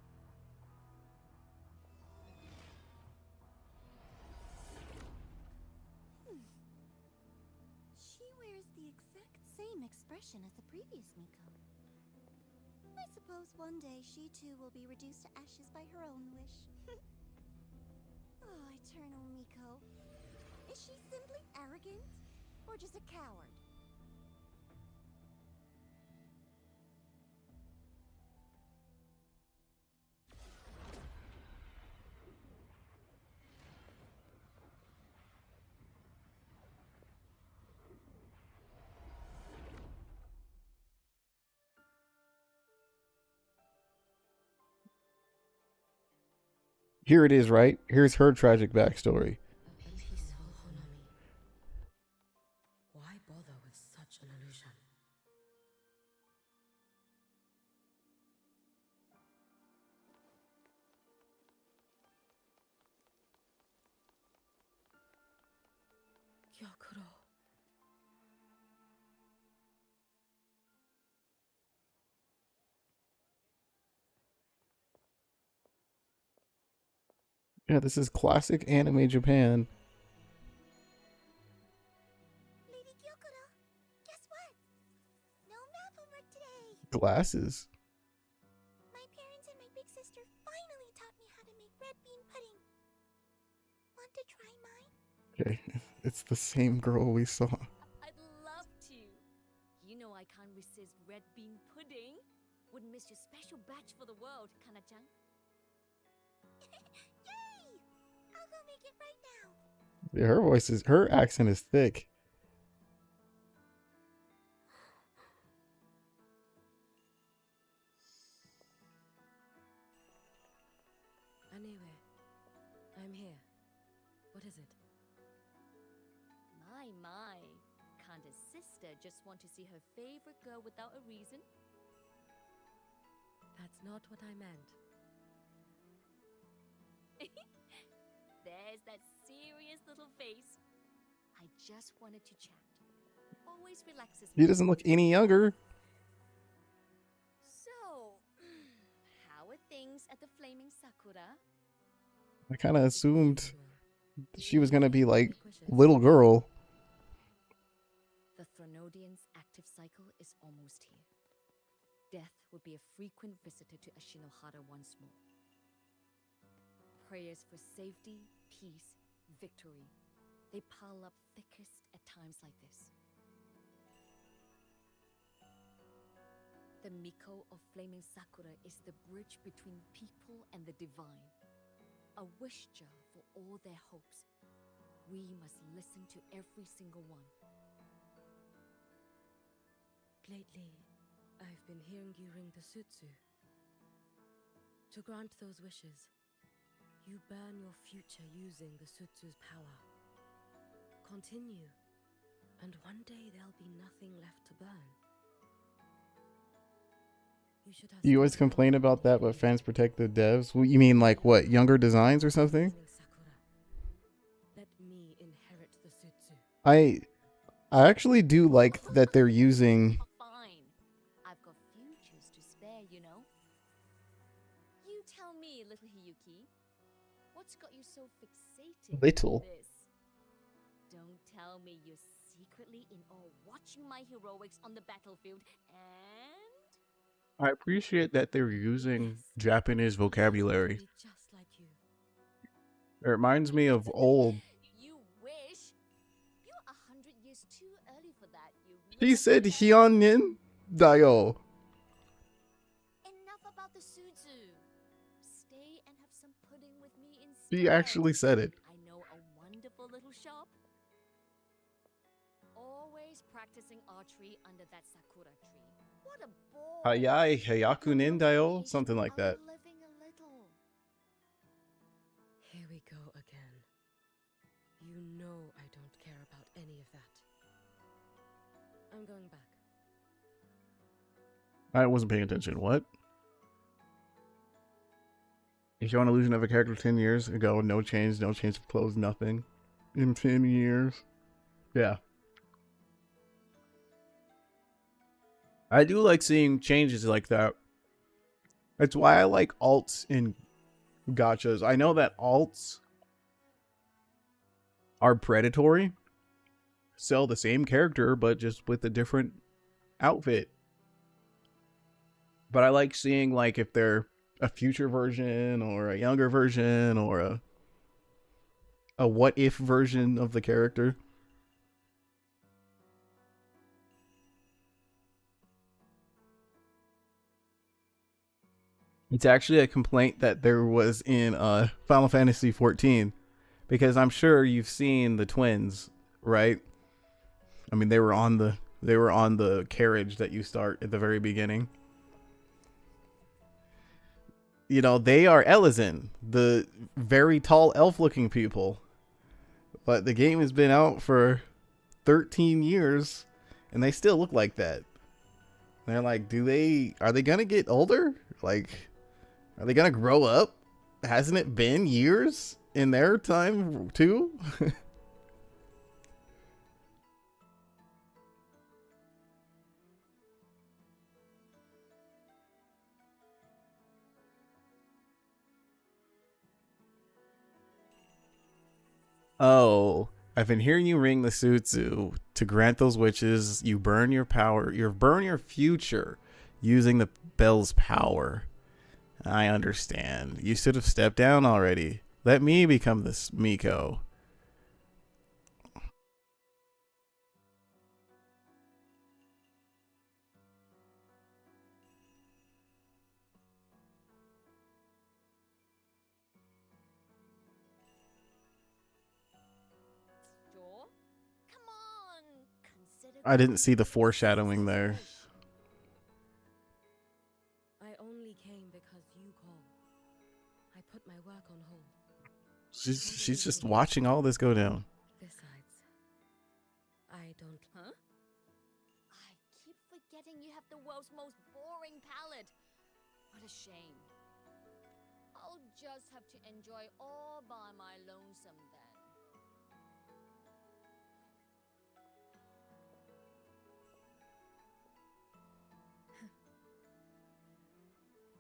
She wears the exact same expression as the previous Miko. I suppose one day she too will be reduced to ashes by her own wish. Oh, eternal Miko. Is she simply arrogant? Or just a coward? Here it is, right? Here's her tragic backstory. A peaceful Honami. Why bother with such an illusion? Gyakuro. Yeah, this is classic anime Japan. Lady Gyokuro, guess what? No math homework today. Glasses. My parents and my big sister finally taught me how to make red bean pudding. Okay, it's the same girl we saw. I'd love to. You know I can't resist red bean pudding. Wouldn't miss your special batch for the world, Kana-chan. Yay! I'll go make it right now. Yeah, her accent is thick. Anyway, I'm here. What is it? My. Can't a sister just want to see her favorite girl without a reason? That's not what I meant. There's that serious little face. I just wanted to chat. Always relaxes me. He doesn't look any younger. So, how are things at the Flaming Sakura? I kind of assumed she was gonna be like little girl. The Thronodian's active cycle is almost here. Death will be a frequent visitor to Ashinohara once more. Prayers for safety, peace, victory. They pile up thickest at times like this. The Miko of Flaming Sakura is the bridge between people and the divine. A wish jar for all their hopes. We must listen to every single one. Lately, I've been hearing you ring the sutsu. To grant those wishes, you burn your future using the sutsu's power. Continue, and one day there'll be nothing left to burn. You should have You always complain about that, but fans protect the devs. Well, you mean like what? Younger designs or something? Let me inherit the sutsu. I actually do like that they're using. Fine. I've got futures to spare, you know. You tell me, little Hiyuki. What's got you so fixated Little? on this? Don't tell me you're secretly in awe watching my heroics on the battlefield and... I appreciate that they're using Japanese vocabulary. Just like you. It reminds me of old. You wish. You're 100 years too early for that. He said Hyonin Dayo. Enough about the sutsu. Stay and have some pudding with me instead. He actually said it. I know a wonderful little shop. Always practicing archery under that sakura tree. What a bore. Hayai Hayakunin Dayo? Something like that. Living a little. Here we go again. You know I don't care about any of that. I'm going back. I wasn't paying attention. What? If you want an illusion of a character 10 years ago, no change of clothes, nothing. In 10 years. Yeah. I do like seeing changes like that. That's why I like alts in gachas. I know that alts are predatory. Sell the same character, but just with a different outfit. But I like seeing like if they're a future version or a younger version or a what if version of the character. It's actually a complaint that there was in Final Fantasy 14, because I'm sure you've seen the twins, right? I mean, they were on the carriage that you start at the very beginning. You know, they are Elezen, the very tall elf-looking people. But the game has been out for 13 years, and they still look like that. And they're like, are they gonna get older? Like, are they gonna grow up? Hasn't it been years in their time too? Oh, I've been hearing you ring the sutsu. To grant those wishes, you burn your power. You burn your future using the bell's power. I understand. You should have stepped down already. Let me become this Miko. I didn't see the foreshadowing there. I only came because you called. I put my work on hold. She's just watching all this go down. Besides, I don't. Huh? I keep forgetting you have the world's most boring palette. What a shame. I'll just have to enjoy all by my lonesome then.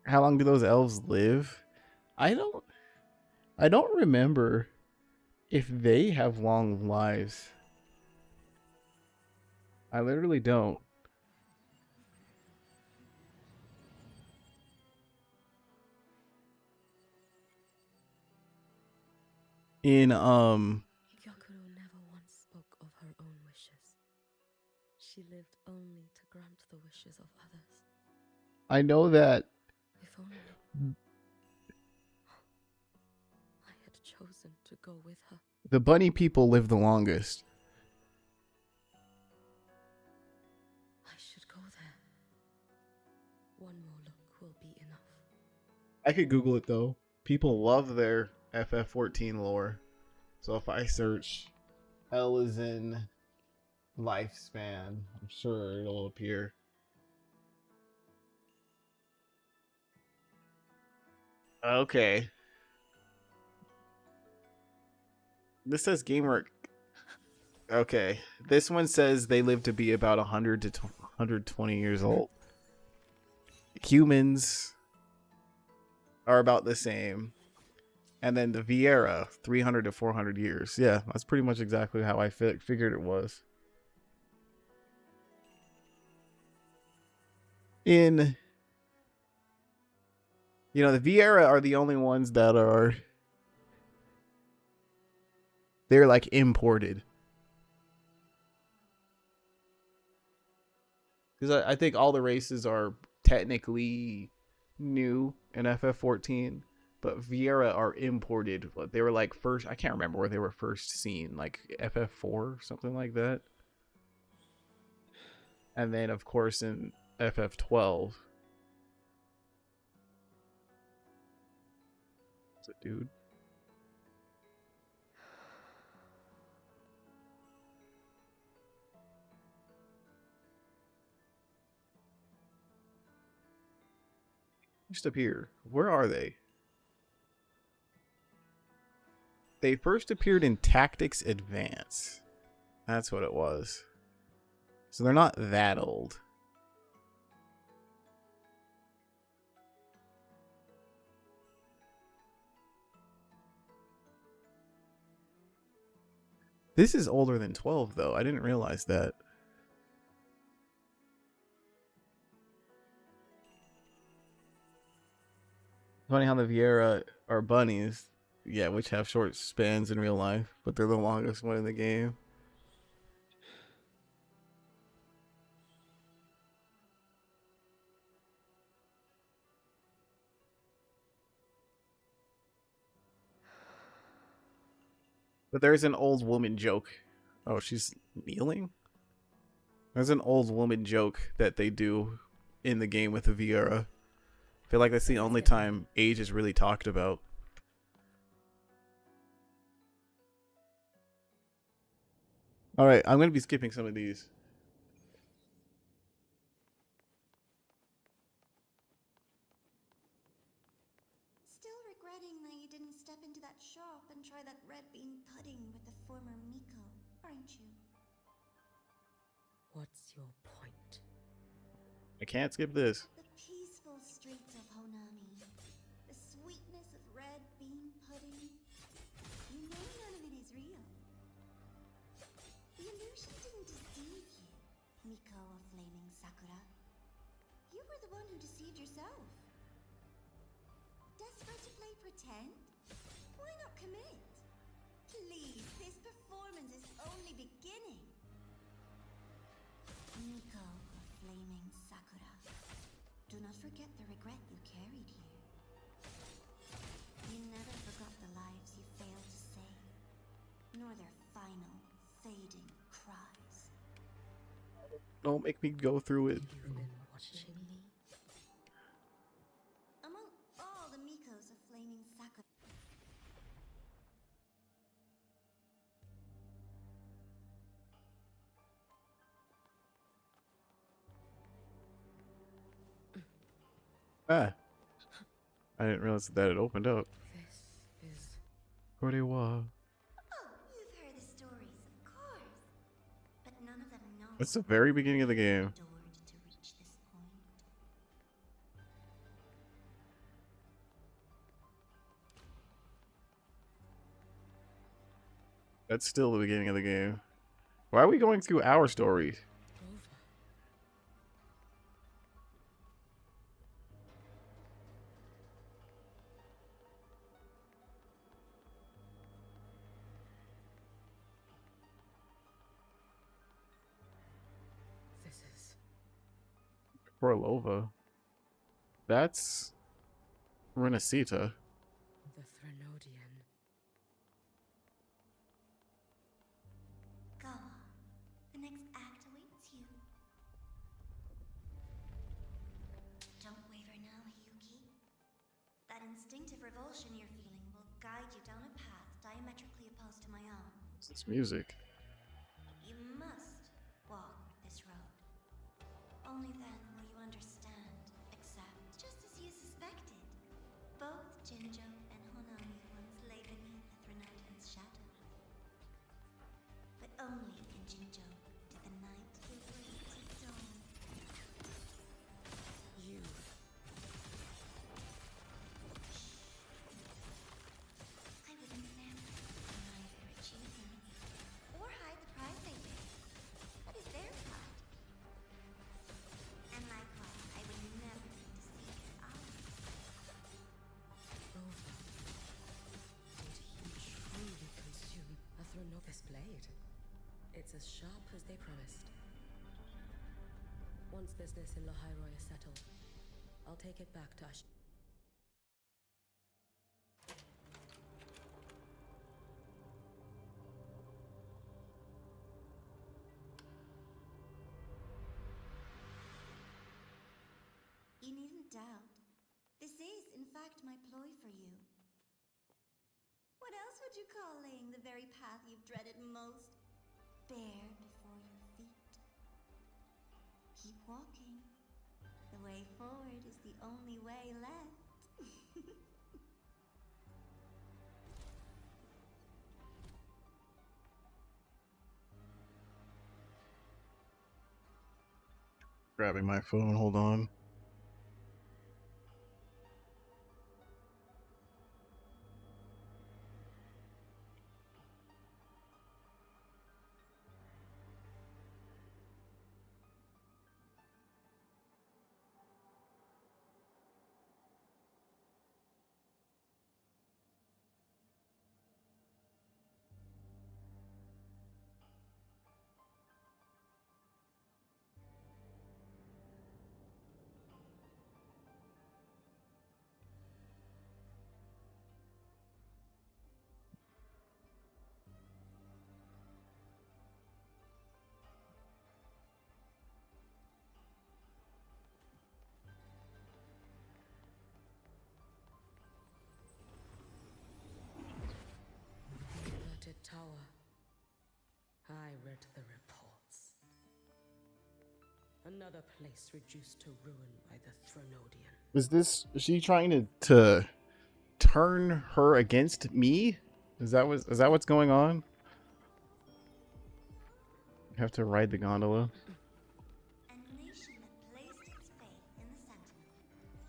How long do those elves live? I don't remember if they have long lives. I literally don't. In Gyokuro never once spoke of her own wishes. She lived only to grant the wishes of others. I know that If only I had chosen to go with her. the bunny people live the longest. I should go there. One more look will be enough. I could Google it though. People love their ff14 lore. So if I search L is in lifespan, I'm sure it'll appear. Okay. This says gamer. Okay. This one says they live to be about 100 to 120 years old. Humans are about the same. And then the Vieira, 300 to 400 years. Yeah, that's pretty much exactly how I figured it was. The Vieira are the only ones that are... They're like imported. Because I think all the races are technically new in ff14. But Vieira are imported. They were like first... I can't remember where they were first seen. Like ff4, something like that. And then, of course, in ff12. What's it, dude? Just appear. Where are they? They first appeared in Tactics Advance. That's what it was. So they're not that old. This is older than 12, though. I didn't realize that. Funny how the Vieira are bunnies. Yeah, which have short spans in real life, but they're the longest one in the game. But there's an old woman joke. Oh, she's kneeling? There's an old woman joke that they do in the game with the Vieira. I feel like that's the only time age is really talked about. Alright, I'm going to be skipping some of these. Still regretting that you didn't step into that shop and try that red bean pudding with the former Miko, aren't you? What's your point? I can't skip this. The peaceful streets of Honami. The sweetness of red bean pudding. You know none of it is real. The illusion didn't deceive you, Miko of Flaming Sakura. You were the one who deceived yourself. Desperate to play pretend? Why not commit? Please, this performance is only beginning. Miko of Flaming Sakura. Do not forget the regret you carried here. You never forgot the lives you failed to save, nor their final, fading cries. Don't make me go through it. You've been watching me. Among all the Mikos of flaming Sakura. Ah. I didn't realize that it opened up. This is... Korewa. Oh, you've heard the stories, of course. But none of them know. That's the very beginning of the game. Endured to reach this point. That's still the beginning of the game. Why are we going through our story? This is... Korolova. That's Renacita. the Threnodian. Go on. The next act awaits you. Don't waver now, Hyuki. That instinctive revulsion you're feeling will guide you down a path diametrically opposed to my own. What's this music? You must walk this road. Only then will you understand, accept, just as you suspected. Both Jinjo and Honami once lay beneath the Threnodian's shadow. But only in Jinjo did the night give way to dawn. You... I would never deny their achievements, or hide the prize they pay. That is their pride. And likewise, I would never deceive ours. Over. Did he truly consume a Threnodis blade? It's as sharp as they promised. Once business in Lahairoi is settled, I'll take it back to Ash. You needn't doubt. This is, in fact, my ploy for you. What else would you call laying the very path you've dreaded most bare before your feet? Keep walking. The way forward is the only way left. Grabbing my phone, hold on. Alerted tower. I read the reports. Another place reduced to ruin by the Threnodian. Is she trying to turn her against me? Is that what's going on? I have to ride the gondola. A nation that placed its faith in the Sentinel,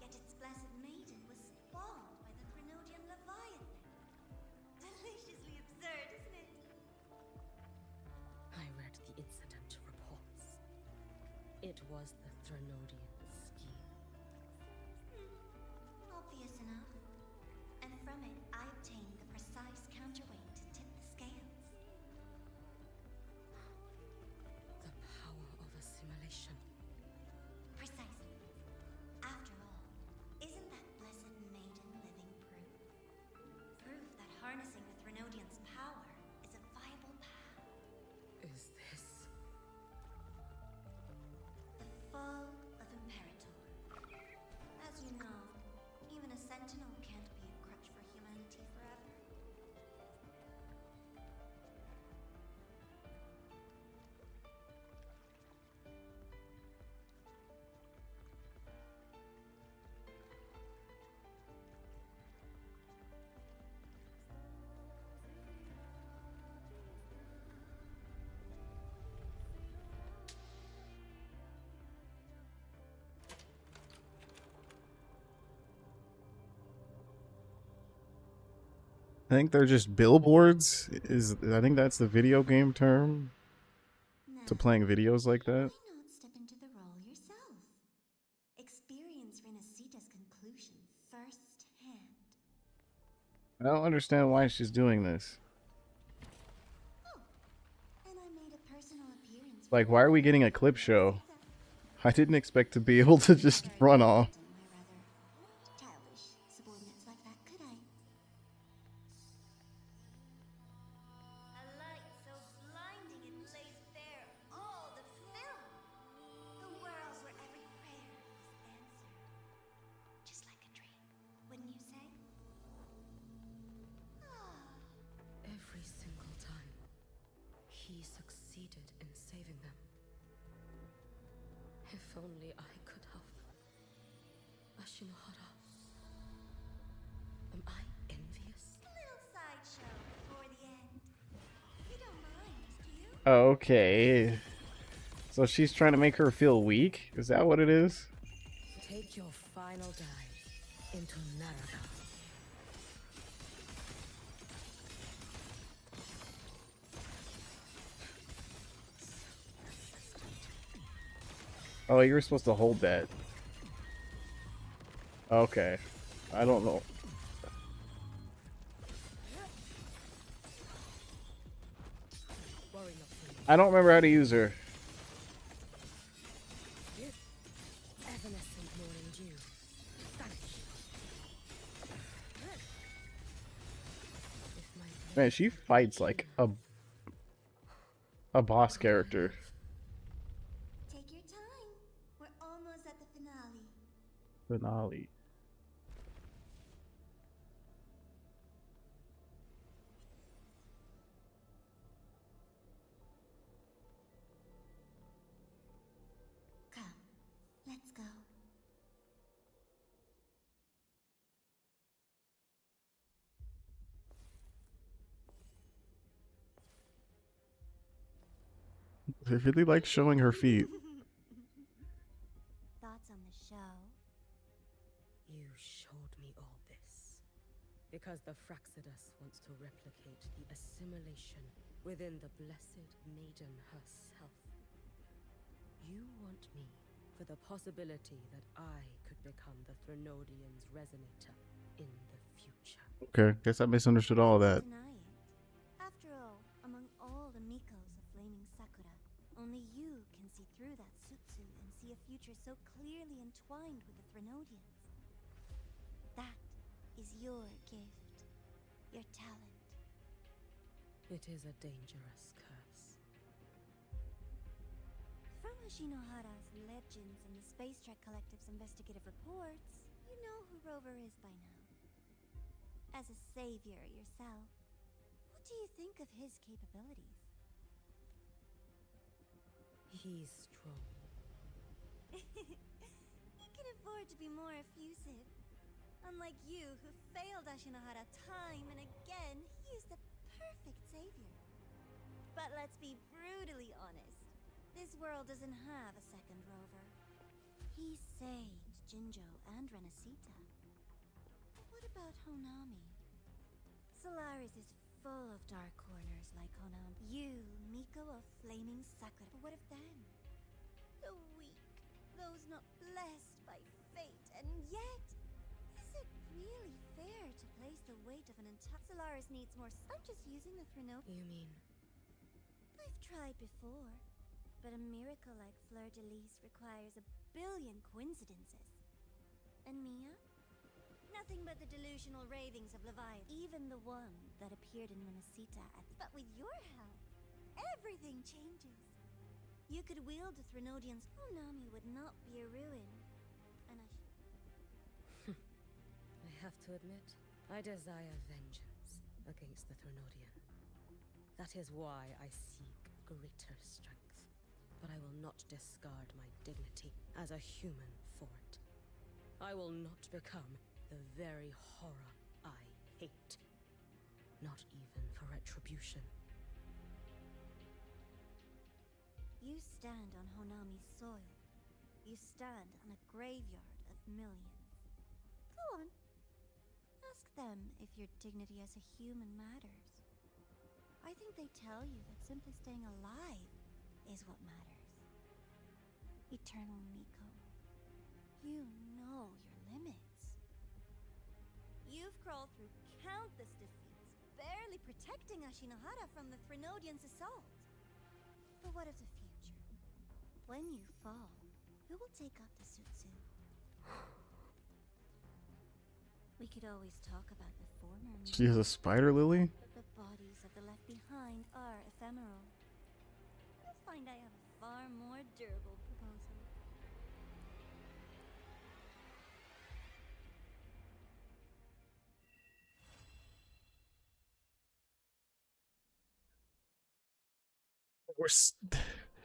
yet its blessed maiden was spawned by the Threnodian Leviathan. Deliciously absurd, isn't it? I read the incident reports. It was the Threnodian scheme. Obvious enough. And from it, I obtained the precise counterweight to tip the scales. The power of assimilation. Precisely. After all, isn't that blessed maiden living proof? Proof that harnessing the Threnodian's power is a viable path. Is this... I think they're just billboards. I think that's the video game term to playing videos like that. Why not step into the role yourself? Experience Renacita's conclusion firsthand. I don't understand why she's doing this. And I made a personal appearance. Like, why are we getting a clip show? I didn't expect to be able to just run off. Childish subordinates like that, could I? A light so blinding it lays bare all the film. The world where every prayer is answered. Just like a dream, wouldn't you say? Every single time, he succeeded in saving them. If only I could have. Ashinohara. Am I envious? A little sideshow before the end. You don't mind, do you? Okay. So she's trying to make her feel weak? Is that what it is? Take your final dive into Naraka. Oh, you were supposed to hold that. Okay. I don't know. I don't remember how to use her. Evanescent morning dew. Man, she fights like a boss character. Take your time. We're almost at the finale. Finale. Come, let's go. I really like showing her feet. Thoughts on the show? You showed me all this. Because the Fraxidus wants to replicate the assimilation within the blessed maiden herself. You want me for the possibility that I could become the Threnodian's resonator in the future. Okay, guess I misunderstood all of that. Deny it. After all, among all the Mikos of Flaming Sakura, only you can see through that Sutsu and see a future so clearly entwined with the Threnodians. That is your gift. Your talent. It is a dangerous curse. From Ashinohara's legends and the Space Trek Collective's investigative reports, you know who Rover is by now. As a savior yourself, what do you think of his capabilities? He's strong. He can afford to be more effusive. Unlike you, who failed Ashinohara time and again, he is the perfect savior. But let's be brutally honest. This world doesn't have a second Rover. He saved Jinjo and Renacita. But what about Honami? Solaris is full of dark corners like Honami. You, Miko of Flaming Sakura. But what of them? The weak, those not blessed by fate, and yet, is it really fair to place the weight of an entire... Solaris needs more... I'm just using the Threnodian. You mean? I've tried before, but a miracle like Fleur-de-Lis requires a billion coincidences. And Mia? Nothing but the delusional ravings of Leviathan. Even the one that appeared in Renacita at the... But with your help, everything changes. You could wield the Threnodians. Honami would not be a ruin. And I have to admit, I desire vengeance against the Threnodian. That is why I seek greater strength. But I will not discard my dignity as a human for it. I will not become the very horror I hate. Not even for retribution. you stand on Honami's soil. You stand on a graveyard of millions. Go on. Ask them if your dignity as a human matters. I think they tell you that simply staying alive is what matters. Eternal Miko, you know your limits. You've crawled through countless defeats, barely protecting Ashinohara from the Threnodians' assault. But what of the future? When you fall, who will take up the Sutsu? We could always talk about the former Miko. She has a spider lily? The bodies of the left behind are ephemeral. You'll find I have a far more durable proposal.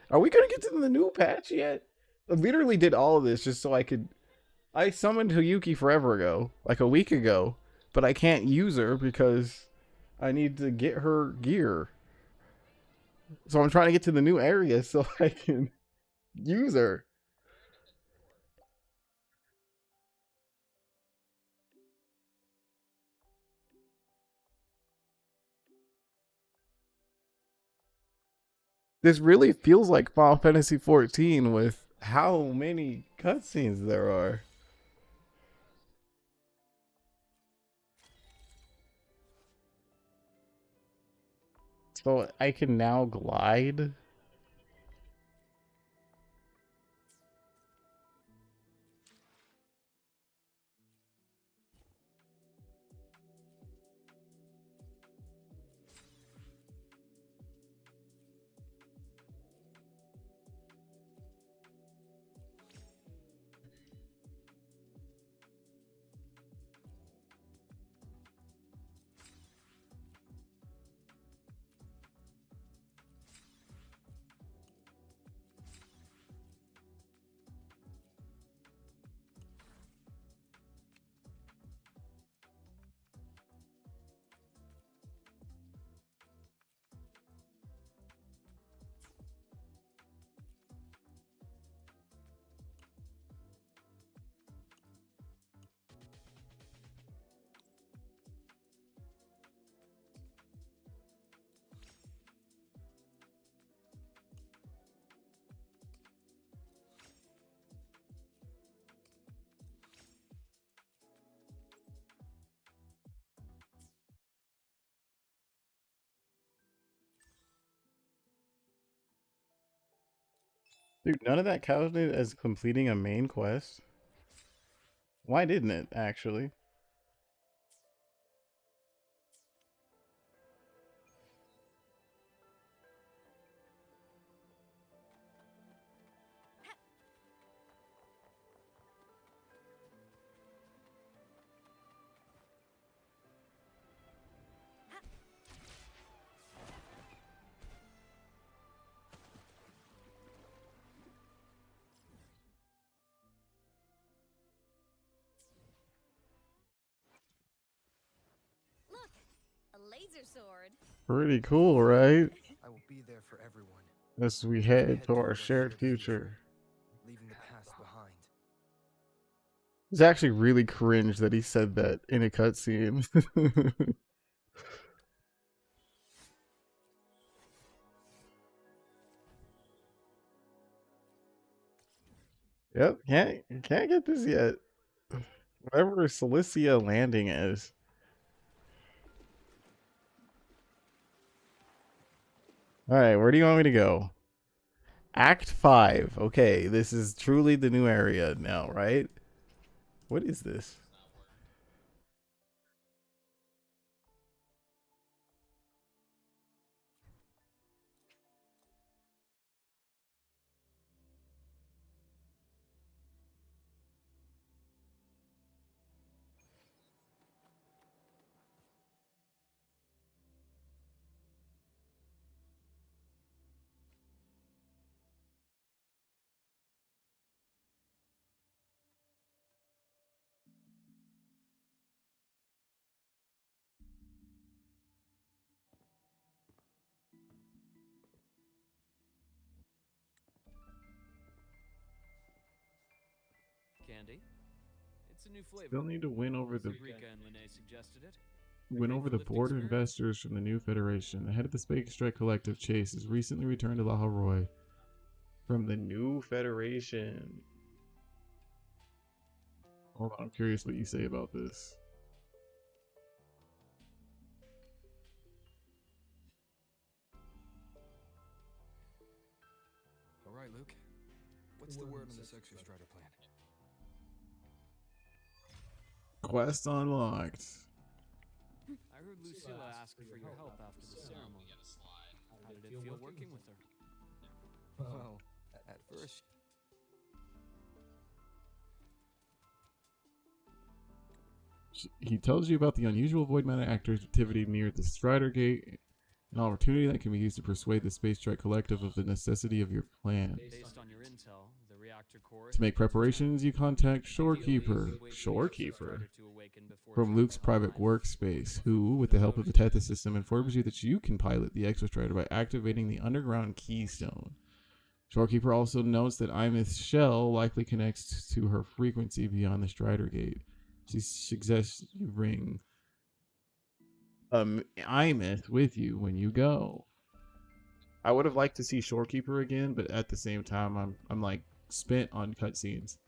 Are we gonna get to the new patch yet? I literally did all of this just so I could. I summoned Hayuki forever ago, like a week ago, but I can't use her because I need to get her gear. So I'm trying to get to the new area so I can use her. This really feels like Final Fantasy 14 with how many cutscenes there are. So I can now glide. Dude, none of that counted as completing a main quest. Why didn't it, actually? Look, a laser sword. Pretty cool, right? I will be there for everyone. As we head to our shared future. Leaving the past behind. It's actually really cringe that he said that in a cutscene. Yep, can't get this yet. Whatever Cilicia landing is. Alright, where do you want me to go? Act 5. Okay, this is truly the new area now, right? What is this? Candy, It's a new flavor. Still need to win over the Rika and Lene suggested it. board of investors from the new Federation. The head of the Space Strike Collective, Chase, has recently returned to Laharoy from the new Federation. Hold on, I'm curious what you say about this. All right, Luke. What's the word on this extra strider plan? Quest unlocked. I heard Lucilla asked for your help after the ceremony. How did it feel working with her? Well, at first... He tells you about the unusual void matter activity near the Strider Gate, an opportunity that can be used to persuade the Space Strike Collective of the necessity of your plan. Based on your intel, the reactor core To make preparations, you contact Shorekeeper from Luke's private workspace, who, with the help of the Tethys system, informs you that you can pilot the Exostrider by activating the underground keystone. Shorekeeper also notes that Imith's shell likely connects to her frequency beyond the Strider Gate. She suggests you bring Imith with you when you go. I would have liked to see Shorekeeper again, but at the same time, I'm like spent on cutscenes.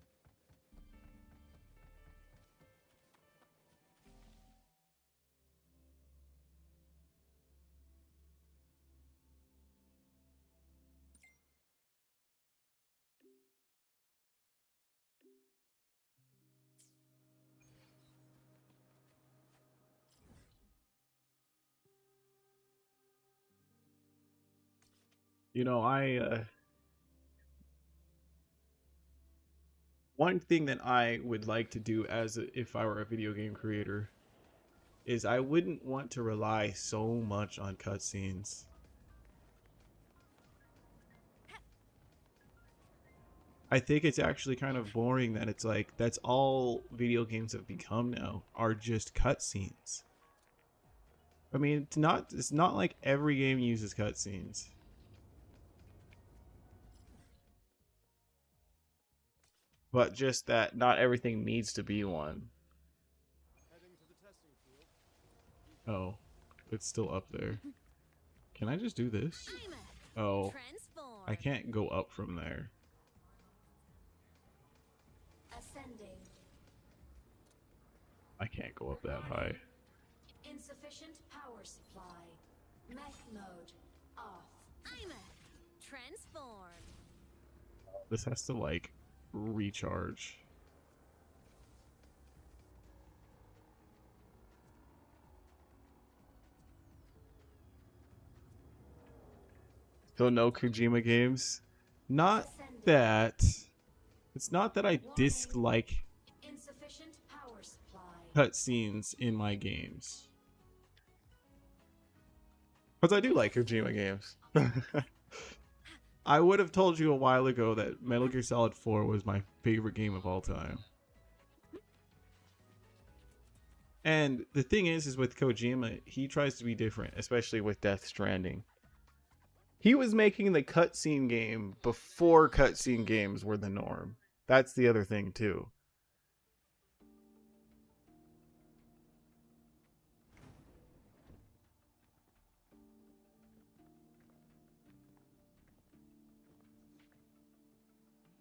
You know, one thing that I would like to do if I were a video game creator is I wouldn't want to rely so much on cutscenes. I think it's actually kind of boring that it's like that's all video games have become now, are just cutscenes. I mean, it's not like every game uses cutscenes. But just that not everything needs to be one. Oh, it's still up there. Can I just do this? Oh, I can't go up from there. Ascending. I can't go up that high. Insufficient power supply. Mech mode off. I'm a transform. This has to like recharge. So no Kojima games. Not that. It's not that I dislike Insufficient power supply. cutscenes in my games. Because I do like Kojima games. I would have told you a while ago that Metal Gear Solid 4 was my favorite game of all time. And the thing is with Kojima, he tries to be different, especially with Death Stranding. He was making the cutscene game before cutscene games were the norm. That's the other thing, too.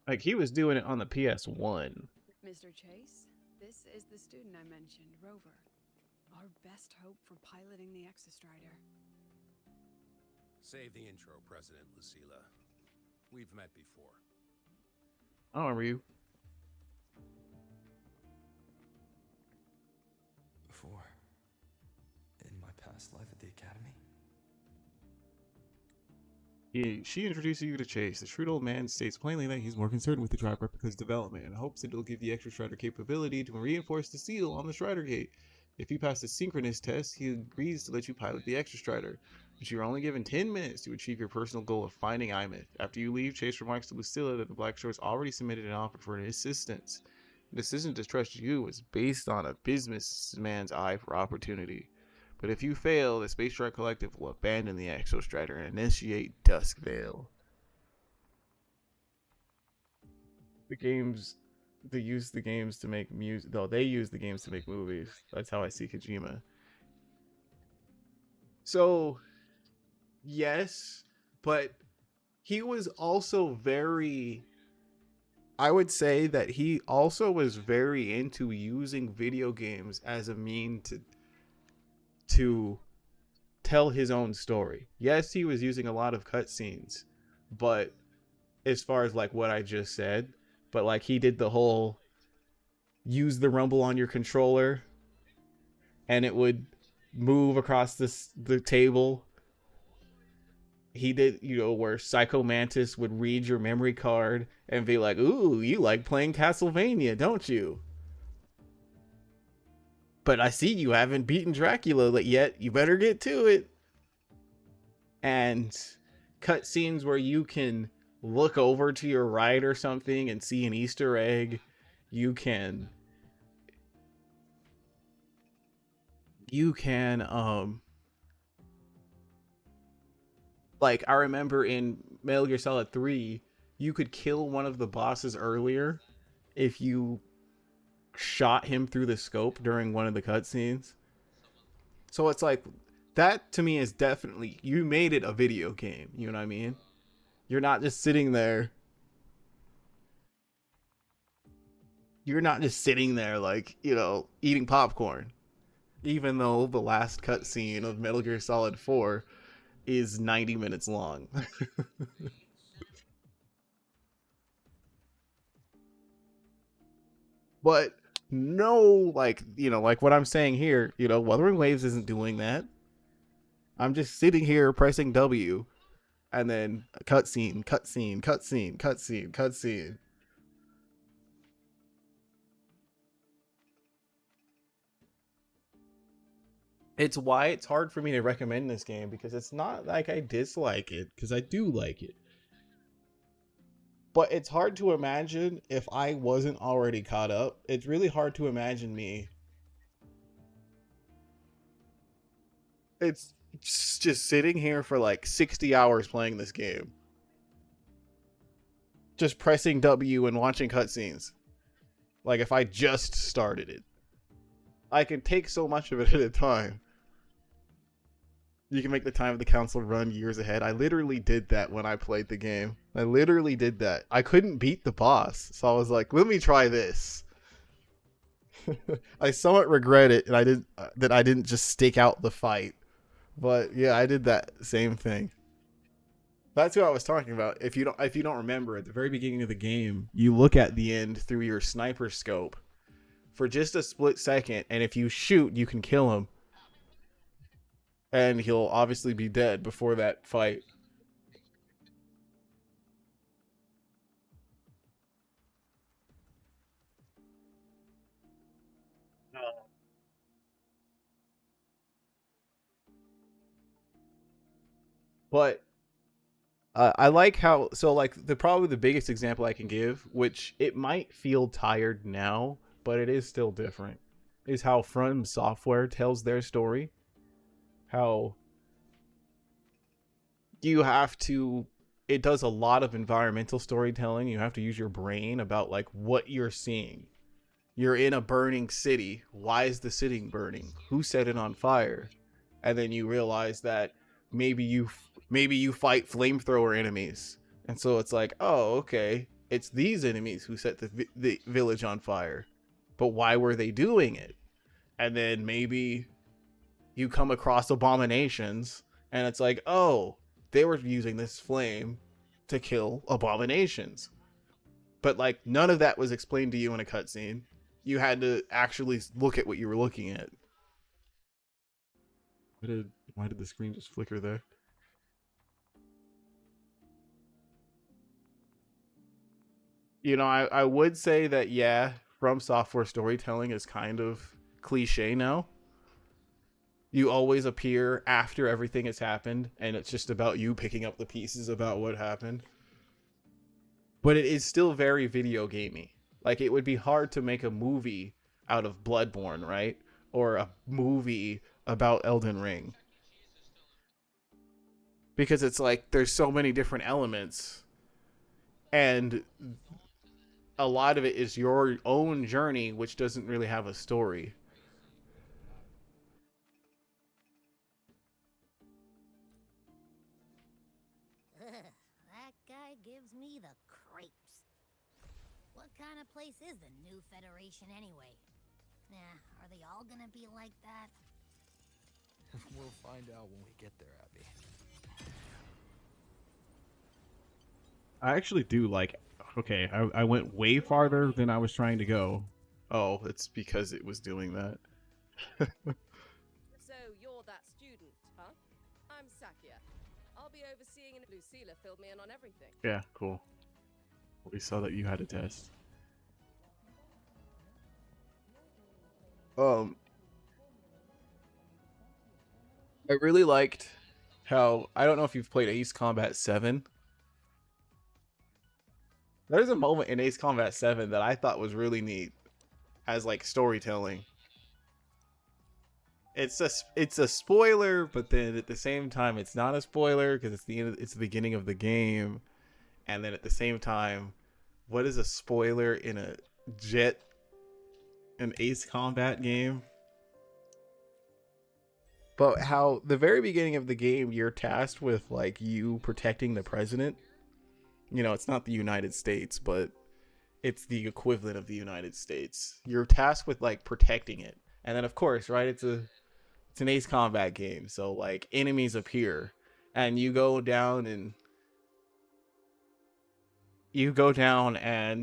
Like, he was doing it on the PS1. Mr. Chase, this is the student I mentioned, Rover. Our best hope for piloting the Exostrider. Save the intro, President Lucilla. We've met before. I don't remember you. Before. In my past life at the Academy. She introduces you to Chase. The shrewd old man states plainly that he's more concerned with the drive replica's development and hopes that it'll give the extra Strider capability to reinforce the seal on the Strider Gate. If you pass the synchronous test, he agrees to let you pilot the extra Strider, but you're only given 10 minutes to achieve your personal goal of finding Imith. After you leave, Chase remarks to Lucilla that the Black Shorts already submitted an offer for assistance. The decision to trust you is based on a businessman's eye for opportunity. But if you fail, the Space Strike Collective will abandon the Exostrider and initiate Duskvale. The game's they use the games to make music. Though they use the games to make movies. That's how I see Kojima. So yes, but he was also very. I would say that he also was very into using video games as a mean to tell his own story. Yes, he was using a lot of cutscenes, but as far as like what I just said, but like he did the whole use the rumble on your controller and it would move across the table. He did, where Psycho Mantis would read your memory card and be like, "Ooh, you like playing Castlevania, don't you? But I see you haven't beaten Dracula yet. You better get to it." And cutscenes where you can look over to your right or something and see an Easter egg. You can like I remember in Metal Gear Solid 3, you could kill one of the bosses earlier if you shot him through the scope during one of the cutscenes. So it's like, that to me is definitely, you made it a video game. You know what I mean? You're not just sitting there. You're not just sitting there like, eating popcorn. Even though the last cutscene of Metal Gear Solid 4 is 90 minutes long. But no, like, like what I'm saying here, Wuthering Waves isn't doing that. I'm just sitting here pressing W and then cutscene, cutscene, cutscene, cutscene, cutscene. It's why it's hard for me to recommend this game, because it's not like I dislike it, because I do like it. But it's hard to imagine if I wasn't already caught up. It's really hard to imagine me. It's just sitting here for like 60 hours playing this game. Just pressing W and watching cutscenes. Like if I just started it. I can take so much of it at a time. You can make the time of the council run years ahead. I literally did that when I played the game. I literally did that. I couldn't beat the boss, so I was like, let me try this. I somewhat regret it, and I didn't just stake out the fight. But yeah, I did that same thing. That's what I was talking about. If you don't remember, at the very beginning of the game, you look at the end through your sniper scope for just a split second, and if you shoot, you can kill him. And he'll obviously be dead before that fight. But I like how, so like probably the biggest example I can give, which it might feel tired now, but it is still different, is how From Software tells their story. How it does a lot of environmental storytelling. You have to use your brain about like what you're seeing. You're in a burning city. Why is the city burning? Who set it on fire? And then you realize that maybe you fight flamethrower enemies. And so it's like, oh, okay, it's these enemies who set the village on fire. But why were they doing it? And then maybe you come across abominations, and it's like, oh, they were using this flame to kill abominations. But like none of that was explained to you in a cutscene. You had to actually look at what you were looking at. Why did the screen just flicker there? I would say that, yeah, From Software storytelling is kind of cliche now. You always appear after everything has happened, and it's just about you picking up the pieces about what happened. But it is still very video gamey. Like, it would be hard to make a movie out of Bloodborne, right? Or a movie about Elden Ring. Because it's like, there's so many different elements. And a lot of it is your own journey, which doesn't really have a story. That guy gives me the creeps. What kind of place is the new Federation anyway? Nah, are they all gonna be like that? We'll find out when we get there, Abby. I actually do like. Okay, I went way farther than I was trying to go. Oh, it's because it was doing that. So you're that student, huh? I'm Sakia. I'll be overseeing, and Lucilla filled me in on everything. Yeah, cool. We saw that you had a test. I really liked how, I don't know if you've played Ace Combat 7. There's a moment in Ace Combat 7 that I thought was really neat as like storytelling. It's a spoiler, but then at the same time it's not a spoiler because it's the beginning of the game, and then at the same time, what is a spoiler in an Ace Combat game? But how the very beginning of the game, you're tasked with like you protecting the president. You know, it's not the United States, but it's the equivalent of the United States. You're tasked with like protecting it. And then of course, right, it's an Ace Combat game, so like enemies appear and you go down and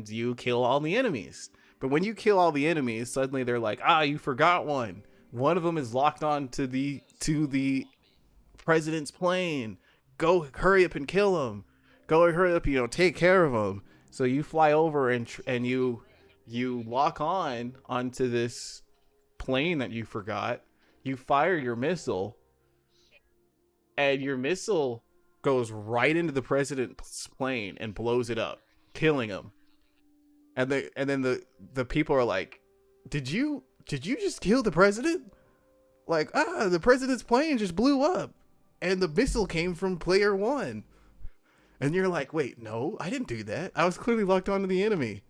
you kill all the enemies. But when you kill all the enemies, suddenly they're like, you forgot one. One of them is locked on to the president's plane. Go hurry up and kill him. Go hurry up, take care of him. So you fly over and you lock onto this plane that you forgot. You fire your missile, and your missile goes right into the president's plane and blows it up, killing him. And then the people are like, Did you just kill the president? Like, the president's plane just blew up and the missile came from player 1. And you're like, wait, no, I didn't do that. I was clearly locked onto the enemy.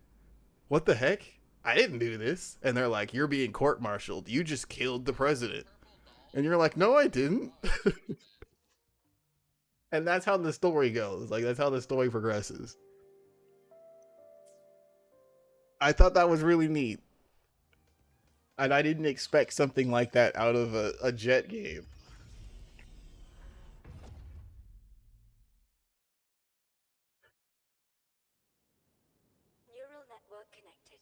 What the heck? I didn't do this. And they're like, you're being court-martialed. You just killed the president. And you're like, no, I didn't. And that's how the story goes. Like, that's how the story progresses. I thought that was really neat. And I didn't expect something like that out of a Jet game. Neural network connected.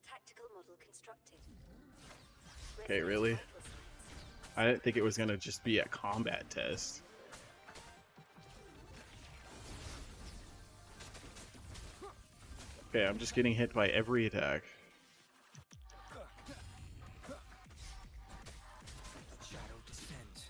Tactical model constructed. Okay, really? I didn't think it was gonna just be a combat test. Okay, I'm just getting hit by every attack. Shadow descends.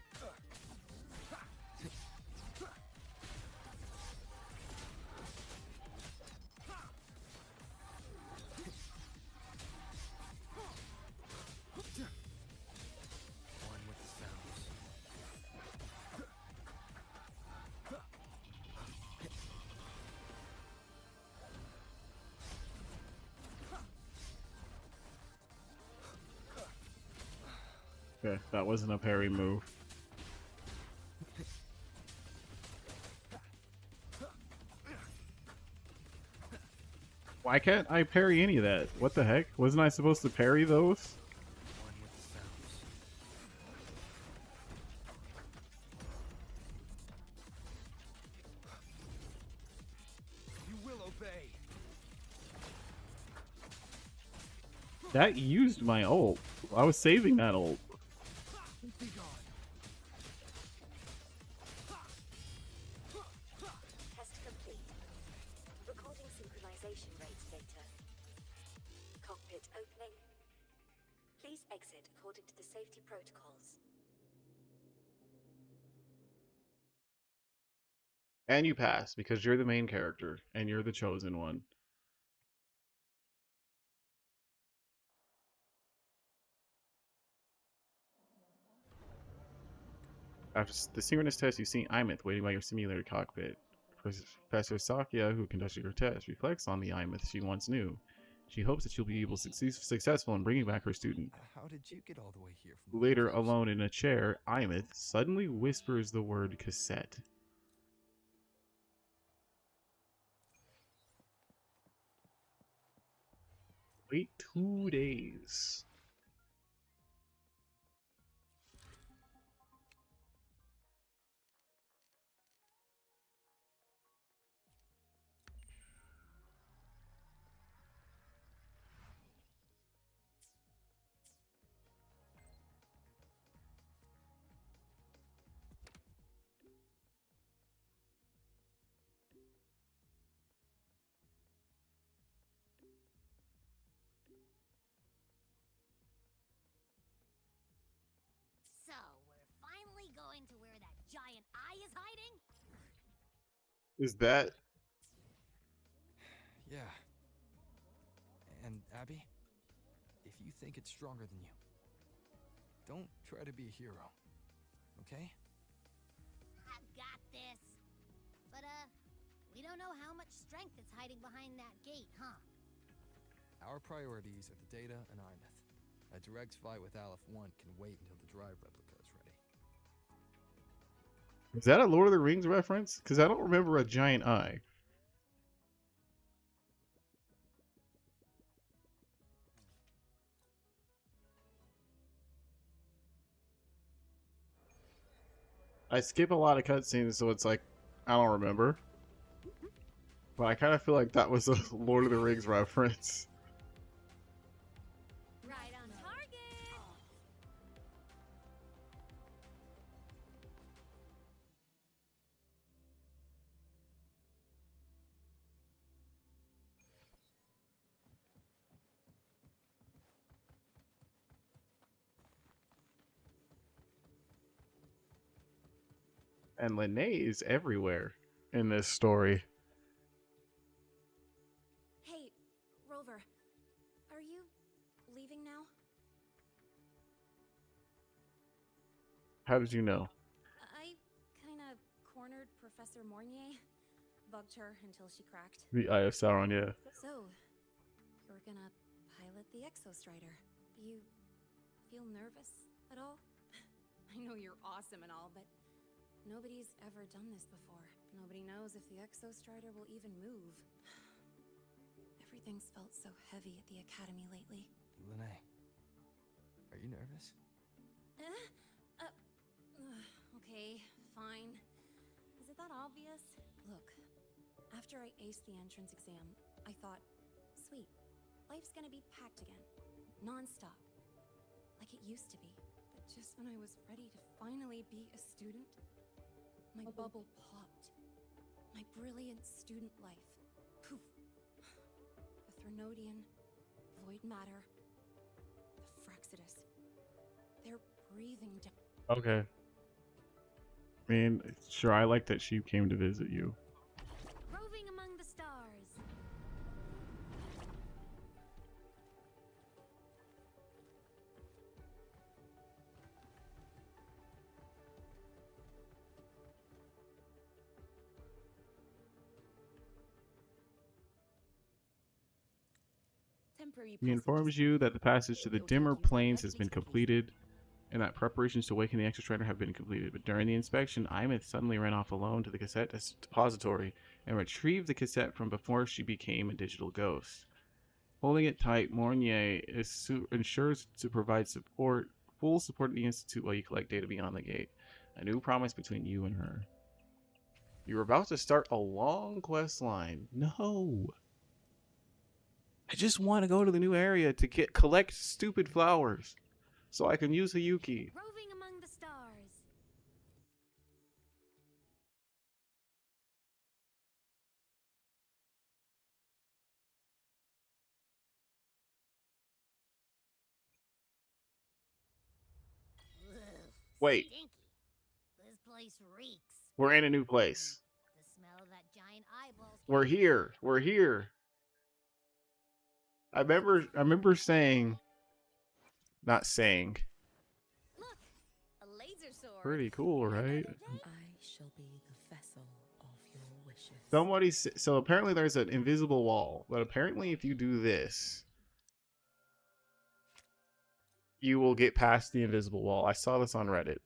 One with the sounds. Okay, that wasn't a parry move. Why can't I parry any of that? What the heck? Wasn't I supposed to parry those? One with the sounds. You will obey. That used my ult. I was saving that ult. Be gone. Test complete. Recording synchronization rates data. Cockpit opening. Please exit according to the safety protocols. And you pass because you're the main character and you're the chosen one. After the synchronous test, you've seen Imeth waiting by your simulator cockpit. Professor Sakya, who conducted her test, reflects on the Imeth she once knew. She hopes that she'll be able to successful in bringing back her student. How did you get all the way here from Later, alone in a chair, Imeth suddenly whispers the word cassette. Wait 2 days. So, we're finally going to where that giant eye is hiding? Is that... Yeah. And Abby, if you think it's stronger than you, don't try to be a hero, okay? I got this. But, we don't know how much strength is hiding behind that gate, huh? Our priorities are the data and Imeth. A direct fight with ff14 can wait until the drive replica is ready. Is that a Lord of the Rings reference? Because I don't remember a giant eye. I skip a lot of cutscenes, so it's like, I don't remember. But I kind of feel like that was a Lord of the Rings reference. Right on target! And Lene is everywhere in this story. Hey, Rover, are you leaving now? How did you know? I kinda cornered Professor Mornier, bugged her until she cracked. The Eye of Sauron, yeah. So, you're gonna pilot the Exostrider. Do you feel nervous at all? I know you're awesome and all, but nobody's ever done this before. Nobody knows if the Exostrider will even move. Everything's felt so heavy at the Academy lately. Lene, are you nervous? Okay, fine. Is it that obvious? Look, after I aced the entrance exam, I thought, sweet, life's gonna be packed again. Non-stop. Like it used to be. But just when I was ready to finally be a student, my bubble popped. My brilliant student life. Poof. The Threnodian, void matter, the Fraxidus. They're breathing down. Okay. I mean, sure, I like that she came to visit you. Roving among the stars. Temporary He informs you that the passage to the dimmer planes has been completed, and that preparations to awaken the Exostrider have been completed. But during the inspection, Imeth suddenly ran off alone to the cassette depository and retrieved the cassette from before she became a digital ghost. Holding it tight, Mornier ensures to provide full support of the Institute while you collect data beyond the gate. A new promise between you and her. You're about to start a long quest line. No. I just want to go to the new area to collect stupid flowers so I can use Hayuki. Roving among the stars. Ugh, Wait, stinky. This place reeks. we're in a new place. The smell of that giant eyeball. We're here. We're here. I remember saying, not saying. Look, a laser sword. Pretty cool, right? I shall be the vessel of your wishes. Somebody so apparently there's an invisible wall, but apparently if you do this, you will get past the invisible wall. I saw this on Reddit.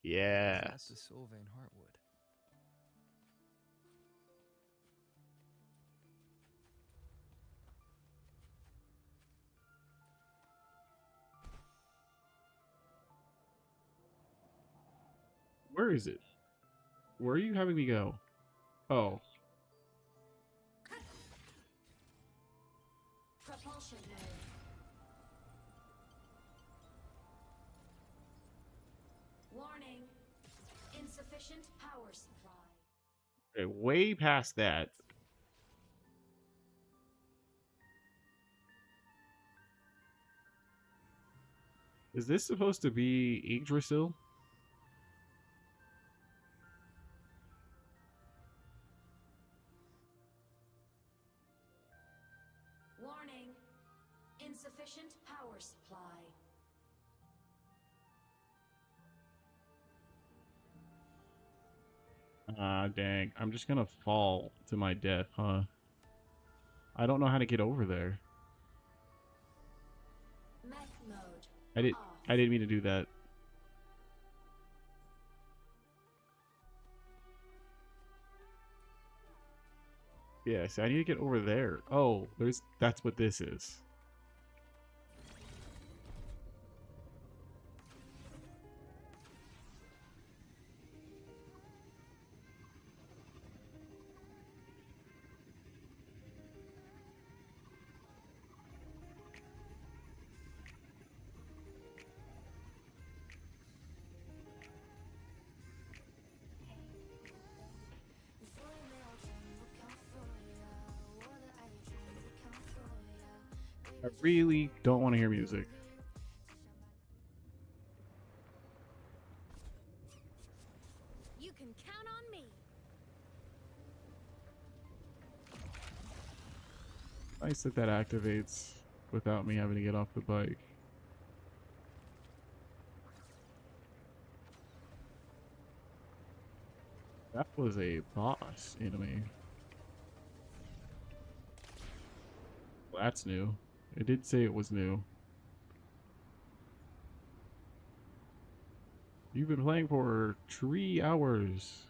Yeah. That's the Sylvain Heartwood. Where is it? Where are you having me go? Oh. Propulsion mode. Warning. Insufficient power supply. Okay, way past that. Is this supposed to be Yggdrasil? Warning. Insufficient power supply. Ah, dang. I'm just gonna fall to my death, huh? I don't know how to get over there. Mech mode. I didn't mean to do that. Yeah, so I need to get over there. Oh, that's what this is. I really don't want to hear music. You can count on me. Nice that that activates without me having to get off the bike. That was a boss enemy. Well, that's new. It did say it was new. You've been playing for 3 hours.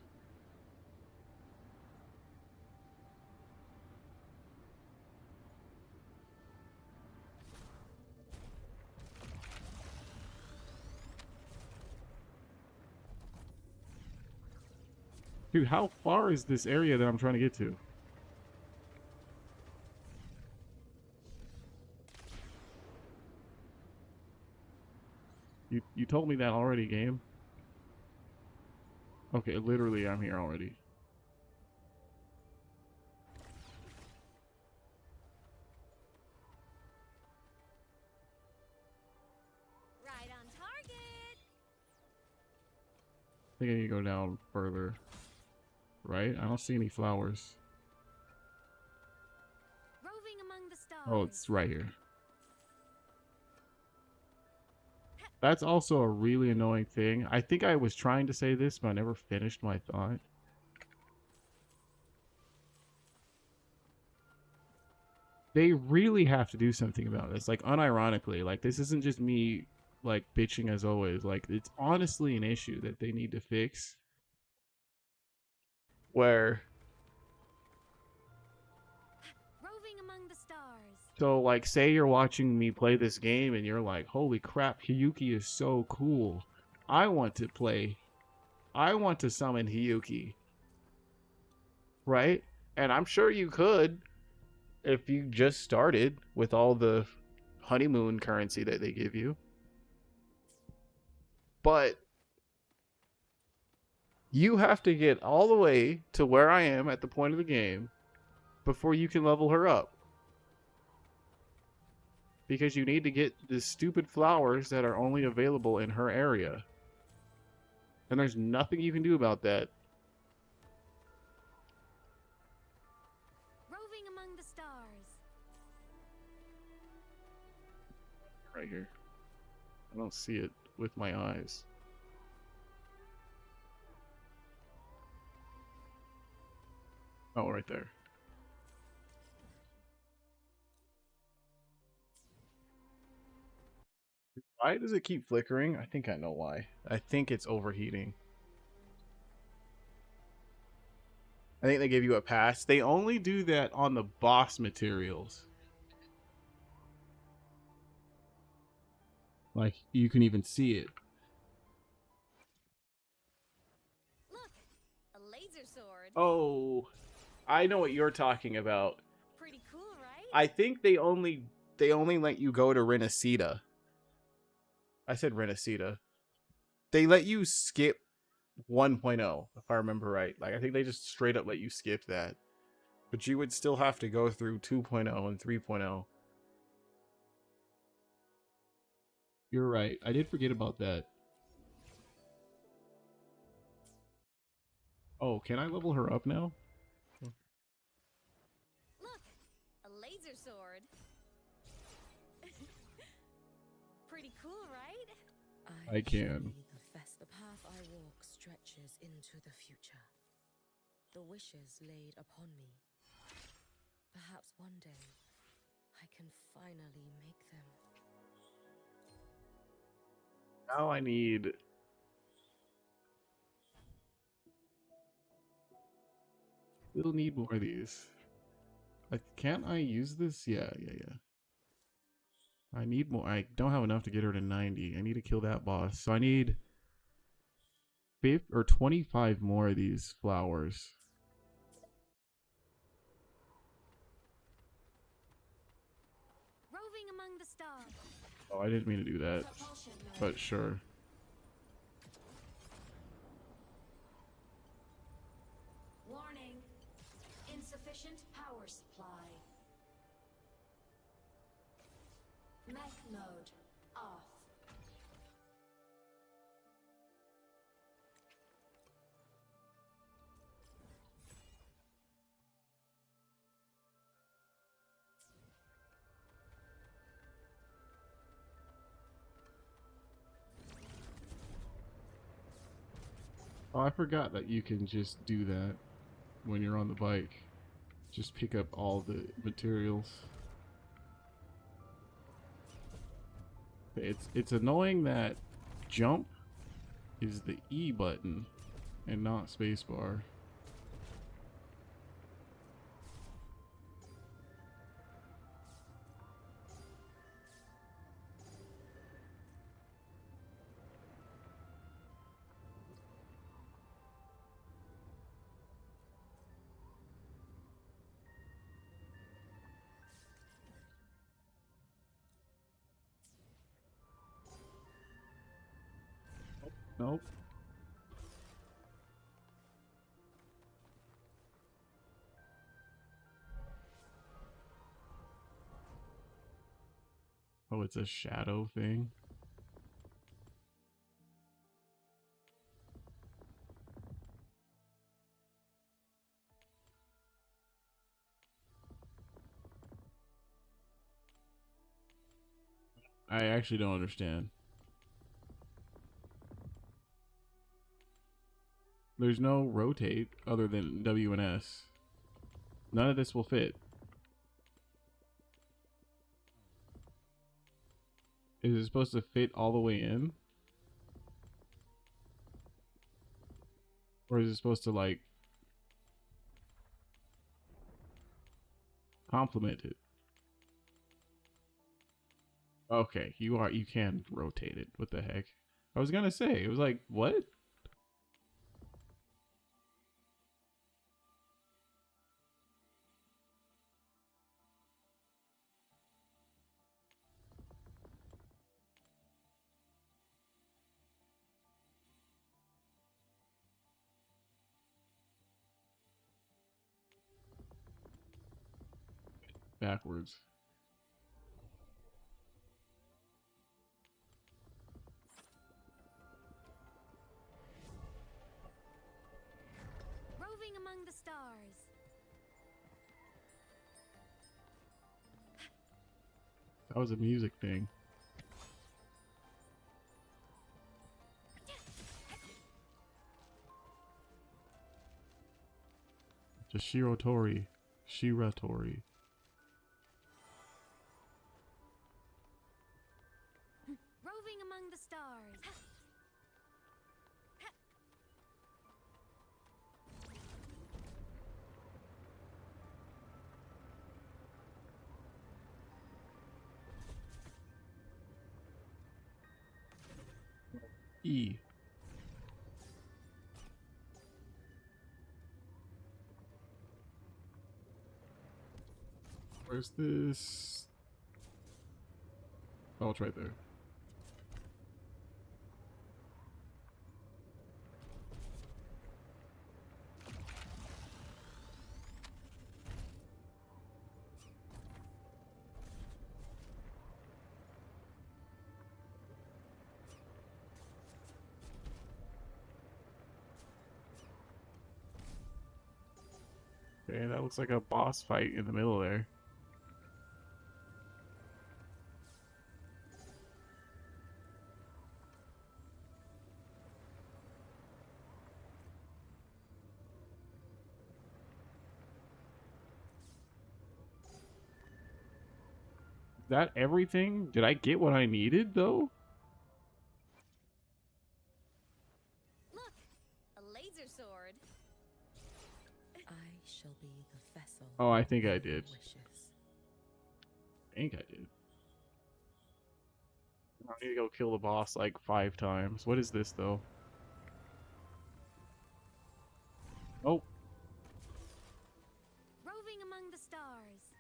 Dude, how far is this area that I'm trying to get to? You told me that already, game. Okay, literally I'm here already. Right on target. I think I need to go down further. Right? I don't see any flowers. Roving among the stars. Oh, it's right here. That's also a really annoying thing. I think I was trying to say this, but I never finished my thought. They really have to do something about this. Like, unironically. Like, this isn't just me, like, bitching as always. Like, it's honestly an issue that they need to fix. Where... Roving among the stars. So, like, say you're watching me play this game and you're like, holy crap, Hiyuki is so cool. I want to play. I want to summon Hiyuki. Right? And I'm sure you could if you just started with all the honeymoon currency that they give you. But you have to get all the way to where I am at the point of the game before you can level her up. Because you need to get the stupid flowers that are only available in her area. And there's nothing you can do about that. Roving among the stars. Right here. I don't see it with my eyes. Oh, right there. Why does it keep flickering? I think I know why. I think it's overheating. I think they gave you a pass. They only do that on the boss materials. Like, you can even see it. Look, a laser sword. Oh, I know what you're talking about. Pretty cool, right? I think they only let you go to Renacita. I said Renacita. They let you skip 1.0, if I remember right. Like, I think they just straight up let you skip that. But you would still have to go through 2.0 and 3.0. You're right. I did forget about that. Oh, can I level her up now? Look, a laser sword. Pretty cool, right? I can. The path I walk stretches into the future. The wishes laid upon me. Perhaps one day I can finally make them. Now I need... Still need more of these. Can't I use this? Yeah. I need more. I don't have enough to get her to 90. I need to kill that boss. So I need 25 more of these flowers. Roving among the stars. Oh, I didn't mean to do that. But sure. Warning. Insufficient power supply. Mech mode off. Oh, I forgot that you can just do that when you're on the bike. Just pick up all the materials. It's annoying that jump is the E button and not spacebar. Nope. Oh, it's a shadow thing. I actually don't understand. There's no rotate other than W and S. None of this will fit. Is it supposed to fit all the way in? Or is it supposed to, like, complement it? Okay, you can rotate it. What the heck? I was gonna say, it was like, what? Backwards. Roving among the stars. That was a music thing. To Shirotori. Shiratori. Roving among the stars. E. Where's this? Oh, it's right there. Okay, that looks like a boss fight in the middle there. Is that everything? Did I get what I needed, though? Look, a laser sword. I shall be the vessel. Oh, I think I did. Wishes. I think I did. I need to go kill the boss like 5 times. What is this, though? Oh. Roving among the stars.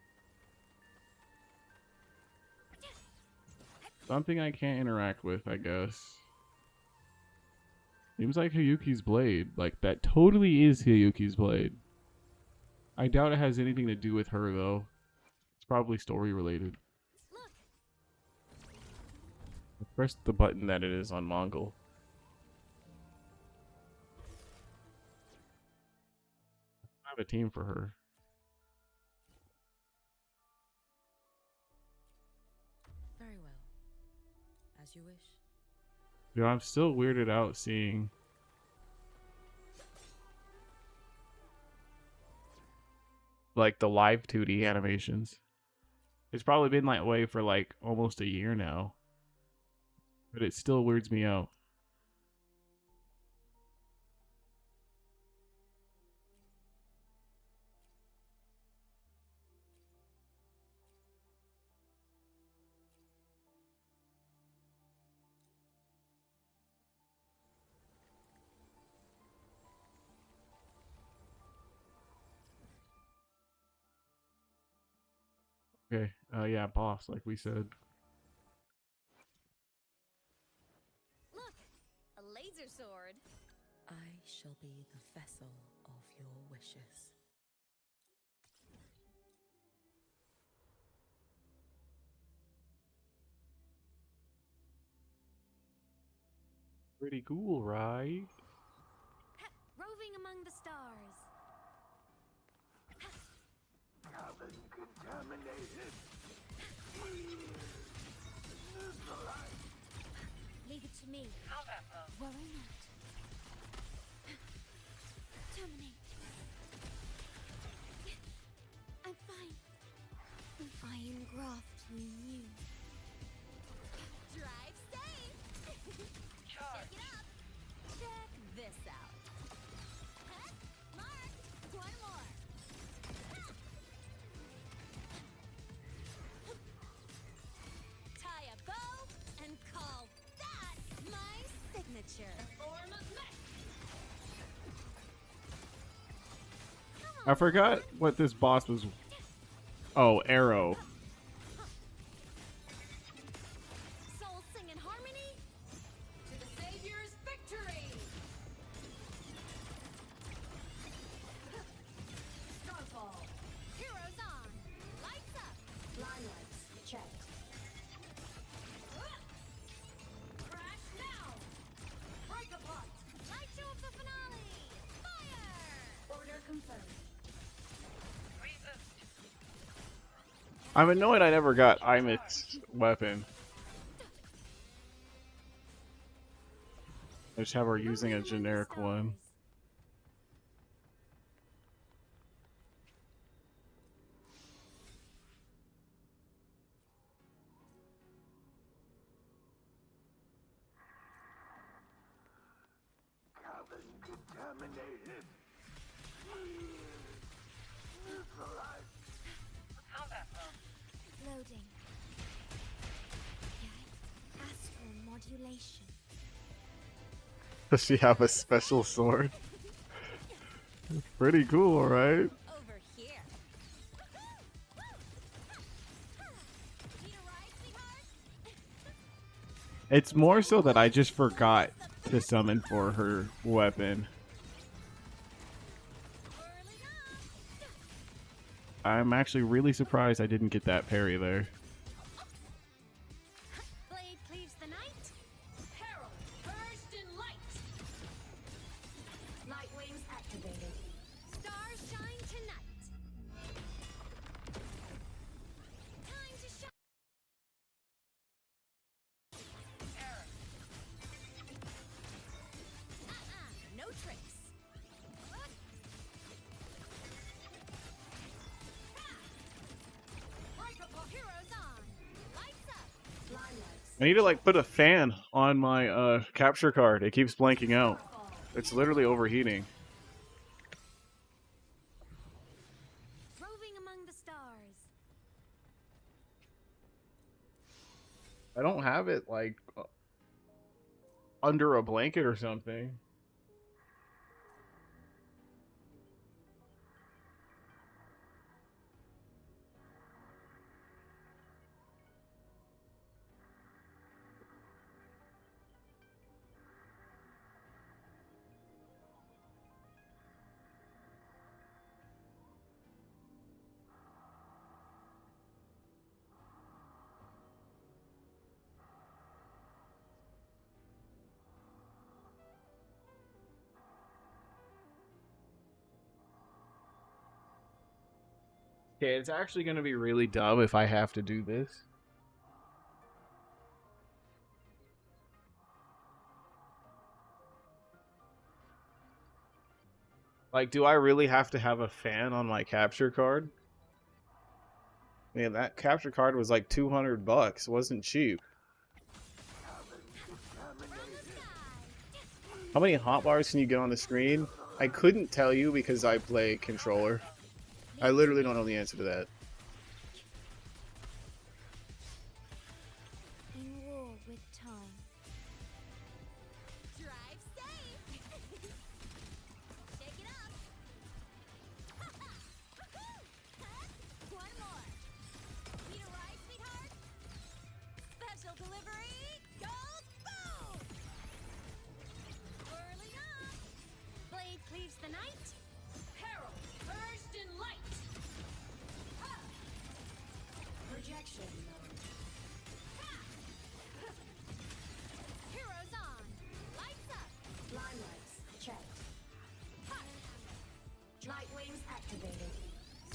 Something I can't interact with, I guess. Seems like Hayuki's blade. Like, that totally is Hayuki's blade. I doubt it has anything to do with her, though. It's probably story related. Press the button that it is on Mongol. I have a team for her. Very well. As you wish. Dude, I'm still weirded out seeing like the live 2D animations. It's probably been that way for like almost a year now. But it still weirds me out. Okay, yeah, boss, like we said. Look, a laser sword. I shall be the vessel of your wishes. Pretty cool, right? Roving among the stars. Contaminated. Leave it to me. Worry not. Terminate. I'm fine. I engraft you new. Drive safe. Check it out. Check this out. Mark, one more. Tie a bow and call that my signature. Form of mech. I forgot what this boss was. Oh, Arrow. Souls sing in harmony. To the Savior's victory. Starfall. Heroes on. Lights up. Line lights checked. Crash now. Break apart. Light show of the finale. Fire. Order confirmed. I'm annoyed I never got Imit's weapon. I just have her using a generic one. Loading. Astral modulation. Does she have a special sword? Pretty cool, right? Over here. It's more so that I just forgot to summon for her weapon. I'm actually really surprised I didn't get that parry there. Blade cleaves the night. Herald, burst in light. Light wings activated. Stars shine tonight. Time to shine. No tricks. Heroes on. Lights up. Limelights. I need to like put a fan on my capture card. It keeps blanking out. It's literally overheating. Roving among the stars. I don't have it like under a blanket or something. Okay, it's actually going to be really dumb if I have to do this. Like, do I really have to have a fan on my capture card? Man, that capture card was like $200. Wasn't cheap. How many hotbars can you get on the screen? I couldn't tell you because I play controller. I literally don't know the answer to that. In war with time. Drive safe. Shake it up. One more. Need a ride, sweetheart? Special delivery. Gold boom. Whirling up. Blade cleaves the night. Herald, burst in light. Projection mode. Heroes on. Lights up. Limelights checked. Light wings activated.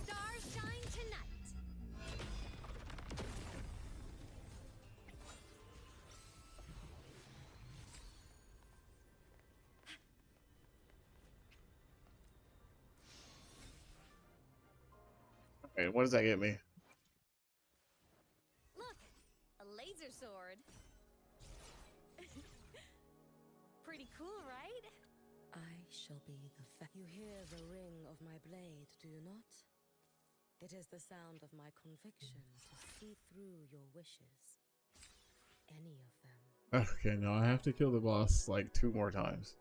Stars shine tonight. Wait, what does that get me? Look, a laser sword. Pretty cool, right? I shall be the You hear the ring of my blade, do you not? It is the sound of my conviction to see through your wishes. Any of them. Okay, no, I have to kill the boss like 2 more times.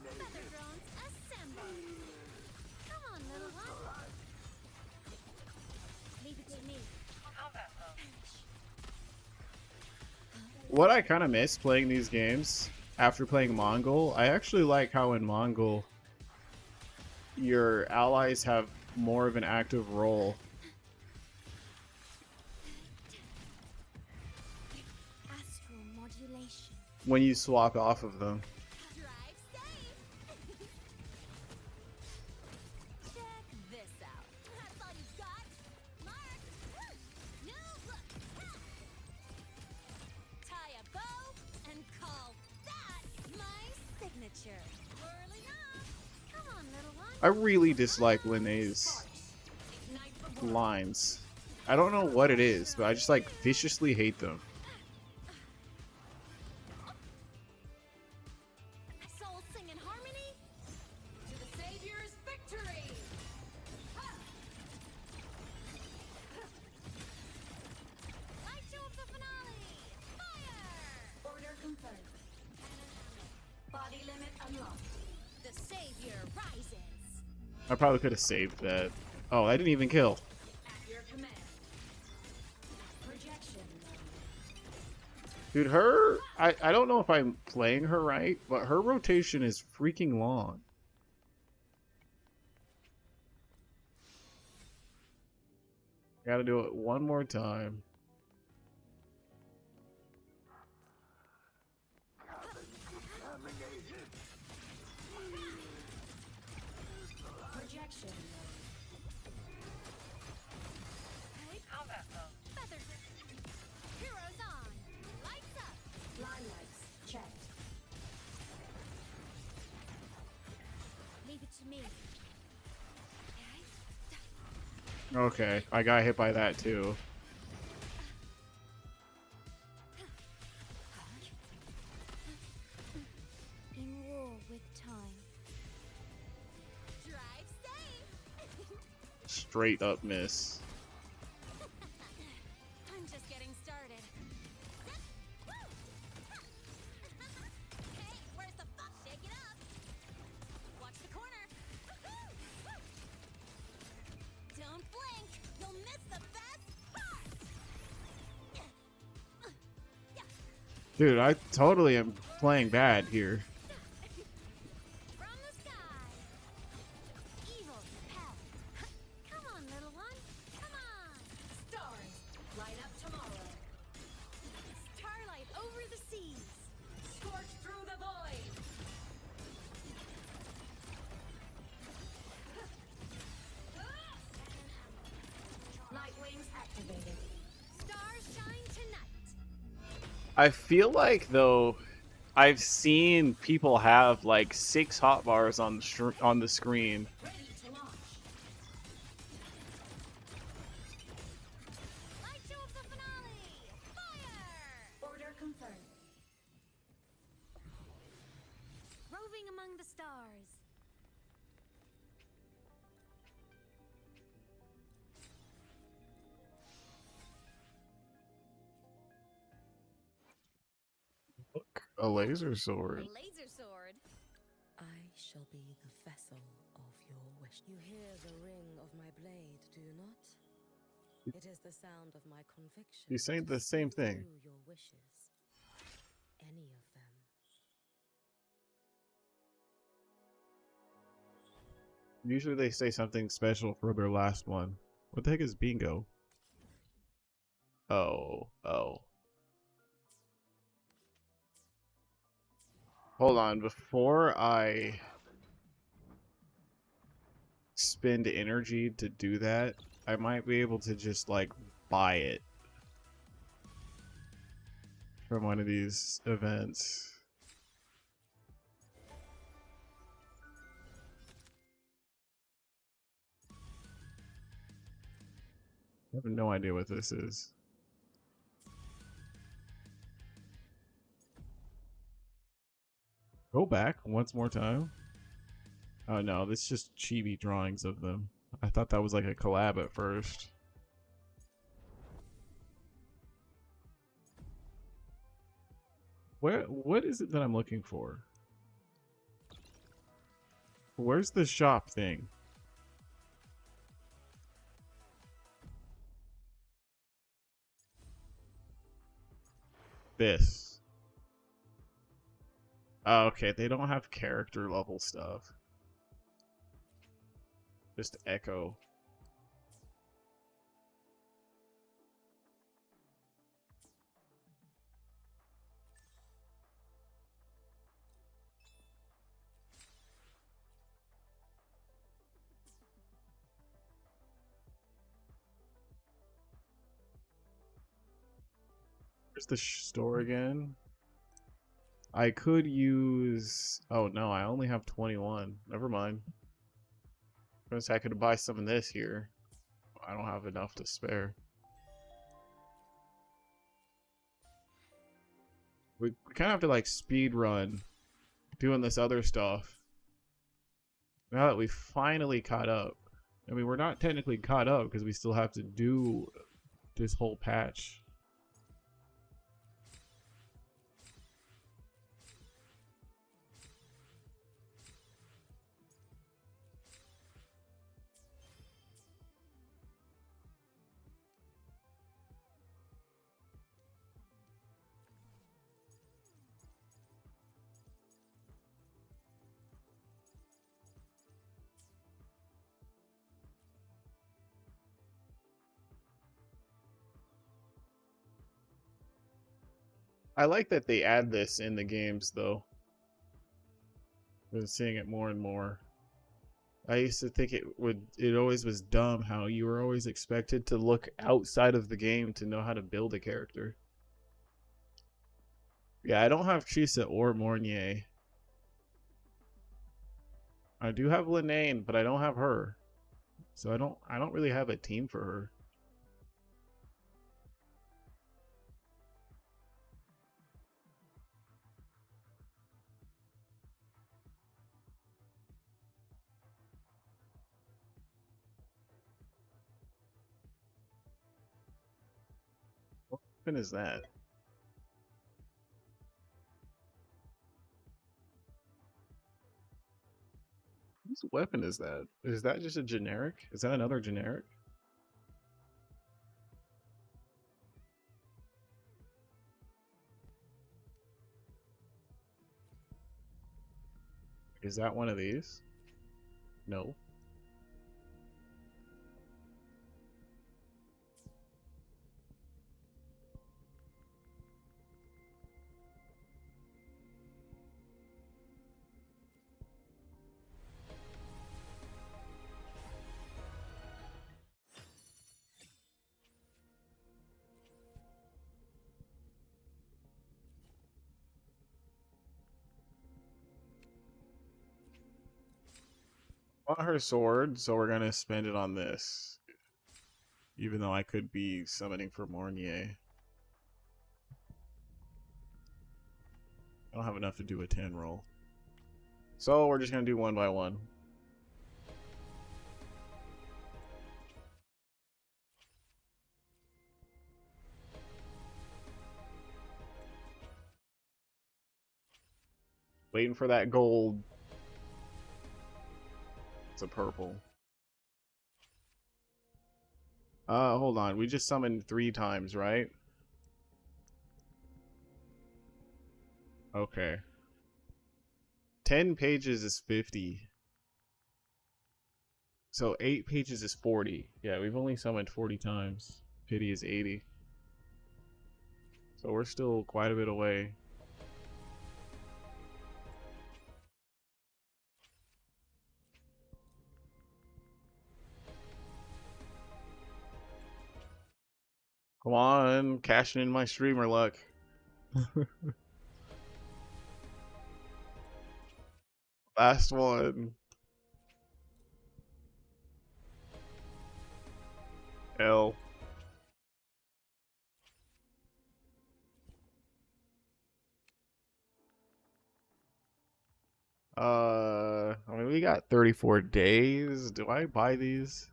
Feather drones assemble. Come on, little one. Leave it to me. What I kind of miss playing these games after playing Mongol, I actually like how in Mongol your allies have more of an active role. Astral modulation. When you swap off of them. Drive safe. Check this out. That's all you got? Mark. No look. Tie a bow and call that my signature. Whirling up. Come on, little one. I really dislike Linnea's lines. I don't know what it is, but I just like viciously hate them. Souls sing in harmony to the Savior's victory. Light show of the finale. Fire! Order confirmed. Body limit unlocked. The Savior rises. I probably could have saved that. Oh, I didn't even kill. At your command. Projection. Dude, her... I don't know if I'm playing her right, but her rotation is freaking long. Gotta do it one more time. Projection. Combat mode. Feathers. Heroes on. Lights up. Line lights checked. Leave it to me. Okay, I got hit by that too. In war with time. Drive safe. Straight up miss. I'm just getting started. Hey, where's the fuck? Shake it up. Watch the corner. Don't blink. You'll miss the best part. Dude, I totally am playing bad here. From the sky. Evil repelled. Come on, little one. Come on. Stars. Light up tomorrow. Starlight over the seas. Scorch through the void. Light wings activated. Stars shine tonight. I feel like though I've seen people have like 6 hotbars on the screen. Ready to launch. Light show of the finale. Fire! Order confirmed. Roving among the stars. Look, a laser sword. A laser sword. I shall be the vessel of your wish. You hear the ring of my blade, do you not? It is the sound of my conviction. He's saying to the same see thing. through your wishes. Any of them. Usually they say something special for their last one. What the heck is bingo? Oh. Hold on, before I spend energy to do that, I might be able to just like buy it from one of these events. I have no idea what this is. Go back once more time. Oh no, this is just chibi drawings of them. I thought that was like a collab at first. What is it that I'm looking for? Where's the shop thing? This. Oh, okay, they don't have character level stuff. Just echo. Where's the store again? I could use... Oh no, I only have 21. Never mind. I could buy some of this here. I don't have enough to spare. We kind of have to like speed run doing this other stuff. Now that we finally caught up. I mean, we're not technically caught up because we still have to do this whole patch. I like that they add this in the games, though. I've been seeing it more and more. I used to think it always was dumb how you were always expected to look outside of the game to know how to build a character. Yeah, I don't have Chisa or Mornier. I do have Linane, but I don't have her. So I don't really have a team for her. What weapon is that? Whose weapon is that? Is that just a generic? Is that another generic? Is that one of these? No. I want her sword, so we're gonna spend it on this. Even though I could be summoning for Mornier. I don't have enough to do a 10 roll. So we're just gonna do one by one. Waiting for that gold. It's a purple. Hold on. We just summoned 3 times, right? Okay. 10 pages is 50. So 8 pages is 40. Yeah, we've only summoned 40 times. Pity is 80. So we're still quite a bit away. Come on, cashing in my streamer luck. Last one. L. I mean, we got 34 days. Do I buy these?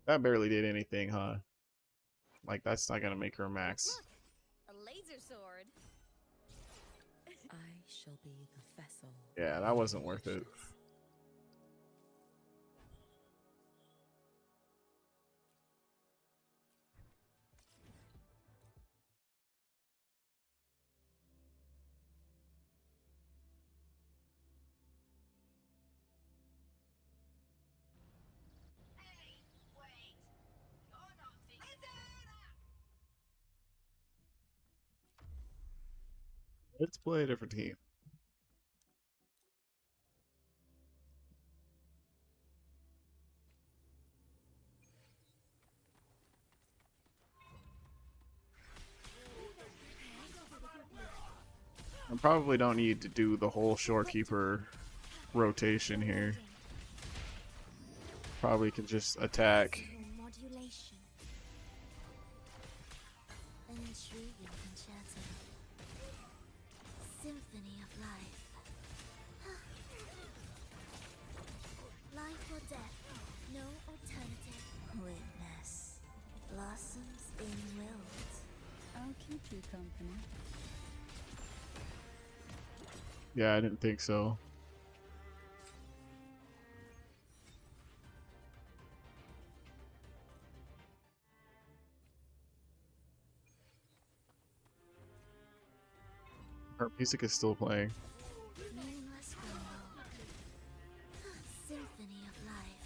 That barely did anything, huh? Like, that's not gonna make her max. A laser sword. I shall be the vessel. Yeah, that wasn't worth it. Let's play a different team. I probably don't need to do the whole shorekeeper rotation here. probably can just attack. Modulation. An intriguing concerto. Symphony of life. Life or death, no alternative. Witness. Blossoms in wilt. I'll keep you company. Yeah, I didn't think so. Her music is still playing. Meaningless rainbow. Symphony of life.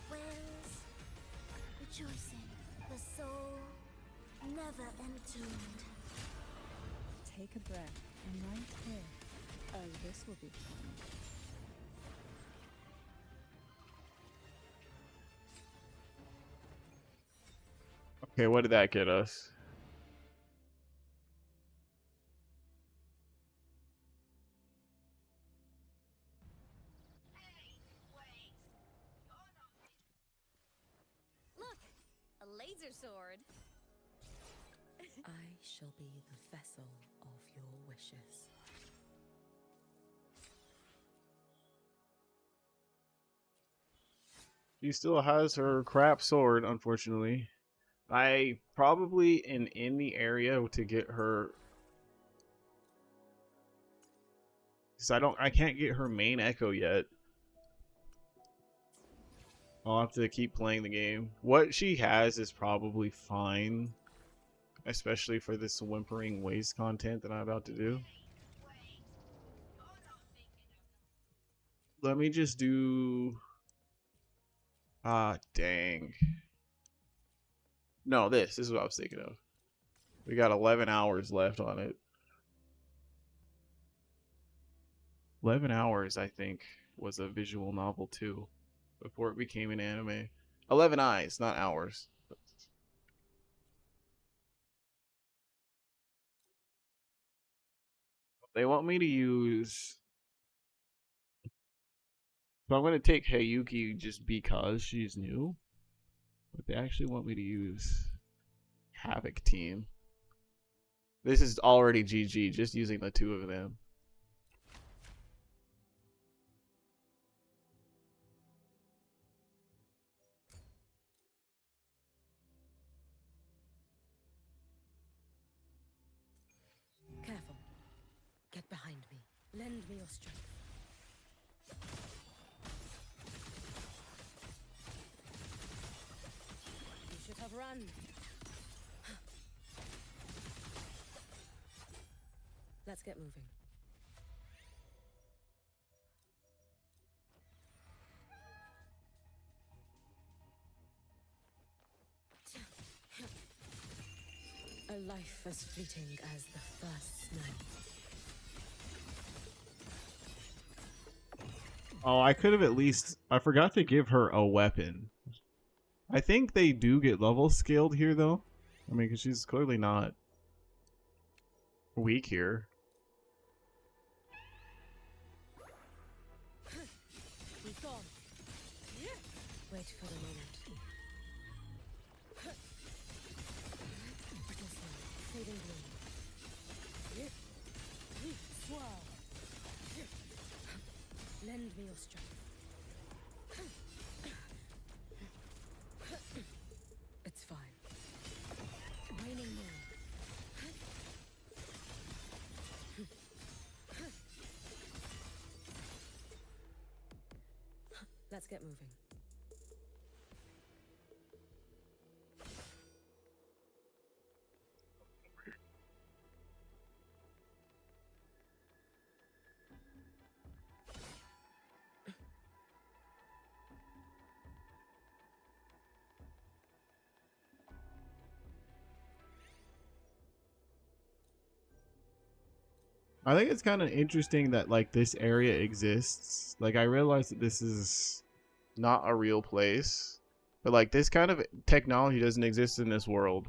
Whales rejoicing. The soul never entombed. Take a breath, and right here. Oh, this will be fun. Okay, what did that get us? Look, a laser sword. I shall be the vessel of your wishes. She still has her crap sword, unfortunately. I probably am in the area to get her, because I can't get her main echo yet. I'll have to keep playing the game. What she has is probably fine, especially for this whimpering waste content that I'm about to do. Let me just do... Ah, dang. No, this is what I was thinking of. We got 11 hours left on it. 11 hours, I think, was a visual novel too, before it became an anime. 11 eyes, not hours. They want me to use... So I'm going to take Heyuki just because she's new. But they actually want me to use Havoc Team. This is already GG, just using the two of them. Careful. Get behind me. Lend me your strength. You should have run. Let's get moving. A life as fleeting as the first snow. Oh, I could have at least... I forgot to give her a weapon. I think they do get level scaled here, though. I mean, because she's clearly not weak here. Be gone. Wait for the moment. Fading bloom. Swirl. Lend me your strength. It's fine. Waning moon. Let's get moving. I think it's kind of interesting that like this area exists. Like I realize that this is not a real place, but like this kind of technology doesn't exist in this world.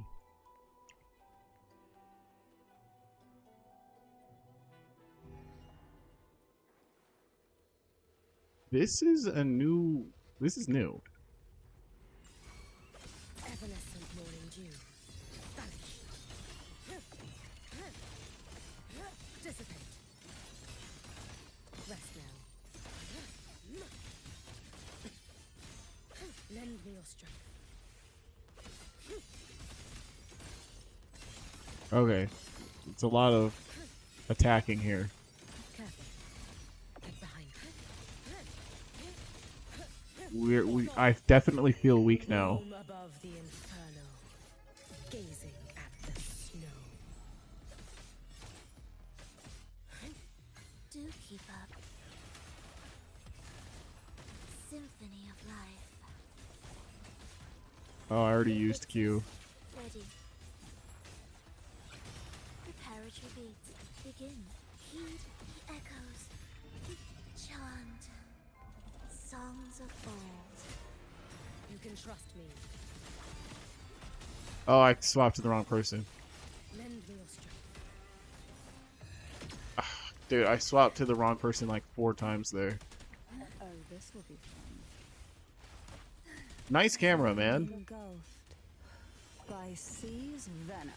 This is a new. This is new. Evanescent morning dew. Vanish. Dissipate. Rest now. Lend me your strength. Okay. It's a lot of attacking here. Careful. Get behind. I definitely feel weak now. Roam above the inferno, gazing at the snow. Do keep up. Symphony of life. Oh, I already used Q. Ready. Prepare at your beat. Begin. Heed the echoes. Chant. Songs of old. You can trust me. Oh, I swapped to the wrong person. Lend me your strength. Dude, I swapped to the wrong person like 4 times there. Oh, this will be fun. Nice camera, man. Engulfed by sea's venom.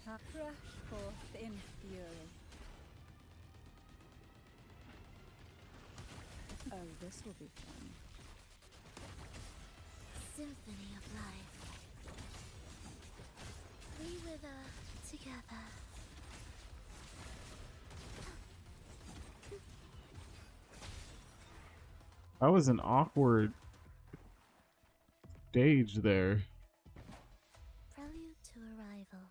Rush forth in fury. Oh, this will be fun. Symphony of life. We wither together. That was an awkward stage there. Prelude to arrival.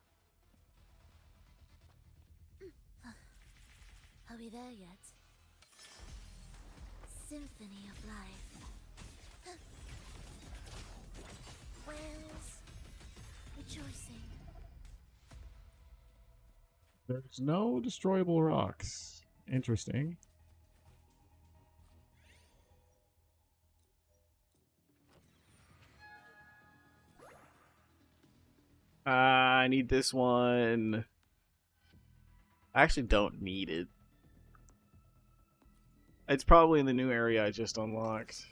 Are we there yet? Symphony of life. Whales rejoicing. There's no destroyable rocks. Interesting. I need this one. I actually don't need it. It's probably in the new area I just unlocked.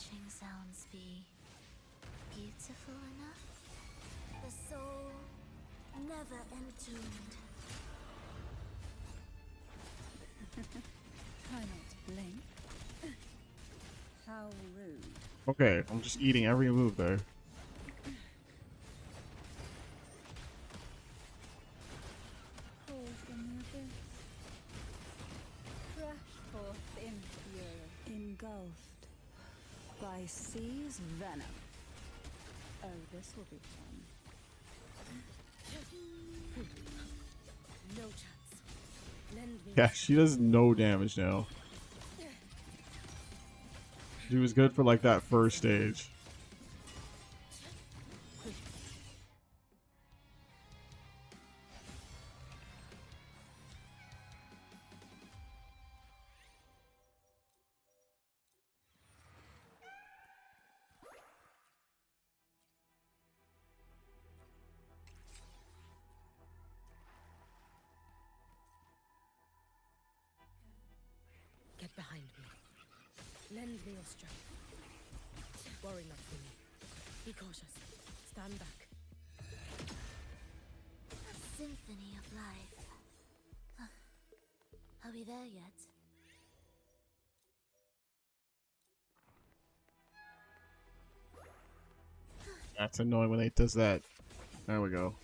Watching sounds be beautiful enough? The soul never entombed. Try not to blink. How rude. Okay, I'm just eating every move there. Call from the abyss. Crash forth in fury. Engulfed by sea's venom. Oh, this will be fun. No chance. Lend me. Yeah, she does no damage now. She was good for like that first stage. Get behind me. Lend me your strength. Worry not for me. Be cautious. Stand back. A symphony of life. Are we there yet? That's annoying when it does that. There we go.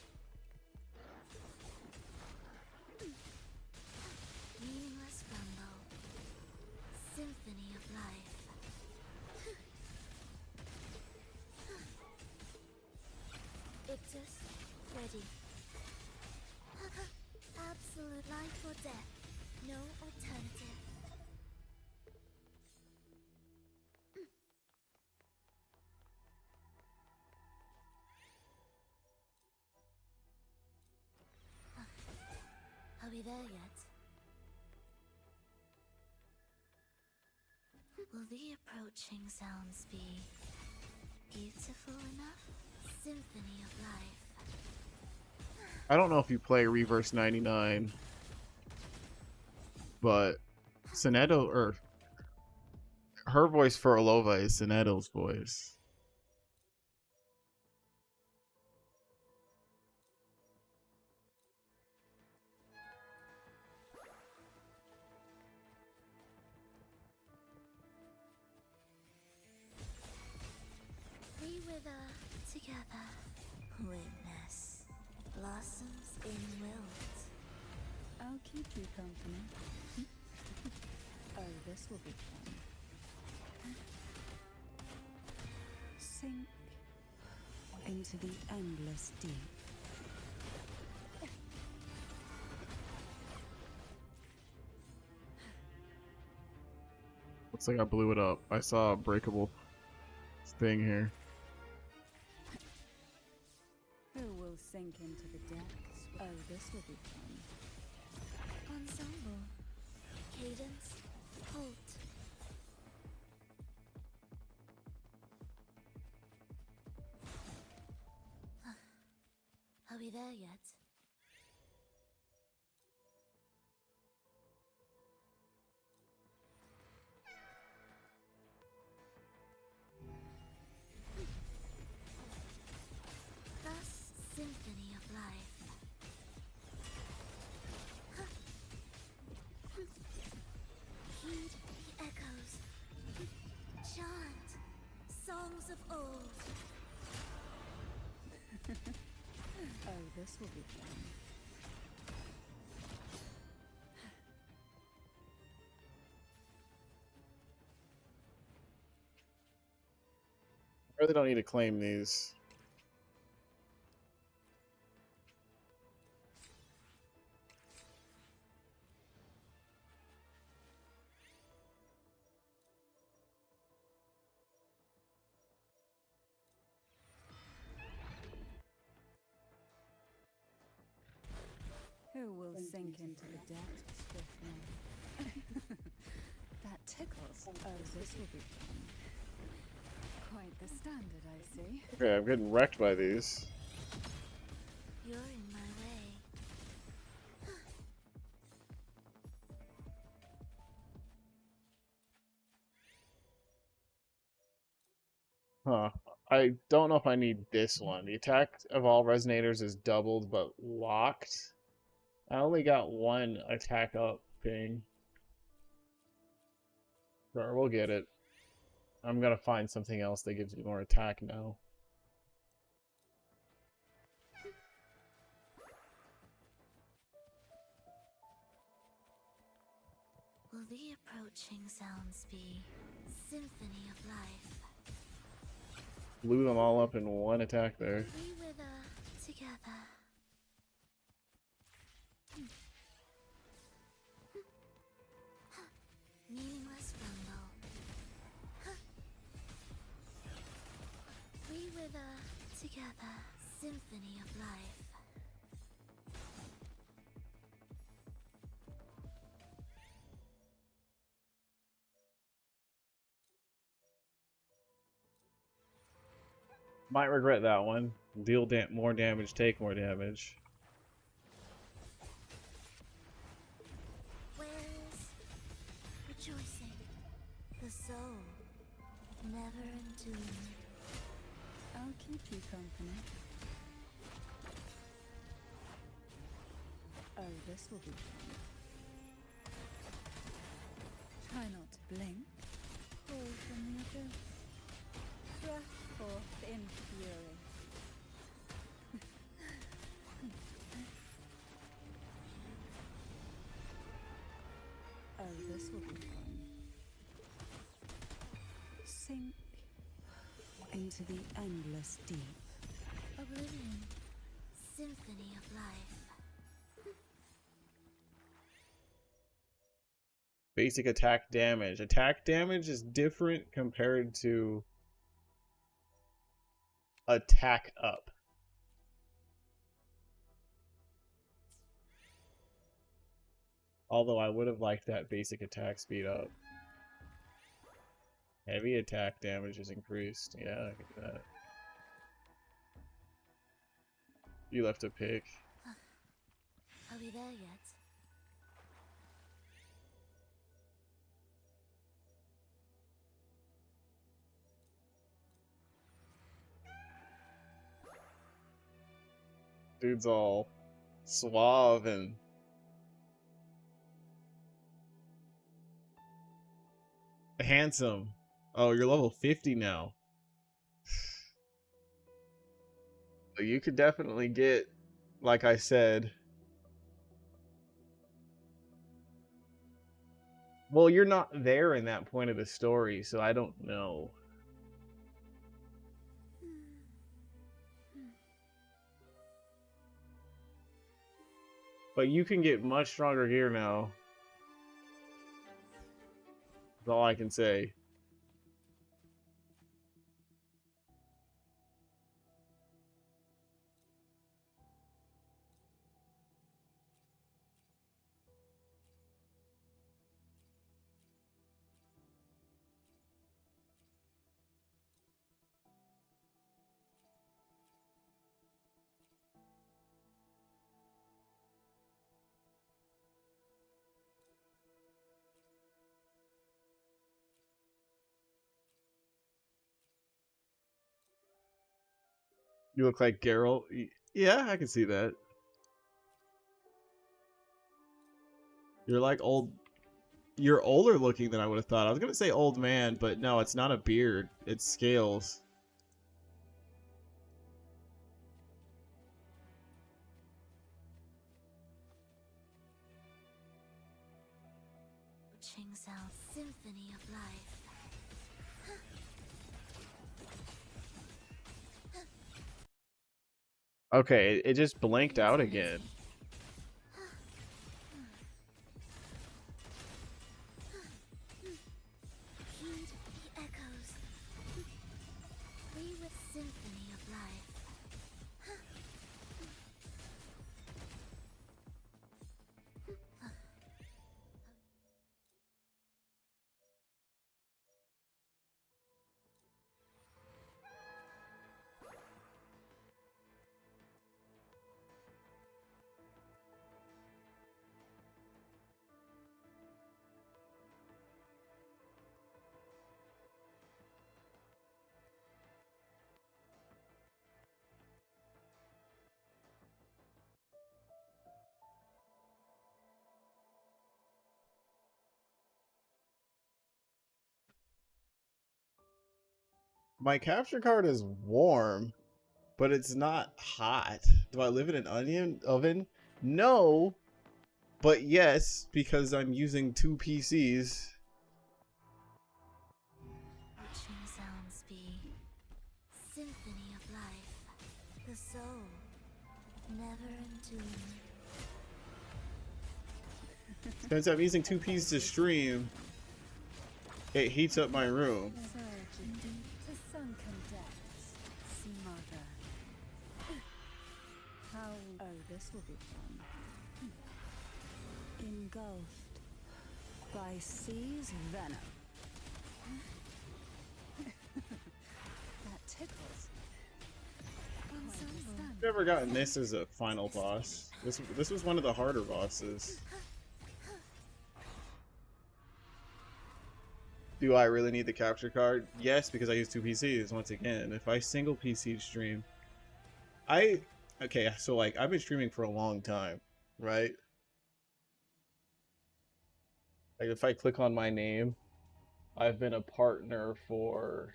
Meaningless rumble. Symphony of life. Ictus, ready. Life or death, no alternative. Are we there yet? Will the approaching sounds be beautiful enough? Symphony of life. I don't know if you play Reverse 99, but Sinedo, or her voice for Olova is Sinedo's voice. We wither together. Witness blossoms in wilt. I'll keep you company. Oh, this will be fun. Sink into the endless deep. Looks like I blew it up. I saw a breakable thing here. Who will sink into the depths? Oh, this will be fun. Ensemble. Cadence. Halt. Are we there yet? Thus, symphony of life. Heed the echoes. Chant songs of old. Oh, this will be fun. I really don't need to claim these. Who will sink into the depths with me? That tickles. Oh, this will be fun. Quite the standard, I see. Okay, I'm getting wrecked by these. You're in my way. Huh. I don't know if I need this one. The attack of all resonators is doubled but locked. I only got one attack up thing. Sure, we'll get it. I'm gonna find something else that gives me more attack now. Will the approaching sounds be symphony of life? Blew them all up in one attack there. We wither together. Meaningless rumble. We wither together. Symphony of life. Might regret that one. Deal more damage, take more damage. Where is rejoicing? The soul, never entombed. I'll keep you company. Oh, this will be fun. Try not to blink. Call from the abyss. Rush forth in fury. Oh, this will be fun. Sink into the endless deep. Oblivion, symphony of life. Basic attack damage. Attack damage is different compared to attack up. Although I would have liked that basic attack speed up. Heavy attack damage is increased. Yeah, I get that. You left a pick. Are we there yet? Dude's all suave and handsome. Oh, you're level 50 now. You could definitely get, like I said. Well, you're not there in that point of the story, so I don't know. But you can get much stronger gear now. That's all I can say. You look like Geralt. Yeah, I can see that. You're like old. You're older looking than I would have thought. I was gonna say old man, but no, it's not a beard. It's scales. Ching Sound Symphony of Life. Okay, it just blanked out again. Heed the echoes. Free with Symphony of Life. My capture card is warm, but it's not hot. Do I live in an onion oven? No, but yes, because I'm using 2 PCs. Ching Sounds be Symphony of Life. The soul, never entombed. Since I'm using 2 PCs to stream, it heats up my room. Surging to sunken depths, smother. How? Oh, this will be fun. Engulfed by sea's venom. That tickles. I've never gotten this as a final boss. This was one of the harder bosses. Do I really need the capture card? Yes, because I use 2 PCs once again. If I single PC stream, okay, so like I've been streaming for a long time, right? Like if I click on my name, I've been a partner for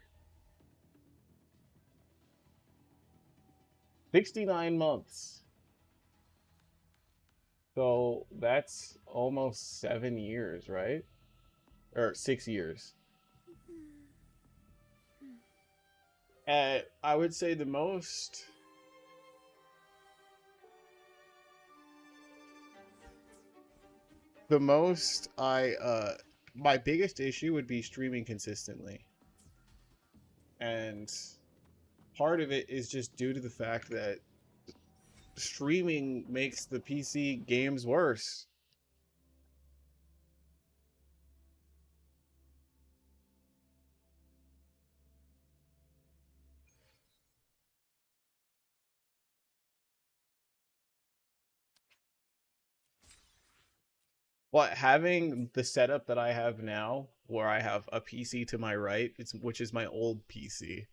69 months. So that's almost 7 years, right? Or 6 years. I would say the most I my biggest issue would be streaming consistently. And part of it is just due to the fact that streaming makes the PC games worse. But having the setup that I have now, where I have a PC to my right, which is my old PC,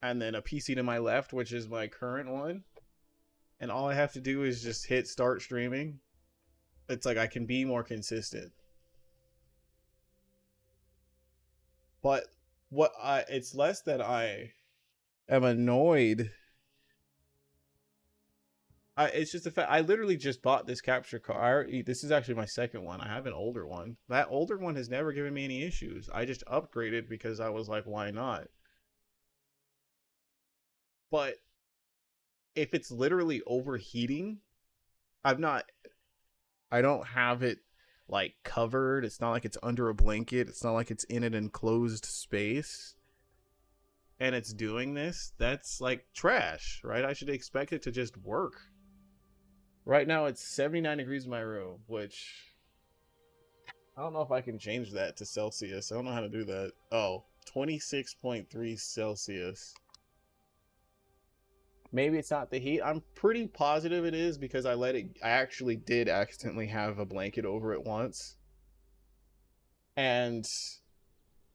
and then a PC to my left, which is my current one, and all I have to do is just hit start streaming, it's like I can be more consistent. But it's less that I am annoyed. It's just the fact I literally just bought this capture card. This is actually my second one. I have an older one. That older one has never given me any issues. I just upgraded because I was like, why not? But if it's literally overheating, I don't have it like covered. It's not like it's under a blanket. It's not like it's in an enclosed space. And it's doing this. That's like trash, right? I should expect it to just work. Right now it's 79 degrees in my room, which I don't know if I can change that to Celsius. I don't know how to do that. Oh, 26.3 Celsius. Maybe it's not the heat. I'm pretty positive it is because I actually did accidentally have a blanket over it once. And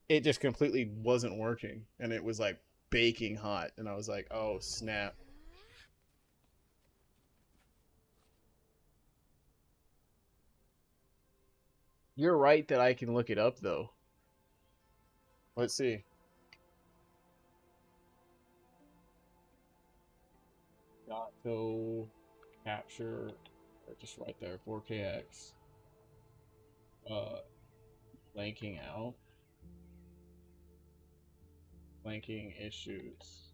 it just completely wasn't working. And it was like baking hot. And I was like, oh, snap. You're right that I can look it up, though. Let's see. Gato capture, just right there, 4KX. Blanking out. Blanking issues.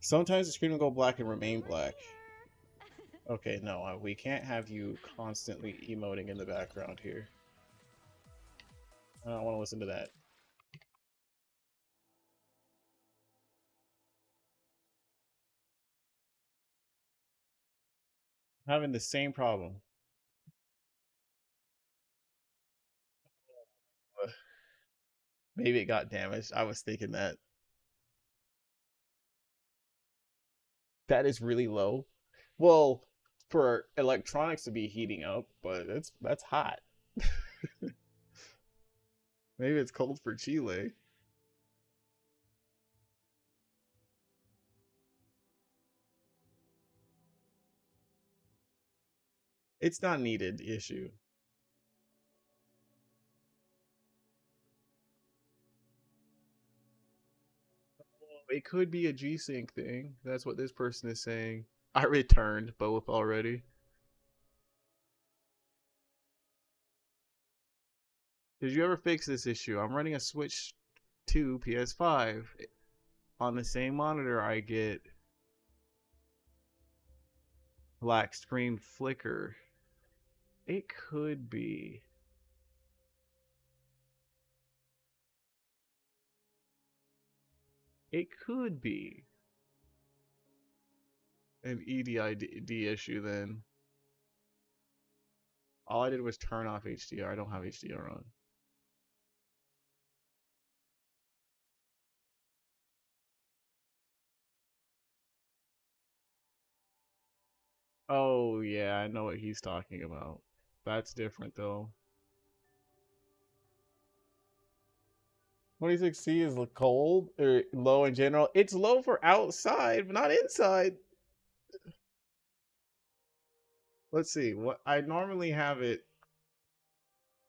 Sometimes the screen will go black and remain black. Okay, no, we can't have you constantly emoting in the background here. I don't want to listen to that. I'm having the same problem. Maybe it got damaged. I was thinking that. That is really low. Well, for electronics to be heating up, but that's hot. Maybe it's cold for Chile. It's not needed issue. It could be a G-Sync thing. That's what this person is saying. I returned both already. Did you ever fix this issue? I'm running a Switch 2 PS5. On the same monitor, I get black screen flicker. It could be. It could be an EDID issue then. All I did was turn off HDR. I don't have HDR on. Oh, yeah, I know what he's talking about. That's different, though. 26C is cold or low in general. It's low for outside, but not inside. Let's see. What I normally have it.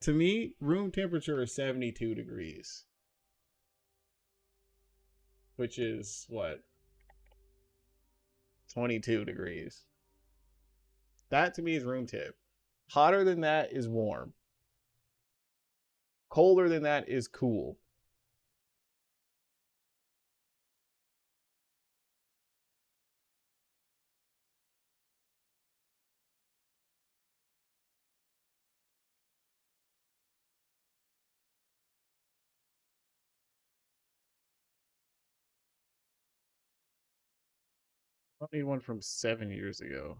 To me, room temperature is 72 degrees. Which is what? 22 degrees. That to me is room temp. Hotter than that is warm. Colder than that is cool. I don't need one from 7 years ago.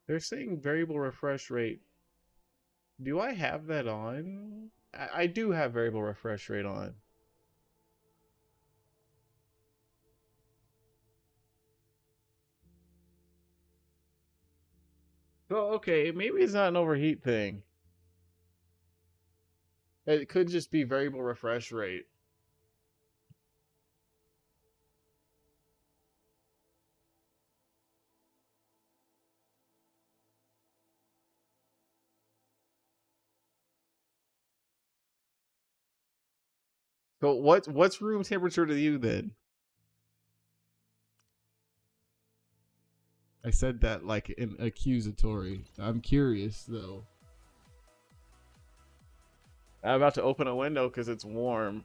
They're saying variable refresh rate. Do I have that on? I do have variable refresh rate on. So, okay, maybe it's not an overheat thing. It could just be variable refresh rate. So what's room temperature to you then? I said that like in accusatory. I'm curious though. I'm about to open a window because it's warm.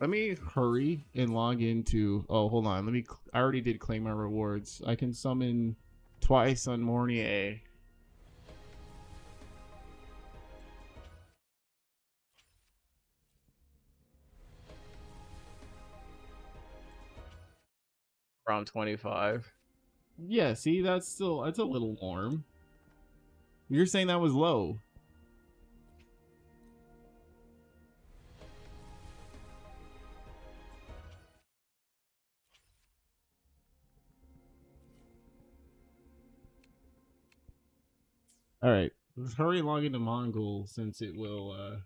Let me hurry and log into. Oh, hold on. I already did claim my rewards. I can summon twice on Mornier. Around 25. Yeah, see, that's a little warm. You're saying that was low. All right, let's hurry log into Mongol since it will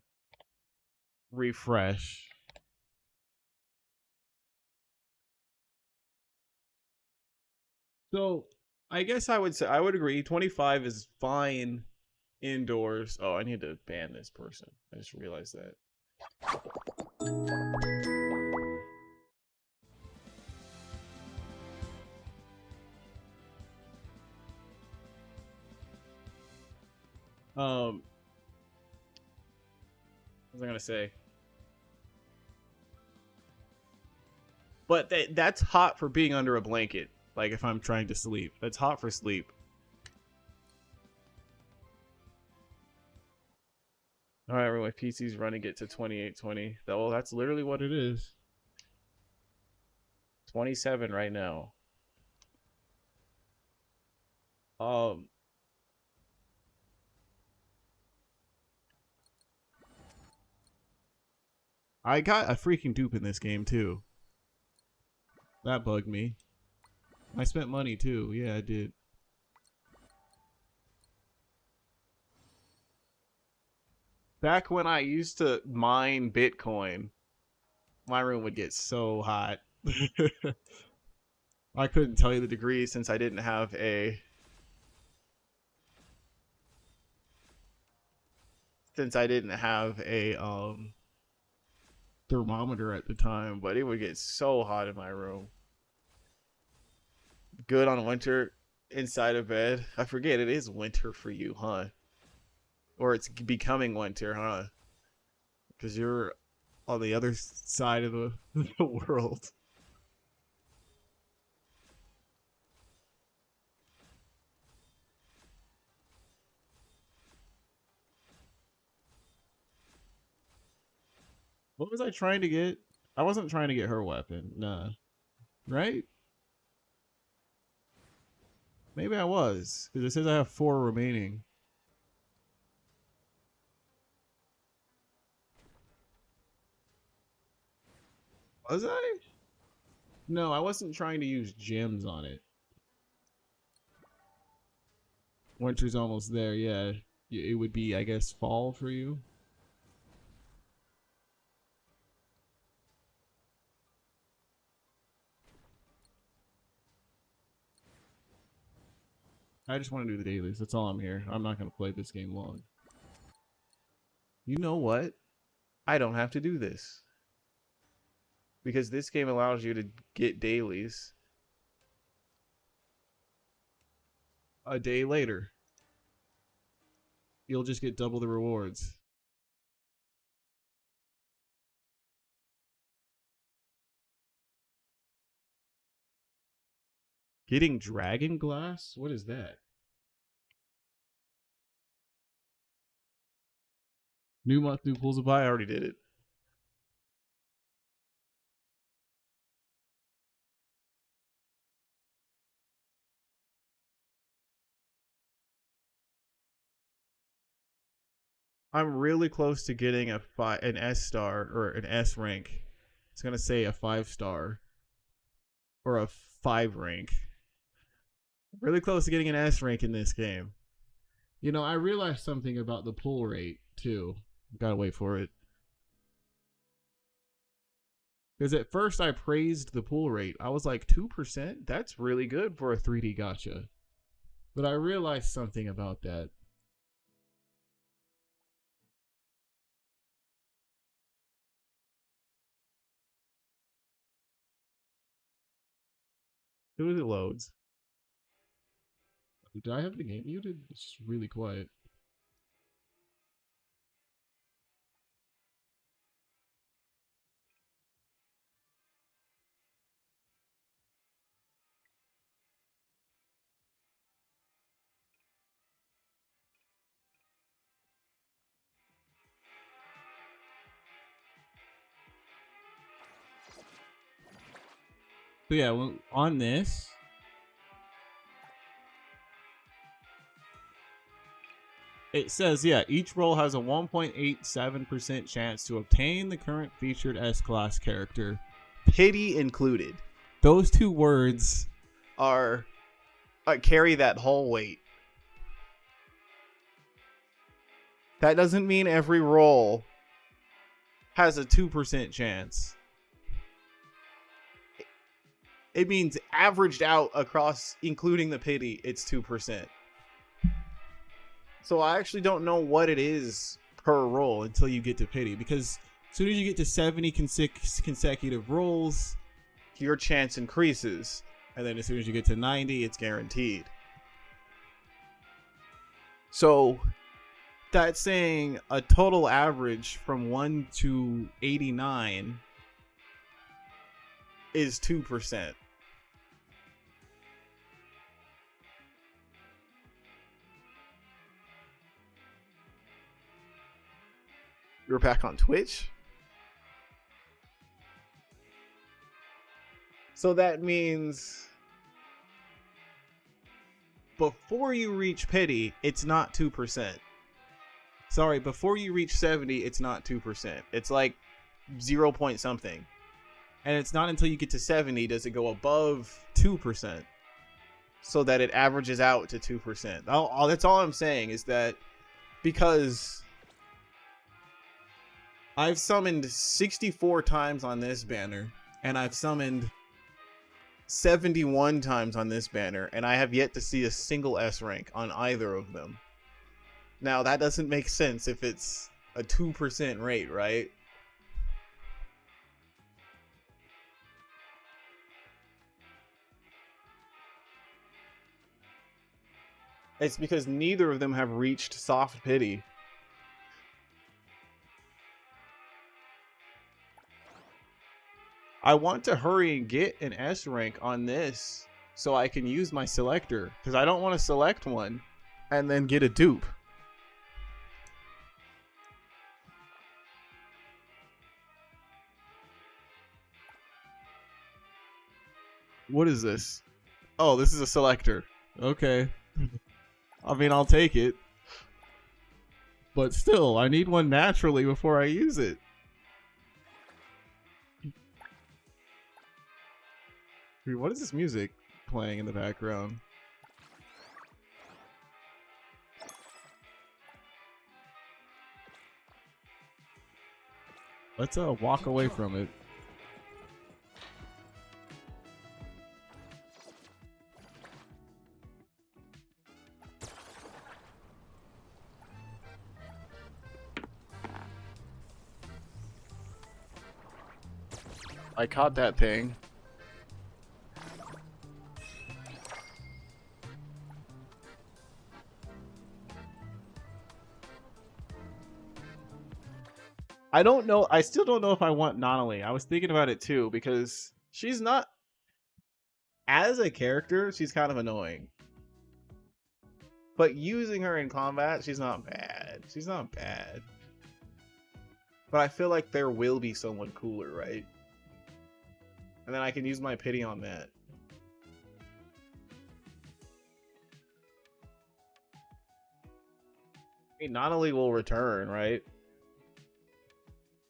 refresh. So I guess I would say I would agree 25 is fine indoors. Oh, I need to ban this person. I just realized that. What was I gonna say? But that's hot for being under a blanket. Like if I'm trying to sleep, that's hot for sleep. All right, everyone. PC's running it to 2820. Well, that's literally what it is. 27 right now. I got a freaking dupe in this game too. That bugged me. I spent money too. Yeah, I did. Back when I used to mine Bitcoin, my room would get so hot. I couldn't tell you the degree since I didn't have a thermometer at the time, but it would get so hot in my room. Good on winter inside of bed. I forget it is winter for you, huh? Or it's becoming winter, huh? Because you're on the other side of the world. What was I trying to get? I wasn't trying to get her weapon. Nah. Right? Maybe I was. Because it says I have 4 remaining. Was I? No, I wasn't trying to use gems on it. Winter's almost there, yeah. It would be, I guess, fall for you. I just want to do the dailies. That's all I'm here. I'm not going to play this game long. You know what? I don't have to do this. Because this game allows you to get dailies a day later. You'll just get double the rewards. Getting dragon glass? What is that? New month, new pools of buy. I already did it. I'm really close to getting an S star or an S rank. It's gonna say a 5-star or a 5 rank. Really close to getting an S rank in this game. You know, I realized something about the pull rate too. Gotta wait for it. Because at first I praised the pull rate. I was like, 2%? That's really good for a 3D gacha. But I realized something about that. As soon as it loads. Did I have the game muted? It's just really quiet. So yeah, well, on this, it says, yeah, each roll has a 1.87% chance to obtain the current featured S-class character. Pity included. Those two words are carry that whole weight. That doesn't mean every roll has a 2% chance. It means averaged out across, including the pity, it's 2%. So I actually don't know what it is per roll until you get to pity, because as soon as you get to 70 consecutive rolls, your chance increases. And then as soon as you get to 90, it's guaranteed. So that's saying a total average from 1 to 89 is 2%. You're back on Twitch? So that means before you reach pity, it's not 2%. Sorry, before you reach 70, it's not 2%. It's like 0 point something. And it's not until you get to 70 does it go above 2%. So that it averages out to 2%. That's all I'm saying is that because I've summoned 64 times on this banner, and I've summoned 71 times on this banner, and I have yet to see a single S rank on either of them. Now, that doesn't make sense if it's a 2% rate, right? It's because neither of them have reached soft pity. I want to hurry and get an S rank on this so I can use my selector, because I don't want to select one and then get a dupe. What is this? Oh, this is a selector. Okay. I mean, I'll take it. But still, I need one naturally before I use it. Dude, what is this music playing in the background? Let's walk away from it. I caught that thing. I don't know. I still don't know if I want Nonali. I was thinking about it too, because she's not, as a character, she's kind of annoying. But using her in combat, she's not bad. She's not bad. But I feel like there will be someone cooler, right? And then I can use my pity on that. I mean, Nonali will return, right?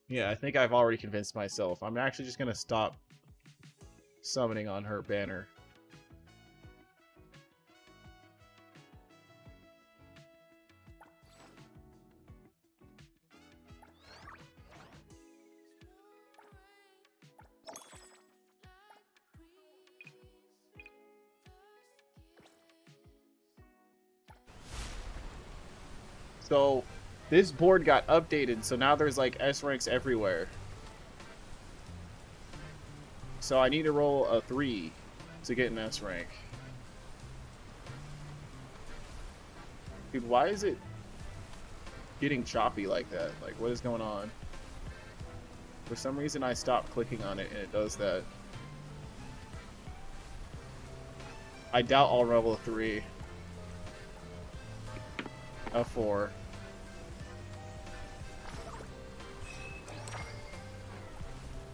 Yeah, I think I've already convinced myself. I'm actually just gonna stop summoning on her banner. So, this board got updated, so now there's like S ranks everywhere. So I need to roll a 3 to get an S rank. Dude, why is it getting choppy like that? Like, what is going on? For some reason, I stopped clicking on it, and it does that. I doubt I'll roll a 3. A 4.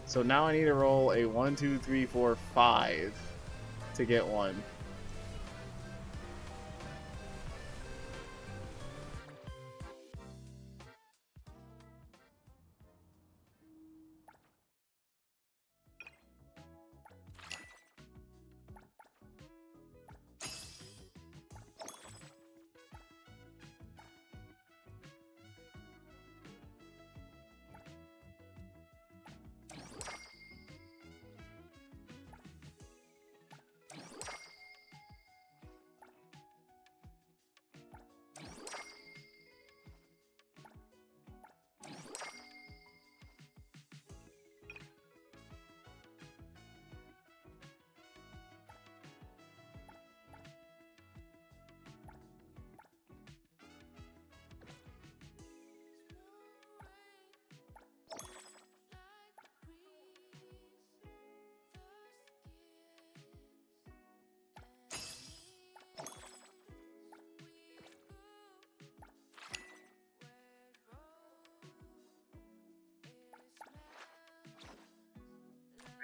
So now I need to roll a 1, 2, 3, 4, 5 to get 1.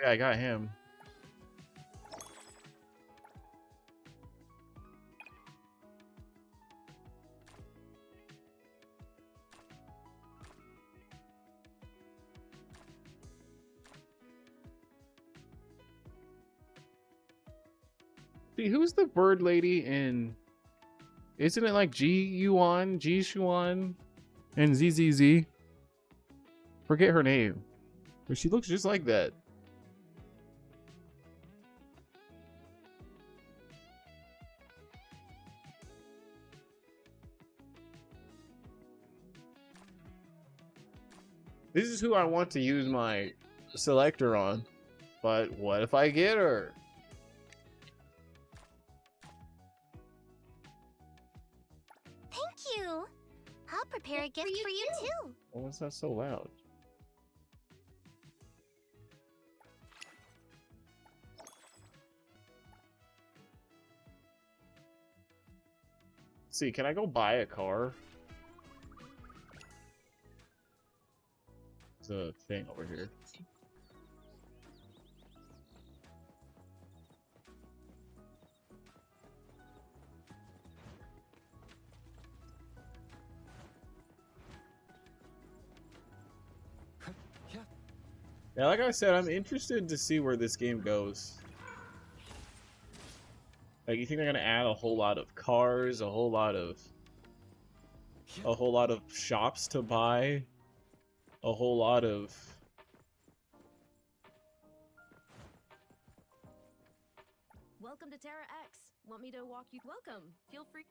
Yeah, I got him. See, who's the bird lady in... Isn't it like Ji-Yuan, Ji-Xuan, and ZZZ? Forget her name. But she looks just like that. This is who I want to use my selector on. But what if I get her? Thank you. I'll prepare a gift for you too. Why is that so loud? Let's see, can I go buy a car? There's a thing over here. Yeah, like I said, I'm interested to see where this game goes. Like, you think they're gonna add a whole lot of cars, a whole lot of shops to buy, a whole lot of... Welcome to Terra X. Want me to walk you? Welcome. Feel free.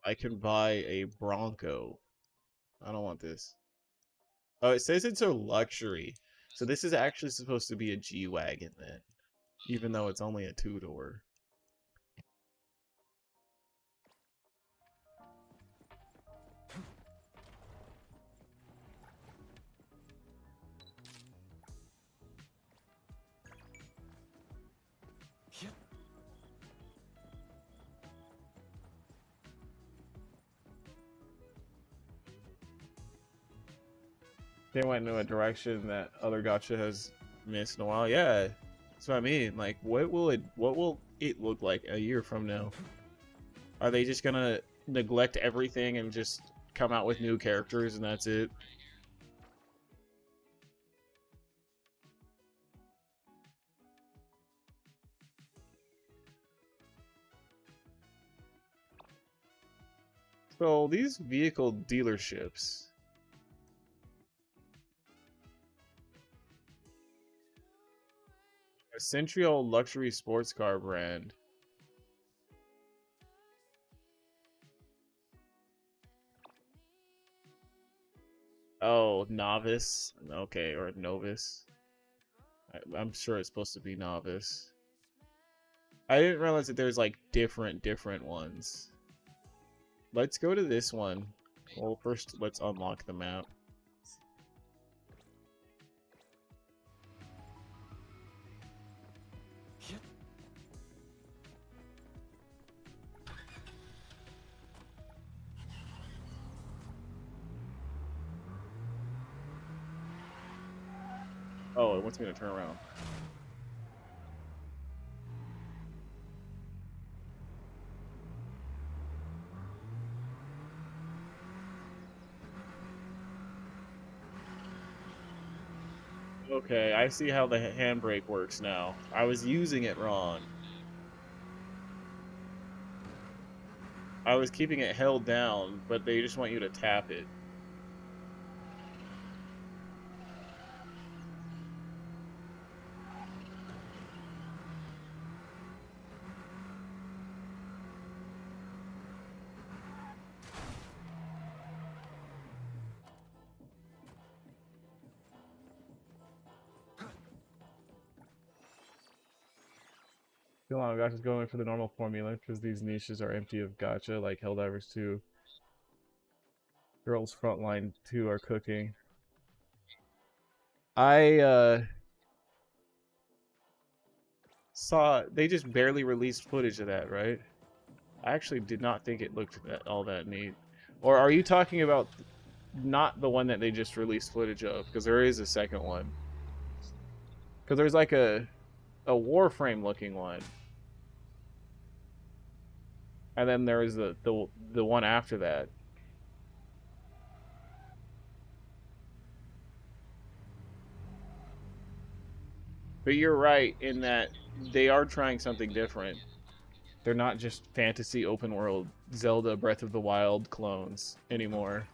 I can buy a Bronco. I don't want this. Oh, it says it's a luxury. So this is actually supposed to be a G-Wagon then. Even though it's only a 2-door. They went in a direction that other gacha has missed in a while. Yeah, that's what I mean. Like, what will it look like a year from now? Are they just gonna neglect everything and just come out with new characters and that's it? So these vehicle dealerships. A century-old luxury sports car brand. Oh, novice. Okay, or novice. I'm sure it's supposed to be novice. I didn't realize that there's like different ones. Let's go to this one. Well, first let's unlock the map. Oh, it wants me to turn around. Okay, I see how the handbrake works now. I was using it wrong. I was keeping it held down, but they just want you to tap it. Feel like Gacha's going for the normal formula because these niches are empty of gacha, like Helldivers 2. Girls Frontline 2 are cooking. I saw they just barely released footage of that, right? I actually did not think it looked all that neat. Or are you talking about not the one that they just released footage of? Because there is a second one. Because there's like a Warframe looking one. And then there is the one after that. But you're right in that they are trying something different. They're not just fantasy open world Zelda Breath of the Wild clones anymore.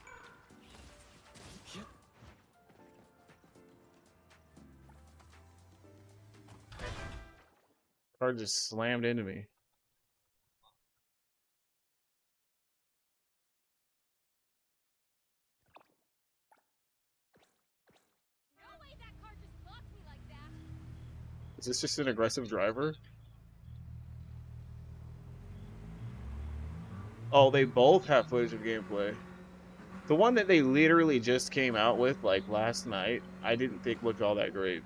Car just slammed into me. Is this just an aggressive driver? Oh, they both have footage of gameplay. The one that they literally just came out with, like, last night, I didn't think looked all that great.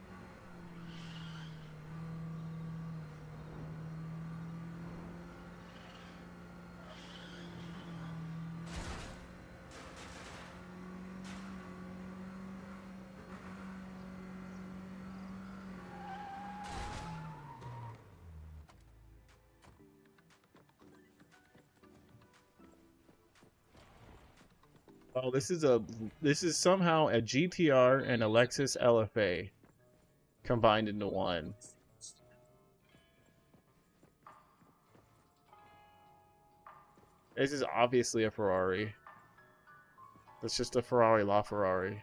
Oh, this is somehow a GTR and a Lexus LFA combined into one. This is obviously a Ferrari. It's just a Ferrari LaFerrari.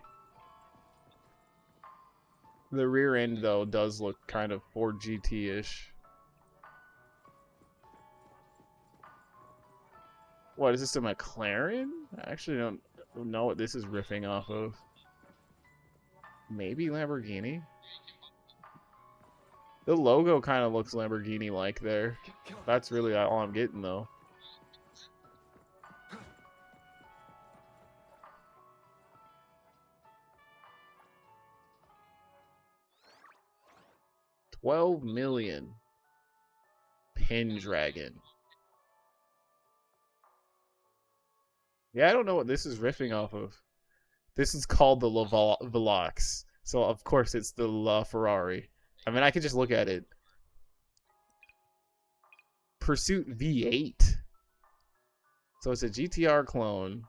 The rear end, though, does look kind of Ford GT-ish. What, is this a McLaren? I actually don't know what this is riffing off of. Maybe Lamborghini? The logo kind of looks Lamborghini-like there. That's really all I'm getting, though. $12 million. Pendragon. Yeah, I don't know what this is riffing off of. This is called the Velox. So of course it's the La Ferrari. I mean, I could just look at it. Pursuit V8. So it's a GTR clone.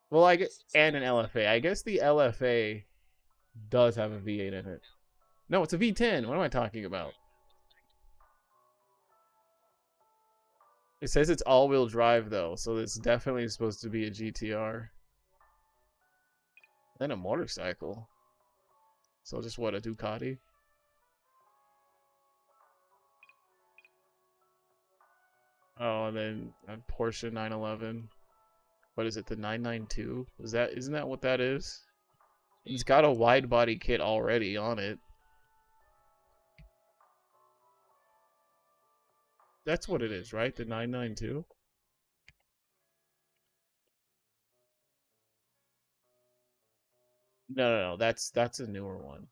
Well, I guess, and an LFA. I guess the LFA does have a V8 in it. No, it's a V10. What am I talking about? It says it's all-wheel drive, though, so it's definitely supposed to be a GTR. Then a motorcycle. So just what, a Ducati? Oh, and then a Porsche 911. What is it, the 992? Isn't that what that is? It's got a wide body kit already on it. That's what it is, right? The 992? No. That's a newer one.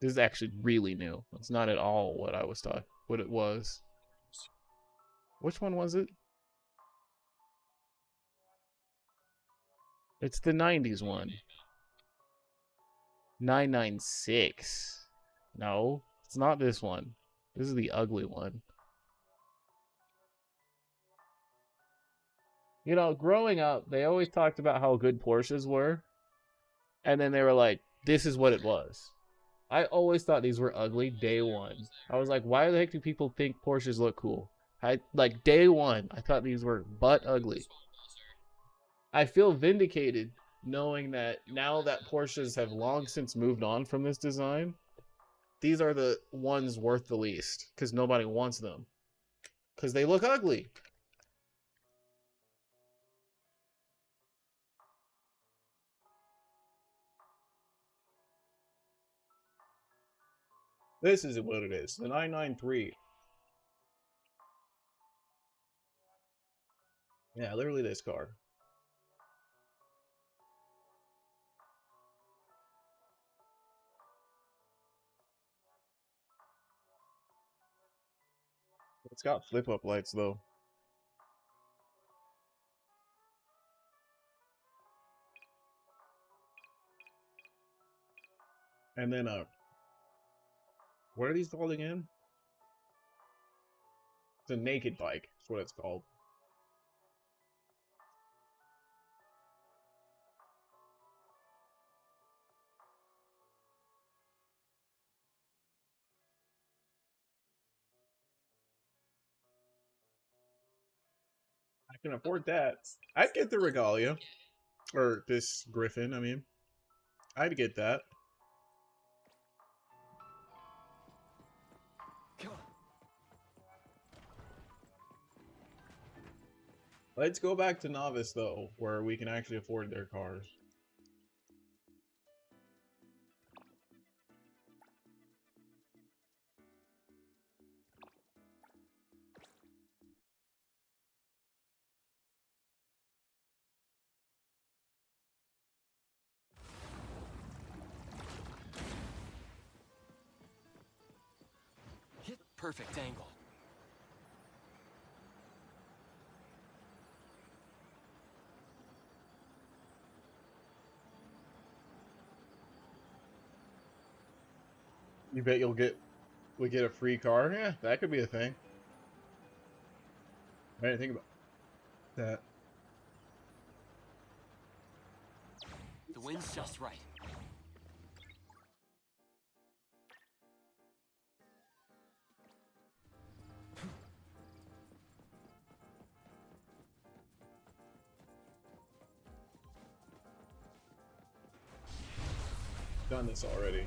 This is actually really new. It's not at all what I was taught. What it was. Which one was it? It's the 90s one. 996. No, it's not this one. This is the ugly one. You know, growing up, they always talked about how good Porsches were. And then they were like, this is what it was. I always thought these were ugly day one. I was like, why the heck do people think Porsches look cool? Like day one, I thought these were butt ugly. I feel vindicated knowing that now that Porsches have long since moved on from this design, these are the ones worth the least because nobody wants them because they look ugly. This is what it is. The 993. Yeah, literally this car. It's got flip-up lights though. And then what are these called again? It's a naked bike. That's what it's called. I can afford that. I'd get the Regalia. Or this Griffin, I mean. I'd get that. Let's go back to Novice, though, where we can actually afford their cars. Hit perfect angle. You bet we get a free car? Yeah, that could be a thing. I didn't think about that. The wind's just right. Done this already.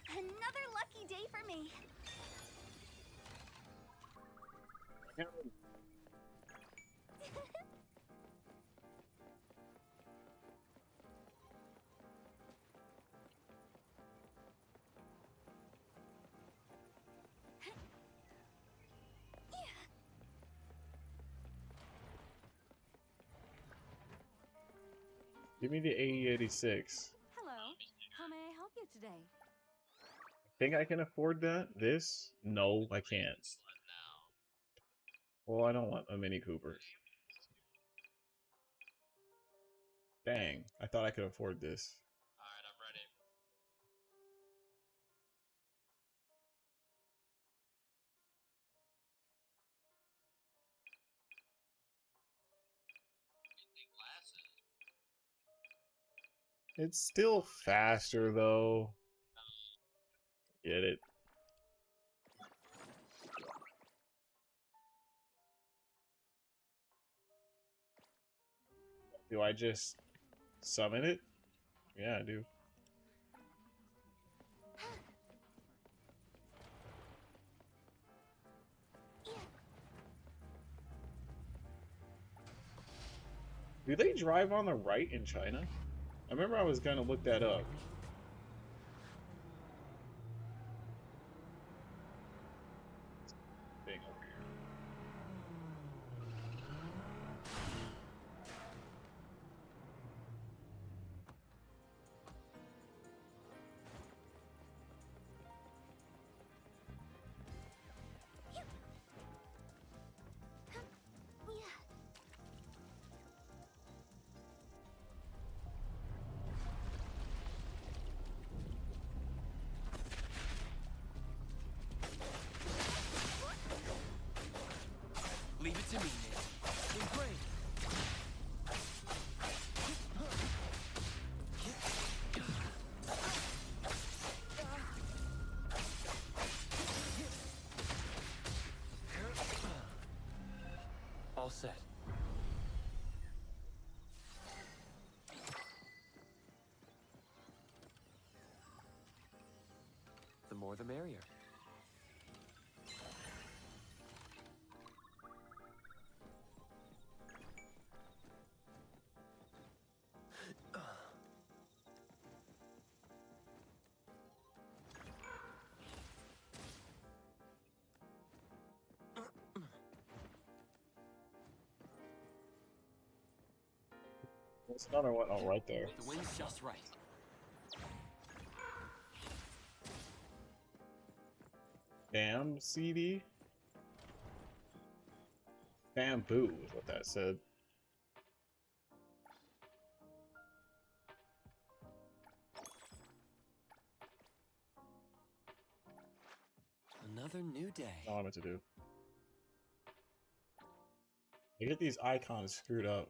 Another lucky day for me. Give me the 8086. Hello. How may I help you today? Think I can afford that? This? No, I can't. Well, I don't want a Mini Cooper. Dang, I thought I could afford this. Alright, I'm ready. It's still faster, though. Get it? Do I just summon it? Yeah, I do. Do they drive on the right in China? I remember I was gonna look that up. Thing over here. Leave it to me, Nick. In brain. All set. The more the merrier. What's another one? Oh, right there. The wind's just right. Bam CD? Bamboo is what that said. Another new day. That's all I meant to do. I get these icons screwed up.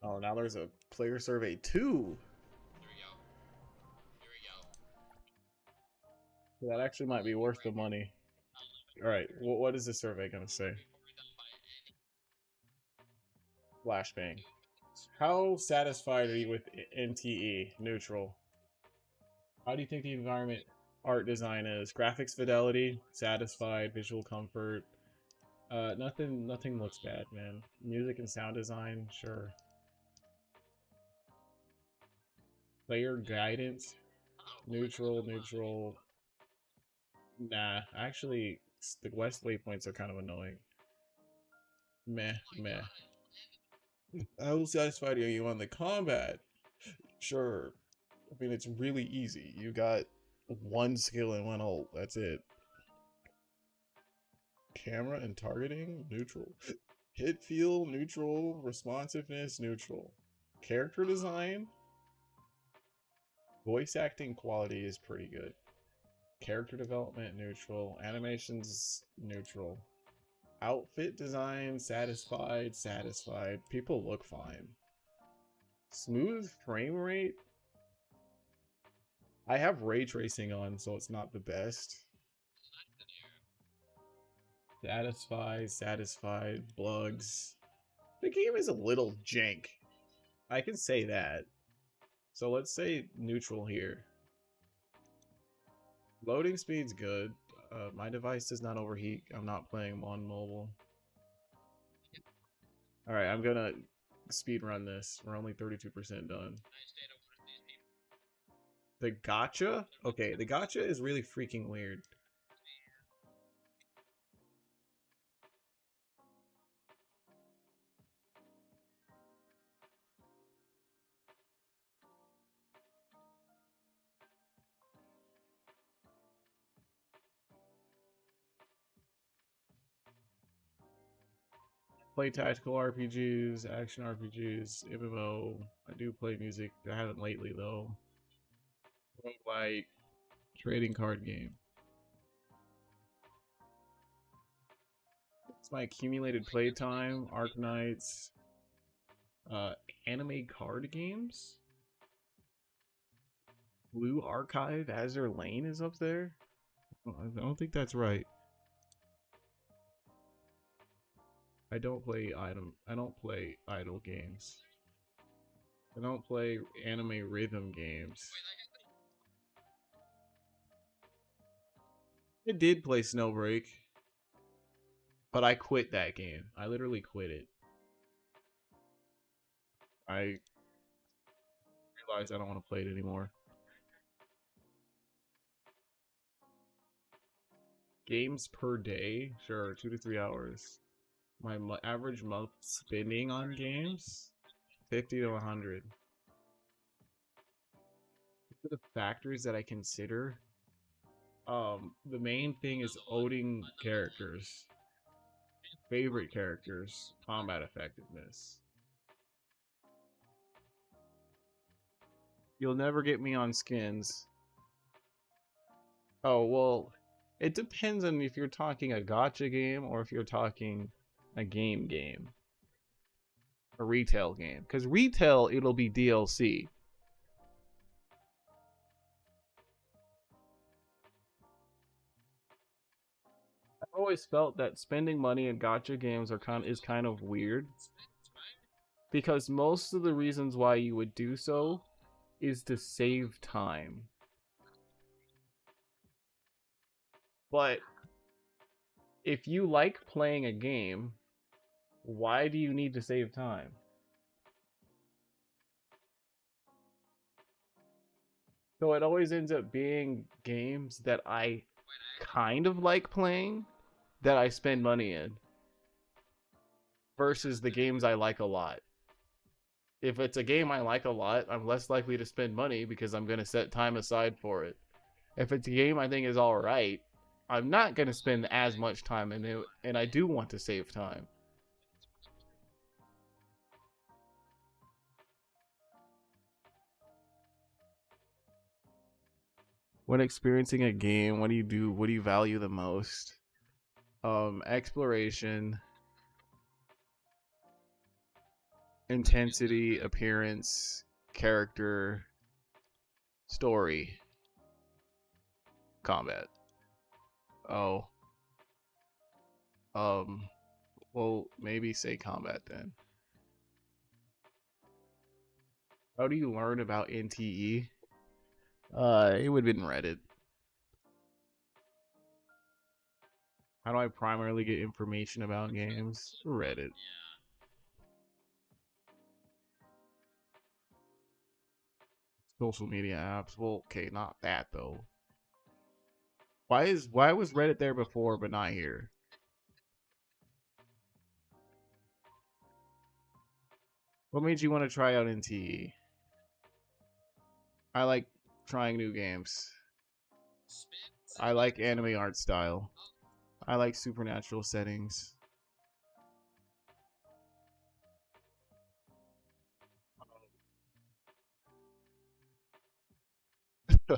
Oh, now there's a player survey 2. That actually might be worth the money. Alright, what is the survey gonna say? Flashbang. How satisfied are you with NTE? Neutral. How do you think the environment art design is? Graphics fidelity? Satisfied. Visual comfort? Nothing looks bad, man. Music and sound design? Sure. Player guidance? Neutral, neutral. Nah, actually, the west waypoints are kind of annoying. Meh, meh. How satisfied are you on the combat? Sure. I mean, it's really easy. You got one skill and one ult. That's it. Camera and targeting? Neutral. Hit feel? Neutral. Responsiveness? Neutral. Character design? Voice acting quality is pretty good. Character development? Neutral. Animations? Neutral. Outfit design? Satisfied. Satisfied. People look fine. Smooth frame rate? I have ray tracing on, so it's not the best. Satisfied, satisfied, bugs. The game is a little jank. I can say that. So let's say neutral here. Loading speed's good. My device does not overheat. I'm not playing on mobile. Alright, I'm gonna speed run this. We're only 32% done. The gacha? Okay, the gacha is really freaking weird. Play tactical RPGs, action RPGs, MMO. I do play music. I haven't lately though. Like trading card game. It's my accumulated playtime, Arknights, anime card games. Blue Archive, Azure Lane is up there. I don't think that's right. I don't play idle games. I don't play anime rhythm games. I did play Snowbreak, but I quit that game. I literally quit it. I realized I don't want to play it anymore. Games per day? Sure, 2 to 3 hours. My average month spending on games? 50 to 100. The factors that I consider, the main thing is owning characters, favorite characters, combat effectiveness. You'll never get me on skins. Oh, well, it depends on if you're talking a gacha game or if you're talking a game. A retail game. Because retail, it'll be DLC. I've always felt that spending money in gacha games is kind of weird. Because most of the reasons why you would do so is to save time. But if you like playing a game, why do you need to save time? So it always ends up being games that I kind of like playing that I spend money in versus the games I like a lot. If it's a game I like a lot, I'm less likely to spend money because I'm going to set time aside for it. If it's a game I think is alright, I'm not going to spend as much time in it, and I do want to save time. When experiencing a game, what do you do? What do you value the most? Exploration, intensity, appearance, character, story, combat. Oh. Well, maybe say combat then. How do you learn about NTE? It would have been Reddit. How do I primarily get information about games? Reddit. Social media apps. Well, okay, not that though. Why was Reddit there before but not here? What made you want to try out NTE? I like trying new games. I like anime art style. I like supernatural settings.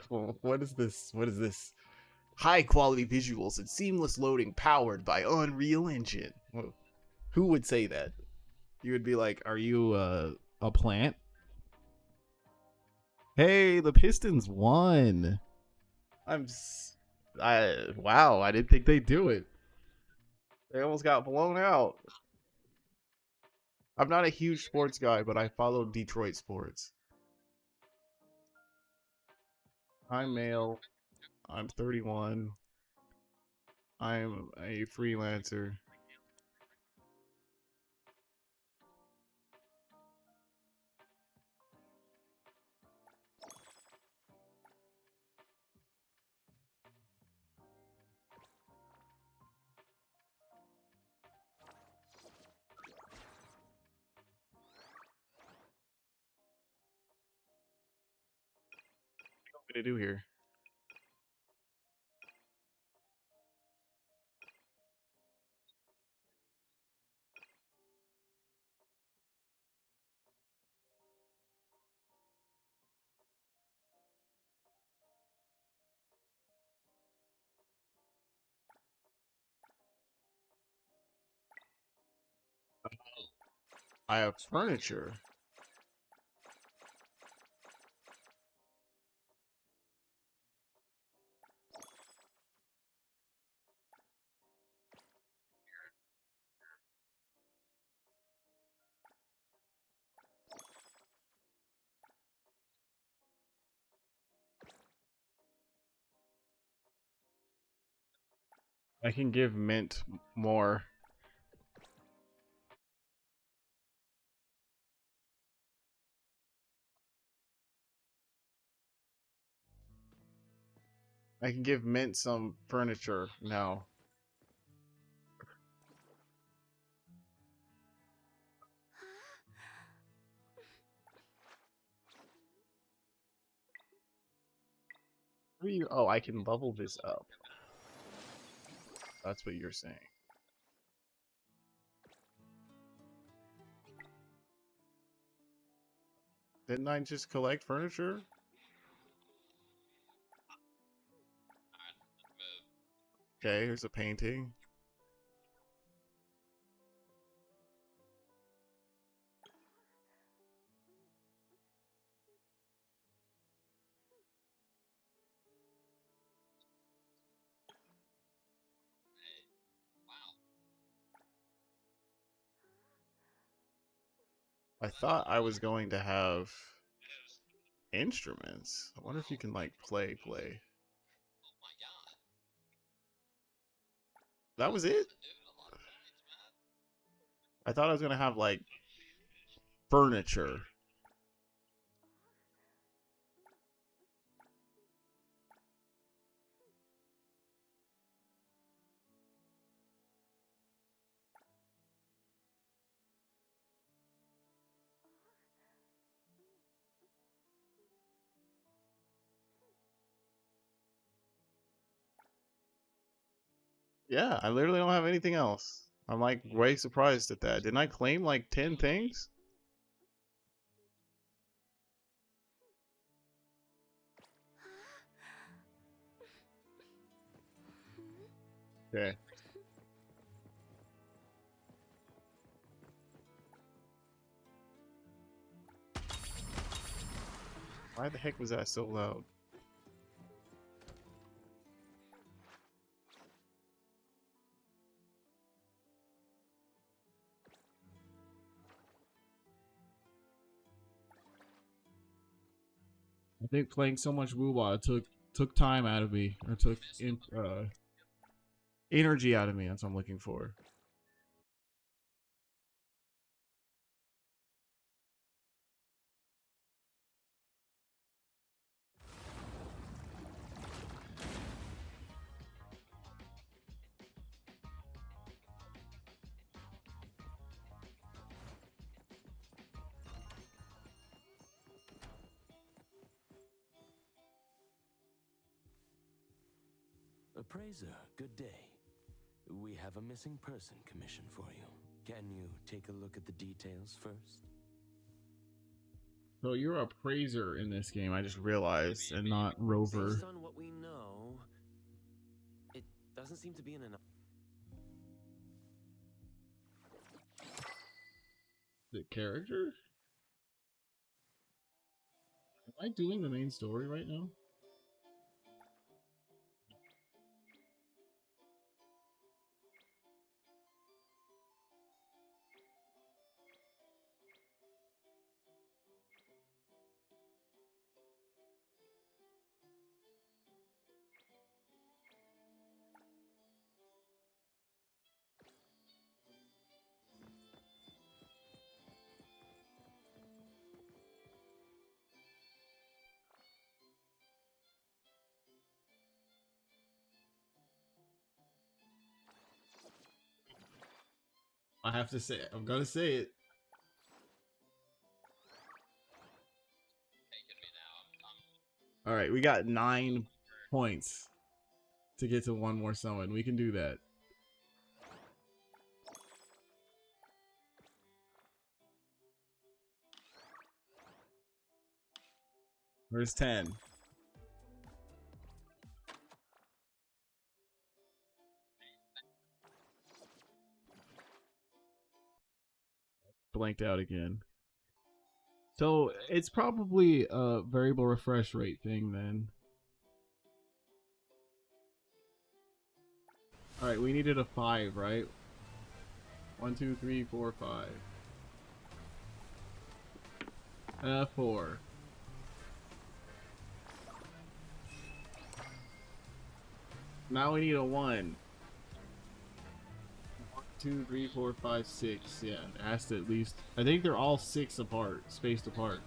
What is this? What is this? High quality visuals and seamless loading powered by Unreal Engine. Who would say that? You would be like, are you a plant? Hey, the Pistons won. Wow, I didn't think they'd do it. They almost got blown out. I'm not a huge sports guy, but I follow Detroit sports. I'm male. I'm 31. I'm a freelancer. to do here? I have furniture. I can give Mint more. I can give Mint some furniture now. What are you? Oh, I can level this up. That's what you're saying. Didn't I just collect furniture? Okay, here's a painting. I thought I was going to have instruments. I wonder if you can like play. That was it? I thought I was gonna have like furniture. Yeah, I literally don't have anything else. I'm like way surprised at that. Didn't I claim like 10 things? Okay. Why the heck was that so loud? I think playing so much Woowa took time out of me, or took energy out of me. That's what I'm looking for. Appraiser, good day. We have a missing person commission for you. Can you take a look at the details first? So you're a praiser in this game, I just realized, and not Rover. Based on what we know, it doesn't seem to be in enough. The character? Am I doing the main story right now? I have to say it. I'm gonna say it. All right, we got 9 points to get to one more summon. We can do that. Where's 10? Blanked out again. So it's probably a variable refresh rate thing then. Alright, we needed a 5, right? 1, 2, 3, 4, 5. 4. Now we need a 1. 1, 2, 3, 4, 5, 6. Yeah, it has to at least. I think they're all 6 apart, spaced apart.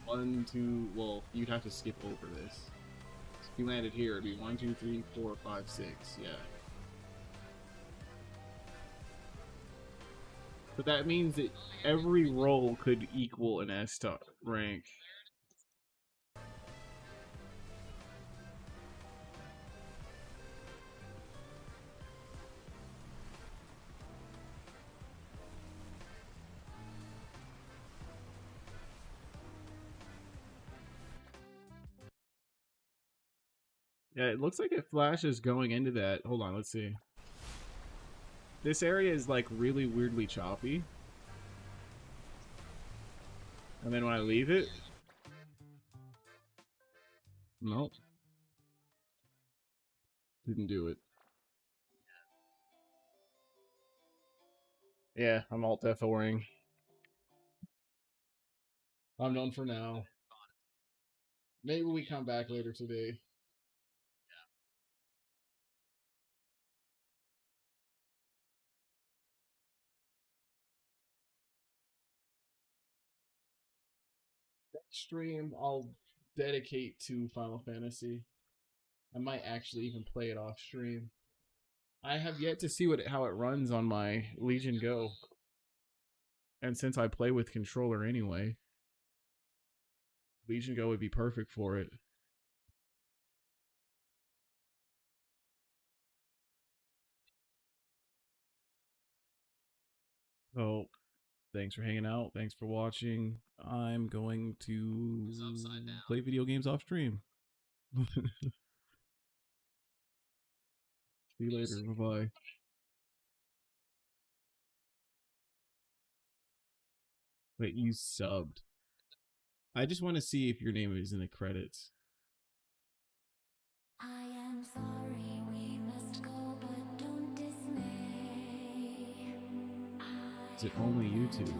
1, 2. Well, you'd have to skip over this. If you landed here, it'd be 1, 2, 3, 4, 5, 6. Yeah. But that means that every roll could equal an S rank. Yeah, it looks like it flashes going into that. Hold on, let's see. This area is like really weirdly choppy. And then when I leave it... Nope. Didn't do it. Yeah, I'm alt F4ing. I'm done for now. Maybe we come back later today. Next stream, I'll dedicate to Final Fantasy. I might actually even play it off stream. I have yet to see how it runs on my Legion Go. And since I play with controller anyway, Legion Go would be perfect for it. So, thanks for hanging out. Thanks for watching. I'm going to play video games off stream. See you later. Bye-bye. Wait, you subbed. I just want to see if your name is in the credits. I am sorry we must go, but don't dismay. Is it only YouTube?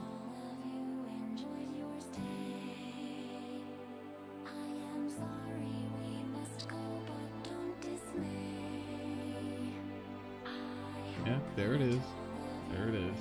Enjoyed your stay. I am sorry we must go, but don't dismay. Yeah, there it is. There it is.